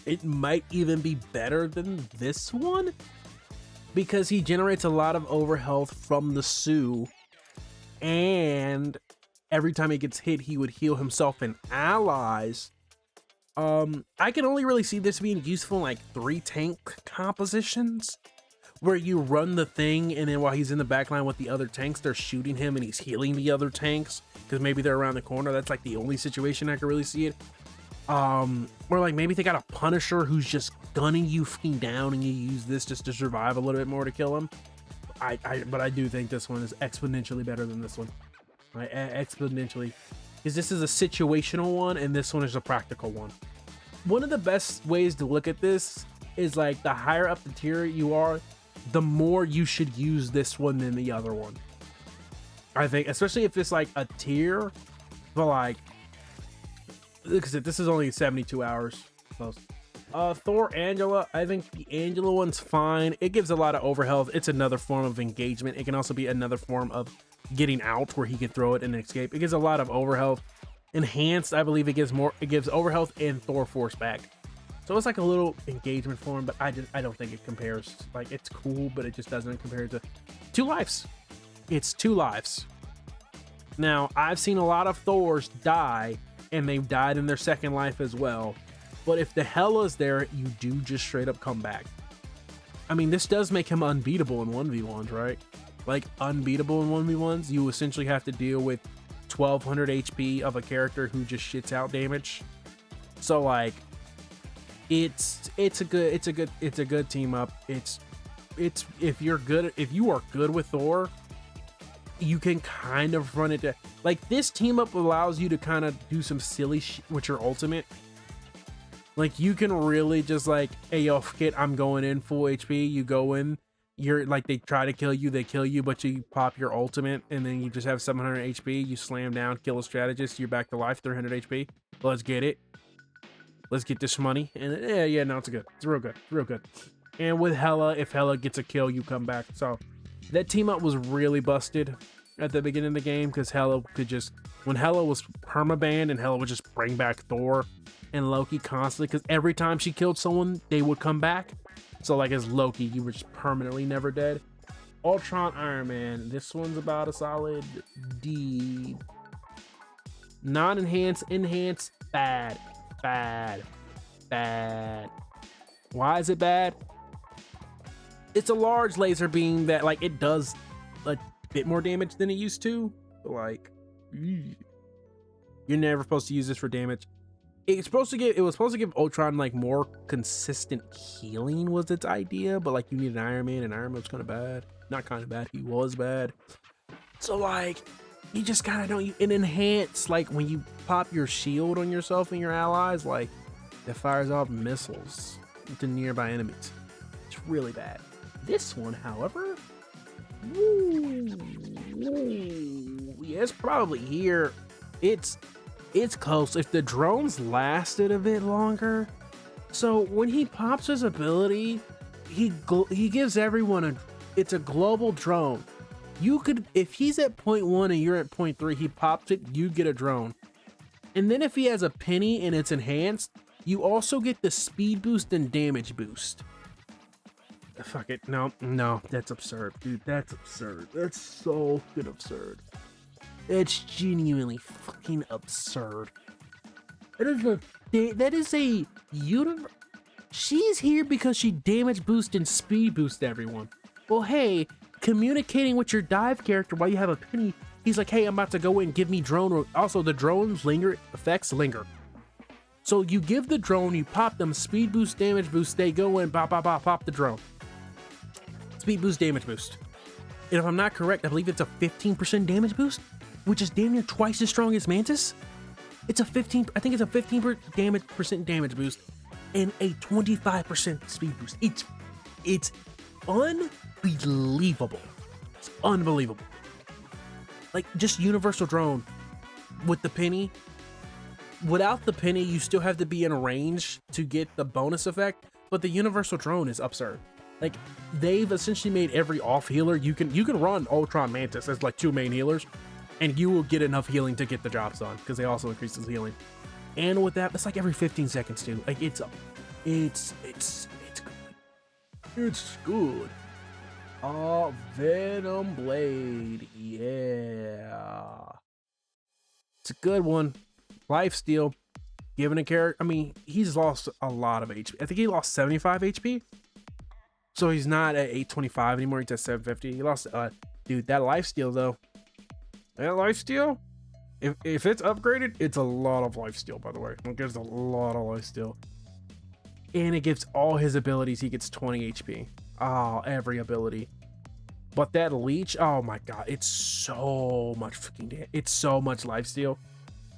it might even be better than this one, because he generates a lot of overhealth from the Sue, and every time he gets hit, he would heal himself and allies. I can only really see this being useful in like 3 tank compositions, where you run the Thing, and then while he's in the backline with the other tanks, they're shooting him and he's healing the other tanks because maybe they're around the corner. That's like the only situation I can really see it. Or like maybe they got a Punisher who's just gunning you fucking down, and you use this just to survive a little bit more to kill him. But I do think this one is exponentially better than this one, right? Exponentially, because this is a situational one and this one is a practical one. One of the best ways to look at this is like the higher up the tier you are, the more you should use this one than the other one. I think, especially if it's like a tier, but like, because this is only 72 hours close. Thor Angela, I think the Angela one's fine. It gives a lot of overhealth. It's another form of engagement. It can also be another form of getting out where he can throw it and escape. It gives a lot of overhealth. Enhanced, I believe it gives overhealth and Thor force back. So it's like a little engagement form, but I don't think it compares. Like, it's cool, but it just doesn't compare to 2 lives. It's 2 lives. Now, I've seen a lot of Thors die, and they've died in their second life as well. But if the Hela's there, you do just straight up come back. I mean, this does make him unbeatable in 1v1s, right? Like, unbeatable in 1v1s, you essentially have to deal with 1200 HP of a character who just shits out damage. So like, it's a good team up. It's if you are good with Thor, you can kind of run it. Like, this team up allows you to kind of do some silly shit with your ultimate. Like, you can really just like, hey yo, kid, I'm going in full HP. You go in, you're like, they try to kill you, they kill you, but you pop your ultimate, and then you just have 700 HP. You slam down, kill a strategist, you're back to life, 300 HP. Let's get it. Let's get this money. And yeah, no, it's good. It's real good. And with Hela, if Hela gets a kill, you come back. So that team up was really busted at the beginning of the game, because Hela could just, when Hela was permabanned, and Hela would just bring back Thor and Loki constantly, because every time she killed someone, they would come back. So like, as Loki, you were just permanently never dead. Ultron Iron Man, this one's about a solid D. Non-enhanced, enhanced, bad. Bad. Bad. Why is it bad? It's a large laser beam that, like, it does a bit more damage than it used to. Like, you're never supposed to use this for damage. It was supposed to give Ultron like more consistent healing was its idea, but like you need an Iron Man, and Iron Man was kind of bad. Not kind of bad, he was bad. So like, you just kind of don't. It enhance, like when you pop your shield on yourself and your allies, like it fires off missiles to nearby enemies. It's really bad. This one, however, yeah, it's probably here. It's close. If the drones lasted a bit longer. So when he pops his ability, he gives everyone it's a global drone. You could, if he's at 0.1 and you're at 0.3, he pops it, you get a drone. And then if he has a penny and it's enhanced, you also get the speed boost and damage boost. Fuck it. No, that's absurd, dude. That's absurd. That's so fucking absurd. It's genuinely fucking absurd. That is a universe. She's here because she damage boost and speed boost everyone. Well, hey, communicating with your dive character while you have a penny, he's like, hey, I'm about to go in, give me drone. Also, the drones effects linger. So you give the drone, you pop them, speed boost, damage boost, they go in, pop the drone. Speed boost, damage boost. And if I'm not correct, I believe it's a 15% damage boost, which is damn near twice as strong as Mantis. I think it's a 15% damage boost and a 25% speed boost. It's unbelievable. It's unbelievable. Like, just universal drone with the penny. Without the penny, you still have to be in a range to get the bonus effect, but the universal drone is absurd. Like, they've essentially made every off healer. You can run Ultron Mantis as like two main healers, and you will get enough healing to get the jobs done because they also increase his healing. And with that, it's like every 15 seconds too. Like, it's good. It's good. Oh, Venom Blade, yeah, it's a good one. Lifesteal, given a character. I mean, he's lost a lot of HP. I think he lost 75 HP. So he's not at 825 anymore. He's at 750. He lost, dude, that lifesteal though. That lifesteal, if it's upgraded, it's a lot of lifesteal, by the way. It gives a lot of lifesteal. And it gives all his abilities, he gets 20 HP. Oh, every ability. But that leech, oh my god, it's so much fucking damage. It's so much lifesteal.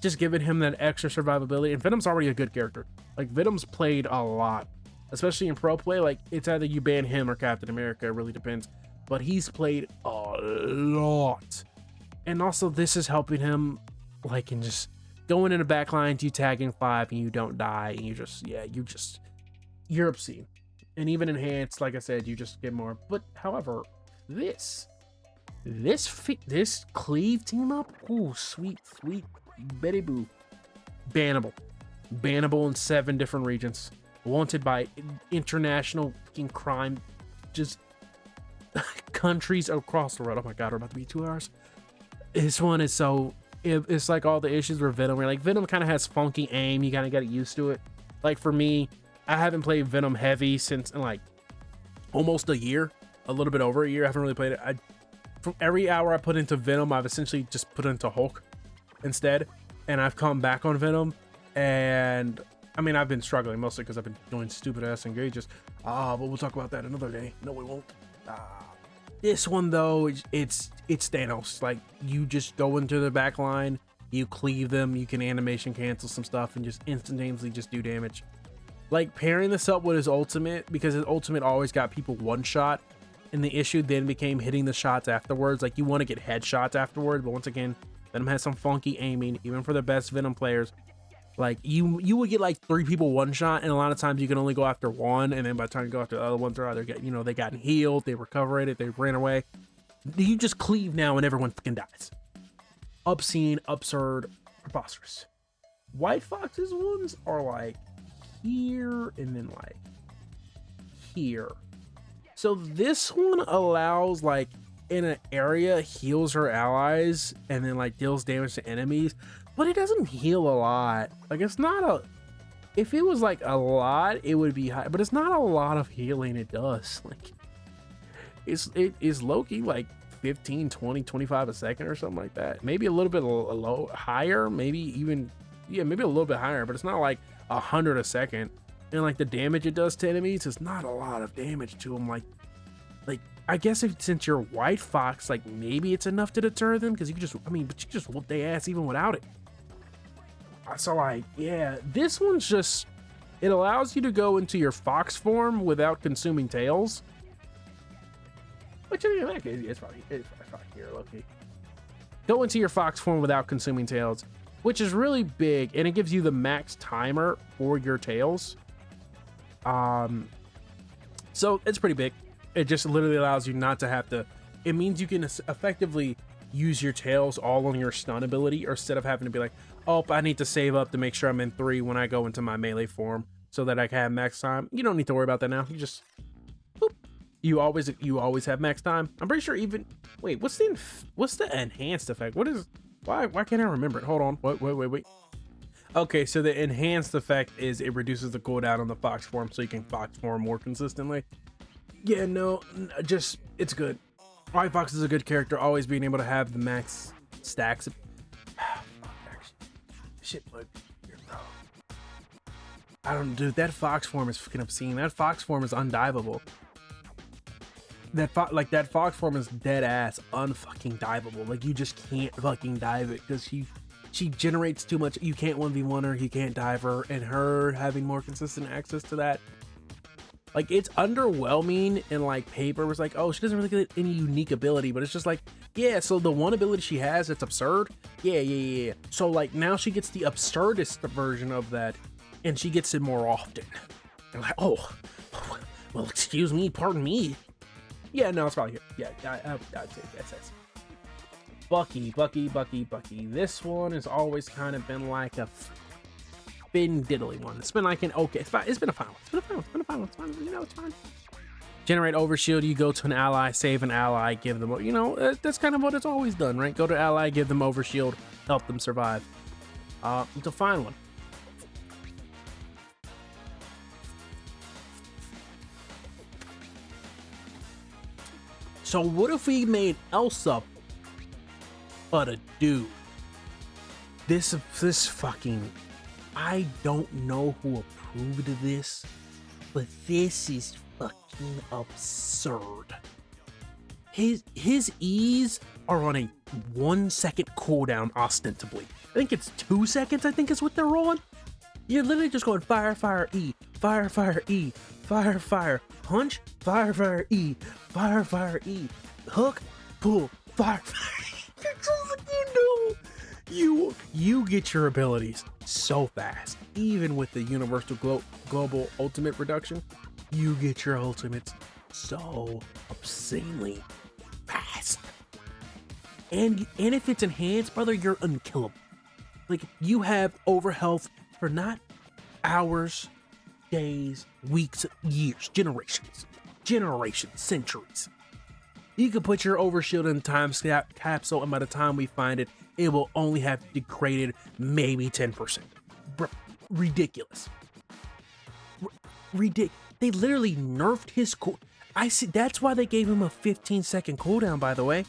Just giving him that extra survivability. And Venom's already a good character. Like, Venom's played a lot. Especially in pro play, like, it's either you ban him or Captain America, it really depends. But he's played a lot. And also, this is helping him, like, in just going in the back lines, you tagging 5 and you don't die, and you're obscene. And even enhanced, like I said, you just get more. But however, this cleave team up, ooh, sweet Betty Boo. Bannable in 7 different regions. Wanted by international fucking crime, just countries across the world. Oh my god, we're about to be 2 hours. This one is so, it's like all the issues with Venom, where like Venom kind of has funky aim, you kind of get used to it. Like for me, I haven't played Venom heavy since like almost a year, a little bit over a year. I haven't really played it. From every hour I put into Venom, I've essentially just put into Hulk instead, and I've come back on Venom. And I mean, I've been struggling mostly because I've been doing stupid ass engages. But we'll talk about that another day. No, we won't. This one though, it's Thanos. Like, you just go into the back line, you cleave them, you can animation cancel some stuff, and just instantaneously just do damage. Like, pairing this up with his ultimate, because his ultimate always got people one shot, and the issue then became hitting the shots afterwards. Like, you want to get headshots afterwards, but once again, Venom has some funky aiming, even for the best Venom players. Like, you would get like 3 people one shot, and a lot of times you can only go after one, and then by the time you go after the other ones, they're either they gotten healed, they recovered it, they ran away. You just cleave now and everyone fucking dies. Obscene, absurd, preposterous. White Fox's ones are like here and then like here. So this one allows, like, in an area, heals her allies and then like deals damage to enemies, but it doesn't heal a lot. Like, it's not If it was like a lot, it would be high, but it's not a lot of healing it does. Like it is low-key like 15, 20, 25 a second or something like that. Maybe a little bit low, higher, maybe even, yeah, maybe a little bit higher, but it's not like 100 a second. And like the damage it does to enemies is not a lot of damage to them. Like I guess since you're White Fox, like maybe it's enough to deter them, because you just, I mean, but you just whoop their ass even without it. So like, yeah, this one's just, it allows you to go into your fox form without consuming tails. Which, I mean, it's probably here, low-key. Go into your fox form without consuming tails, which is really big, and it gives you the max timer for your tails. So it's pretty big. It just literally allows you not to have to, it means you can effectively use your tails all on your stun ability, or instead of having to be like, oh, I need to save up to make sure I'm in 3 when I go into my melee form so that I can have max time. You don't need to worry about that now. You just, boop. You always have max time. I'm pretty sure even, wait, what's the enhanced effect? What is, why can't I remember it? Hold on. Wait. Okay, so the enhanced effect is it reduces the cooldown on the fox form so you can fox form more consistently. Yeah, no, just, it's good. White Fox is a good character, always being able to have the max stacks. Shit, but I don't, dude, that fox form is fucking obscene. That fox form is undiveable. That fox form is dead ass unfucking diveable. Like, you just can't fucking dive it because she generates too much. You can't 1v1 her, you can't dive her, and her having more consistent access to that, like, it's underwhelming. And like paper was like, oh, she doesn't really get any unique ability, but it's just like, yeah, so the one ability she has, it's absurd. Yeah. So like now she gets the absurdist version of that, and she gets it more often. And like, oh, well, excuse me, pardon me. Yeah, no, it's probably here. Yeah, I'd say that's Bucky. This one has always kind of been like a been diddly one. It's been like an okay. It's been a fine one. It's fine. You know, it's fine. Generate overshield. You go to an ally, save an ally, give them. You know, that's kind of what it's always done, right? Go to ally, give them overshield, help them survive. It's a fine one. So what if we made Elsa but a dude? This fucking, I don't know who approved this, but this is fucking absurd. His E's are on a 1 second cooldown ostensibly. I think it's 2 seconds, I think is what they're on. You're literally just going fire, fire, E, fire, fire, E, fire, fire, punch, fire, fire, E, fire, fire, E, hook, pull, fire, fire. That's all you do. You get your abilities so fast. Even with the universal global ultimate reduction, you get your ultimates so obscenely fast. And if it's enhanced, brother, you're unkillable. Like, you have overhealth for not hours, days, weeks, years, generations, centuries. You can put your overshield in time capsule, and by the time we find it, it will only have degraded maybe 10%. Bro, ridiculous. They literally nerfed his I see. That's why they gave him a 15-second cooldown, by the way.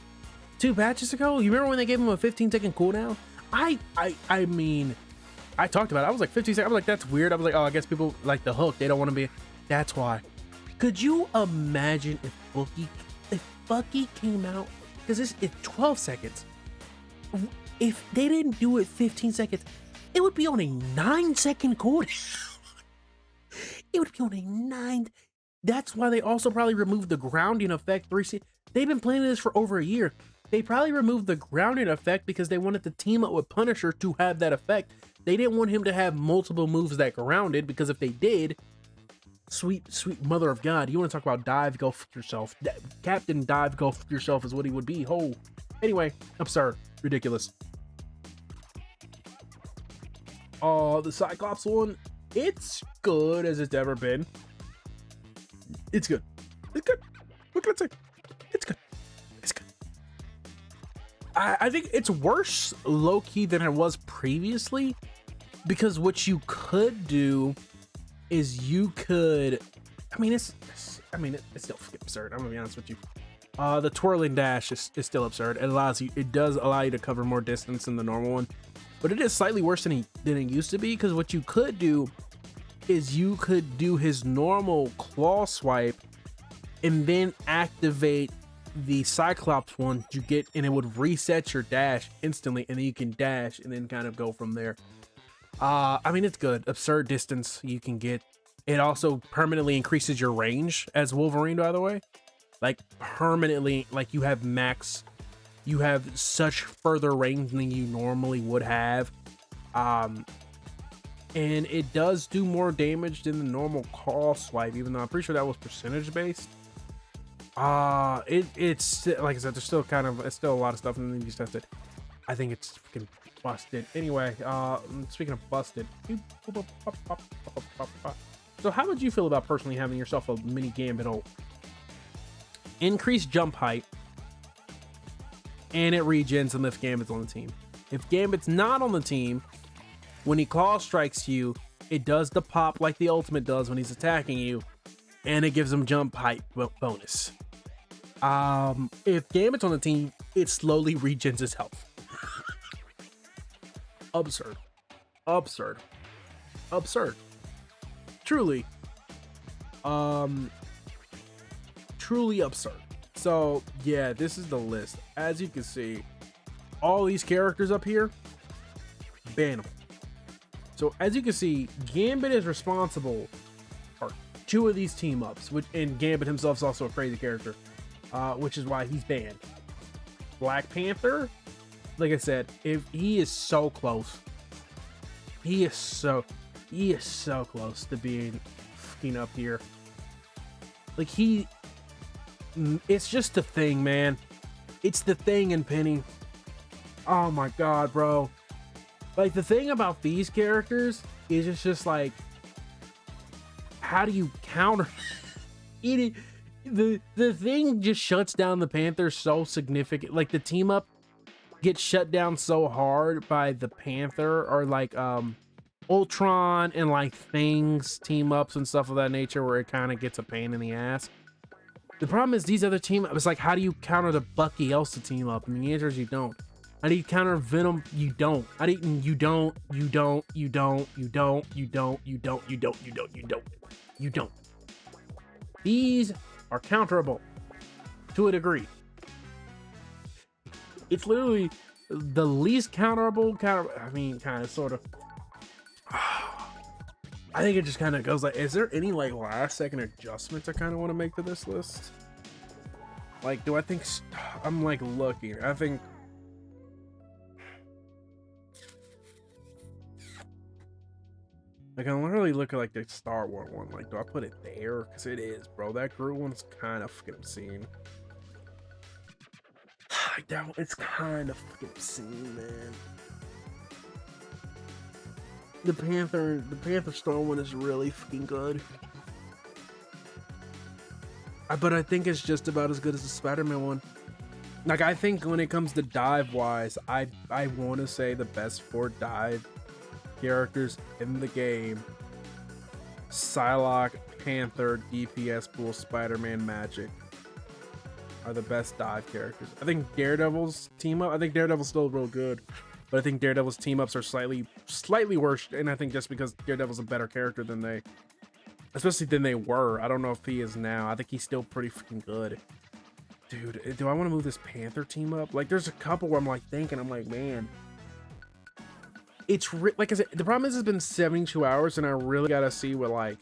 2 patches ago, you remember when they gave him a 15-second cooldown? I mean, I talked about it. I was like 15 seconds. I was like, that's weird. I was like, oh, I guess people like the hook. They don't want to be. That's why. Could you imagine if Bucky came out? Because it's 12 seconds. If they didn't do it 15 seconds, it would be on a 9-second cooldown. It would be on a 9. That's why they also probably removed the grounding effect. They've been planning this for over a year. They probably removed the grounding effect because they wanted to team up with Punisher to have that effect. They didn't want him to have multiple moves that grounded, because if they did, sweet mother of God, you want to talk about dive, go fuck yourself. Captain Dive, go fuck yourself is what he would be. Oh, anyway, absurd, ridiculous. The Cyclops one, it's good as it's ever been. It's good. It's good. What can I say? It's good. It's good. I think it's worse low-key than it was previously, Because what you could do is you could, I mean, it's still absurd. I'm gonna be honest with you. The twirling dash is still absurd. It does allow you to cover more distance than the normal one, but it is slightly worse than it used to be. Because what you could do is you could do his normal claw swipe and then activate the Cyclops one you get, and it would reset your dash instantly, and then you can dash and then kind of go from there. I mean, it's good. Absurd distance you can get. It also permanently increases your range as Wolverine, by the way. Like permanently, like you have such further range than you normally would have. And it does do more damage than the normal call swipe, even though I'm pretty sure that was percentage based. It's like I said, it's still a lot of stuff and then you tested. I think it's freaking busted. Anyway, speaking of busted, so how would you feel about personally having yourself a mini Gambit ult? Increase jump height, and it regens and if Gambit's on the team. If Gambit's not on the team, when he claw strikes you, it does the pop like the ultimate does when he's attacking you, and it gives him jump height bonus. If Gambit's on the team, it slowly regens his health. Absurd. Truly. Truly absurd. So yeah, this is the list. As you can see, all these characters up here, bannable. So as you can see, Gambit is responsible for 2 of these team ups, and Gambit himself is also a crazy character, which is why he's banned. Black Panther, like I said, if he is so close, he is so close to being fucking up here. Like it's just the thing, man. It's the thing in Penny. Oh my god, bro. Like the thing about these characters is it's just like, how do you counter it? The thing just shuts down the Panther so significant. Like the team up gets shut down so hard by the Panther, or like Ultron and like Things team ups and stuff of that nature, where it kind of gets a pain in the ass. The problem is these other team ups, like, how do you counter the Bucky Elsa team up? And the answer is you don't. How do you counter Venom? You don't. You don't. These are counterable to a degree. It's literally the least counterable kind of sort of. I think it just kind of goes like, is there any like last second adjustments I kind of want to make to this list? Like, do I think I'm like looking? I think like I'm literally looking like the Star Wars one. Like, do I put it there? Because it is, bro. That Groot one's kind of fucking obscene. It's kind of fucking obscene, man. The Panther Storm one is really fucking good. But I think it's just about as good as the Spider-Man one. Like, I think when it comes to dive wise, I want to say the best 4 dive characters in the game: Psylocke, Panther, DPS Pool, Spider-Man, Magic are the best dive characters. I think Daredevil's team up, I think Daredevil's still real good, but I think Daredevil's team ups are slightly worse, and I think just because Daredevil's a better character than they were. I don't know if he is now. I think he's still pretty freaking good. Dude, do I want to move this Panther team up? Like, there's a couple where I'm like thinking, I'm like, man, it's like I said, the problem is it's been 72 hours, and I really gotta see what like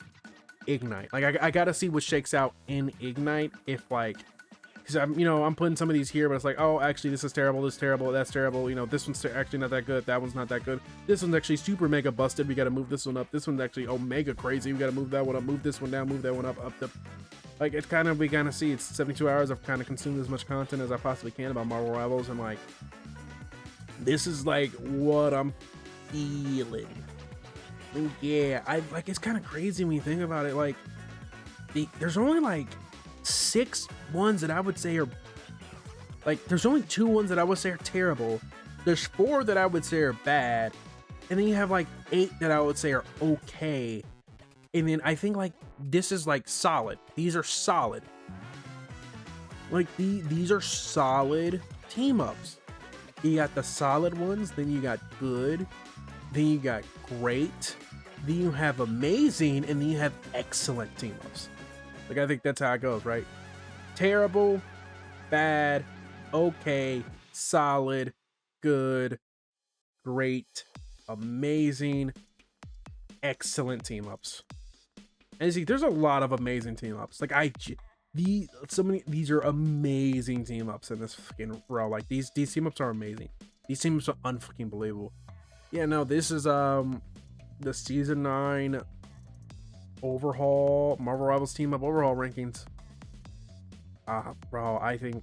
Ignite. Like, I gotta see what shakes out in Ignite. If like, because I'm putting some of these here, but it's like, oh, actually this is terrible, this is terrible, that's terrible. This one's actually not that good, that one's not that good. This one's actually super mega busted. We gotta move this one up. This one's actually mega crazy. We gotta move that one up, move this one down, move that one up the. Like, it's kind of, we kind of see it's 72 hours. I've kind of consumed as much content as I possibly can about Marvel Rivals, and like, this is like what I'm feeling. And yeah, it's kind of crazy when you think about it. Like, there's only like 6 ones that I would say are like, there's only 2 ones that I would say are terrible. There's 4 that I would say are bad, and then you have like 8 that I would say are okay, and then I think like this is like solid. These are solid. Like these are solid team ups. You got the solid ones, then you got good, then you got great, then you have amazing, and then you have excellent team ups. Like I think that's how it goes, right? Terrible, bad, okay, solid, good, great, amazing, excellent team ups. And see, there's a lot of amazing team ups. Like these are amazing team ups in this fucking row. Like these team ups are amazing. These team ups are unfucking believable. Yeah, no, this is the season 9 overhaul Marvel Rivals team up overhaul rankings. Bro, I think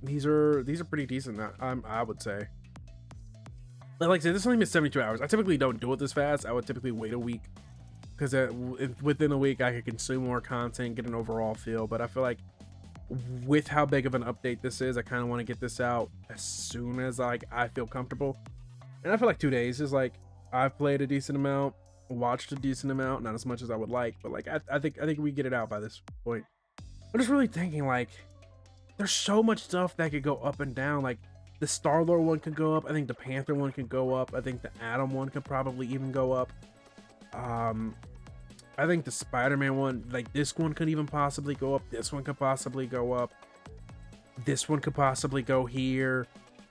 these are pretty decent. I would say. Like I said, this only been 72 hours. I typically don't do it this fast. I would typically wait a week, because within a week I could consume more content, get an overall feel. But I feel like with how big of an update this is, I kind of want to get this out as soon as like I feel comfortable. And I feel like 2 days is like, I've played a decent amount, watched a decent amount, not as much as I would like, but like I think we get it out by this point. I'm just really thinking like, there's so much stuff that could go up and down. Like the Star-Lord one could go up. I think the Panther one could go up. I think the Atom one could probably even go up. I think the Spider-Man one, like this one could even possibly go up. This one could possibly go up. This one could possibly go here.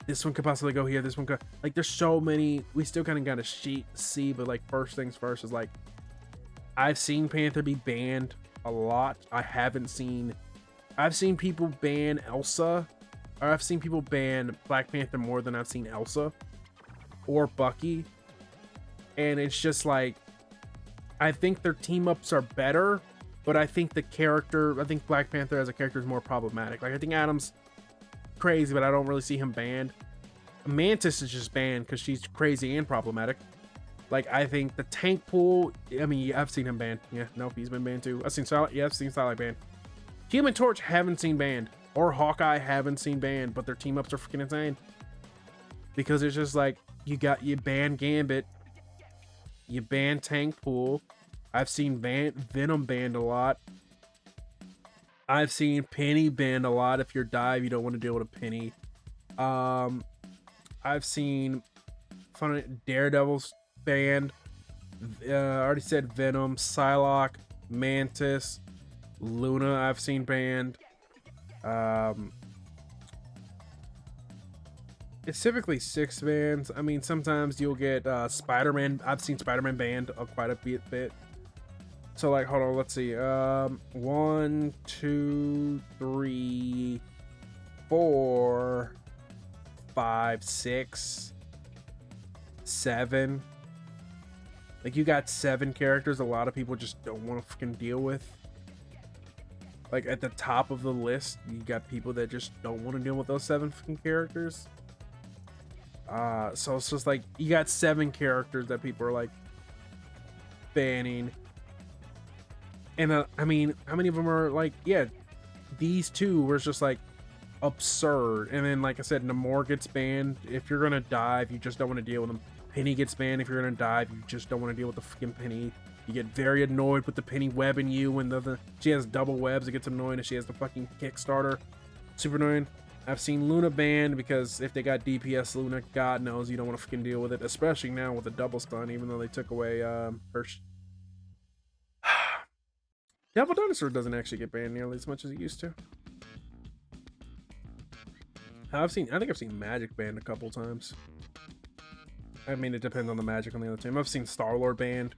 This one could possibly go here. This one could, like, there's so many. We still kind of got to see, but like first things first is like, I've seen Panther be banned a lot. I've seen people ban Elsa, or I've seen people ban Black Panther more than I've seen Elsa or Bucky. And it's just like, I think their team ups are better, but I think Black Panther as a character is more problematic. Like I think Adam's crazy, but I don't really see him banned. Mantis is just banned because she's crazy and problematic. Like I think the tank pool, I mean, I've seen him banned. Yeah, nope, he's been banned too. I've seen Starlight banned. Human Torch haven't seen banned, or Hawkeye haven't seen banned, but their team ups are freaking insane. Because it's just like, you ban Gambit, you ban tank pool. I've seen Venom banned a lot. I've seen Penny banned a lot. If you're dive, you don't want to deal with a Penny. I've seen Daredevil's banned. I already said Venom, Psylocke, Mantis, Luna I've seen banned. It's typically 6 bans. I mean, sometimes you'll get Spider-Man. I've seen Spider-Man banned quite a bit. So like, hold on, let's see. 1, 2, 3, 4, 5, 6, 7. Like you got 7 characters a lot of people just don't want to fucking deal with. Like at the top of the list, you got people that just don't want to deal with those 7 fucking characters. So it's just like, you got 7 characters that people are like banning. And I mean, how many of them are like, yeah, these 2 were just like absurd. And then, like I said, Namor gets banned. If you're gonna dive, you just don't want to deal with them. Penny gets banned. If you're gonna dive, you just don't want to deal with the fucking Penny. You get very annoyed with the Penny webbing you when she has double webs. It gets annoying if she has the fucking Kickstarter. Super annoying. I've seen Luna banned because if they got DPS Luna, God knows you don't want to fucking deal with it, especially now with the double stun, even though they took away her. Devil Dinosaur doesn't actually get banned nearly as much as it used to. I think I've seen Magic banned a couple times. I mean, it depends on the Magic on the other team. I've seen Star-Lord banned,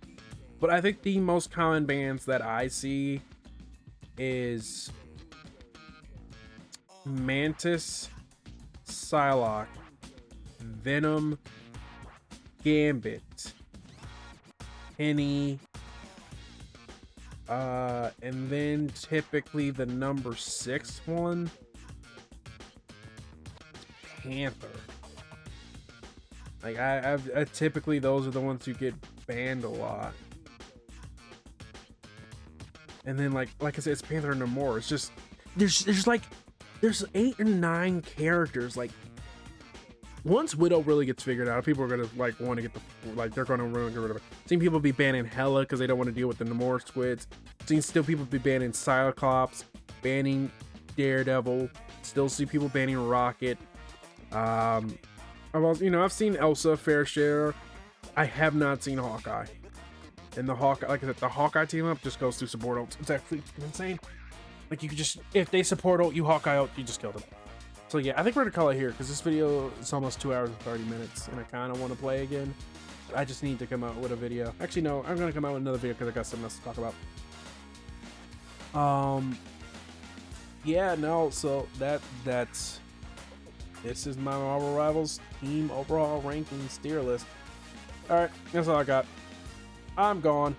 but I think the most common bans that I see is Mantis, Psylocke, Venom, Gambit, Penny, and then typically the number 6 one, Panther. Like I typically those are the ones who get banned a lot. And then like I said, it's Panther and Namor. It's just there's 8 or 9 characters like once Widow really gets figured out, people are gonna like want to get the like they're gonna really get rid of it. Seen people be banning Hela because they don't want to deal with the Namor squids. Seen still people be banning Cyclops, banning Daredevil. Still see people banning Rocket. I've also, I've seen Elsa fair share. I have not seen Hawkeye. And the Hawkeye, like I said, the Hawkeye team up just goes through support ults. It's actually insane. Like you could just, if they support ult, you Hawkeye ult, you just kill them. So yeah, I think we're gonna call it here because this video is almost 2 hours and 30 minutes, and I kind of want to play again. I just need to come out with a video. Actually, no, I'm gonna come out with another video because I got something else to talk about. Yeah, no. So that's this is my Marvel Rivals team overall ranking tier list. All right, that's all I got. I'm gone.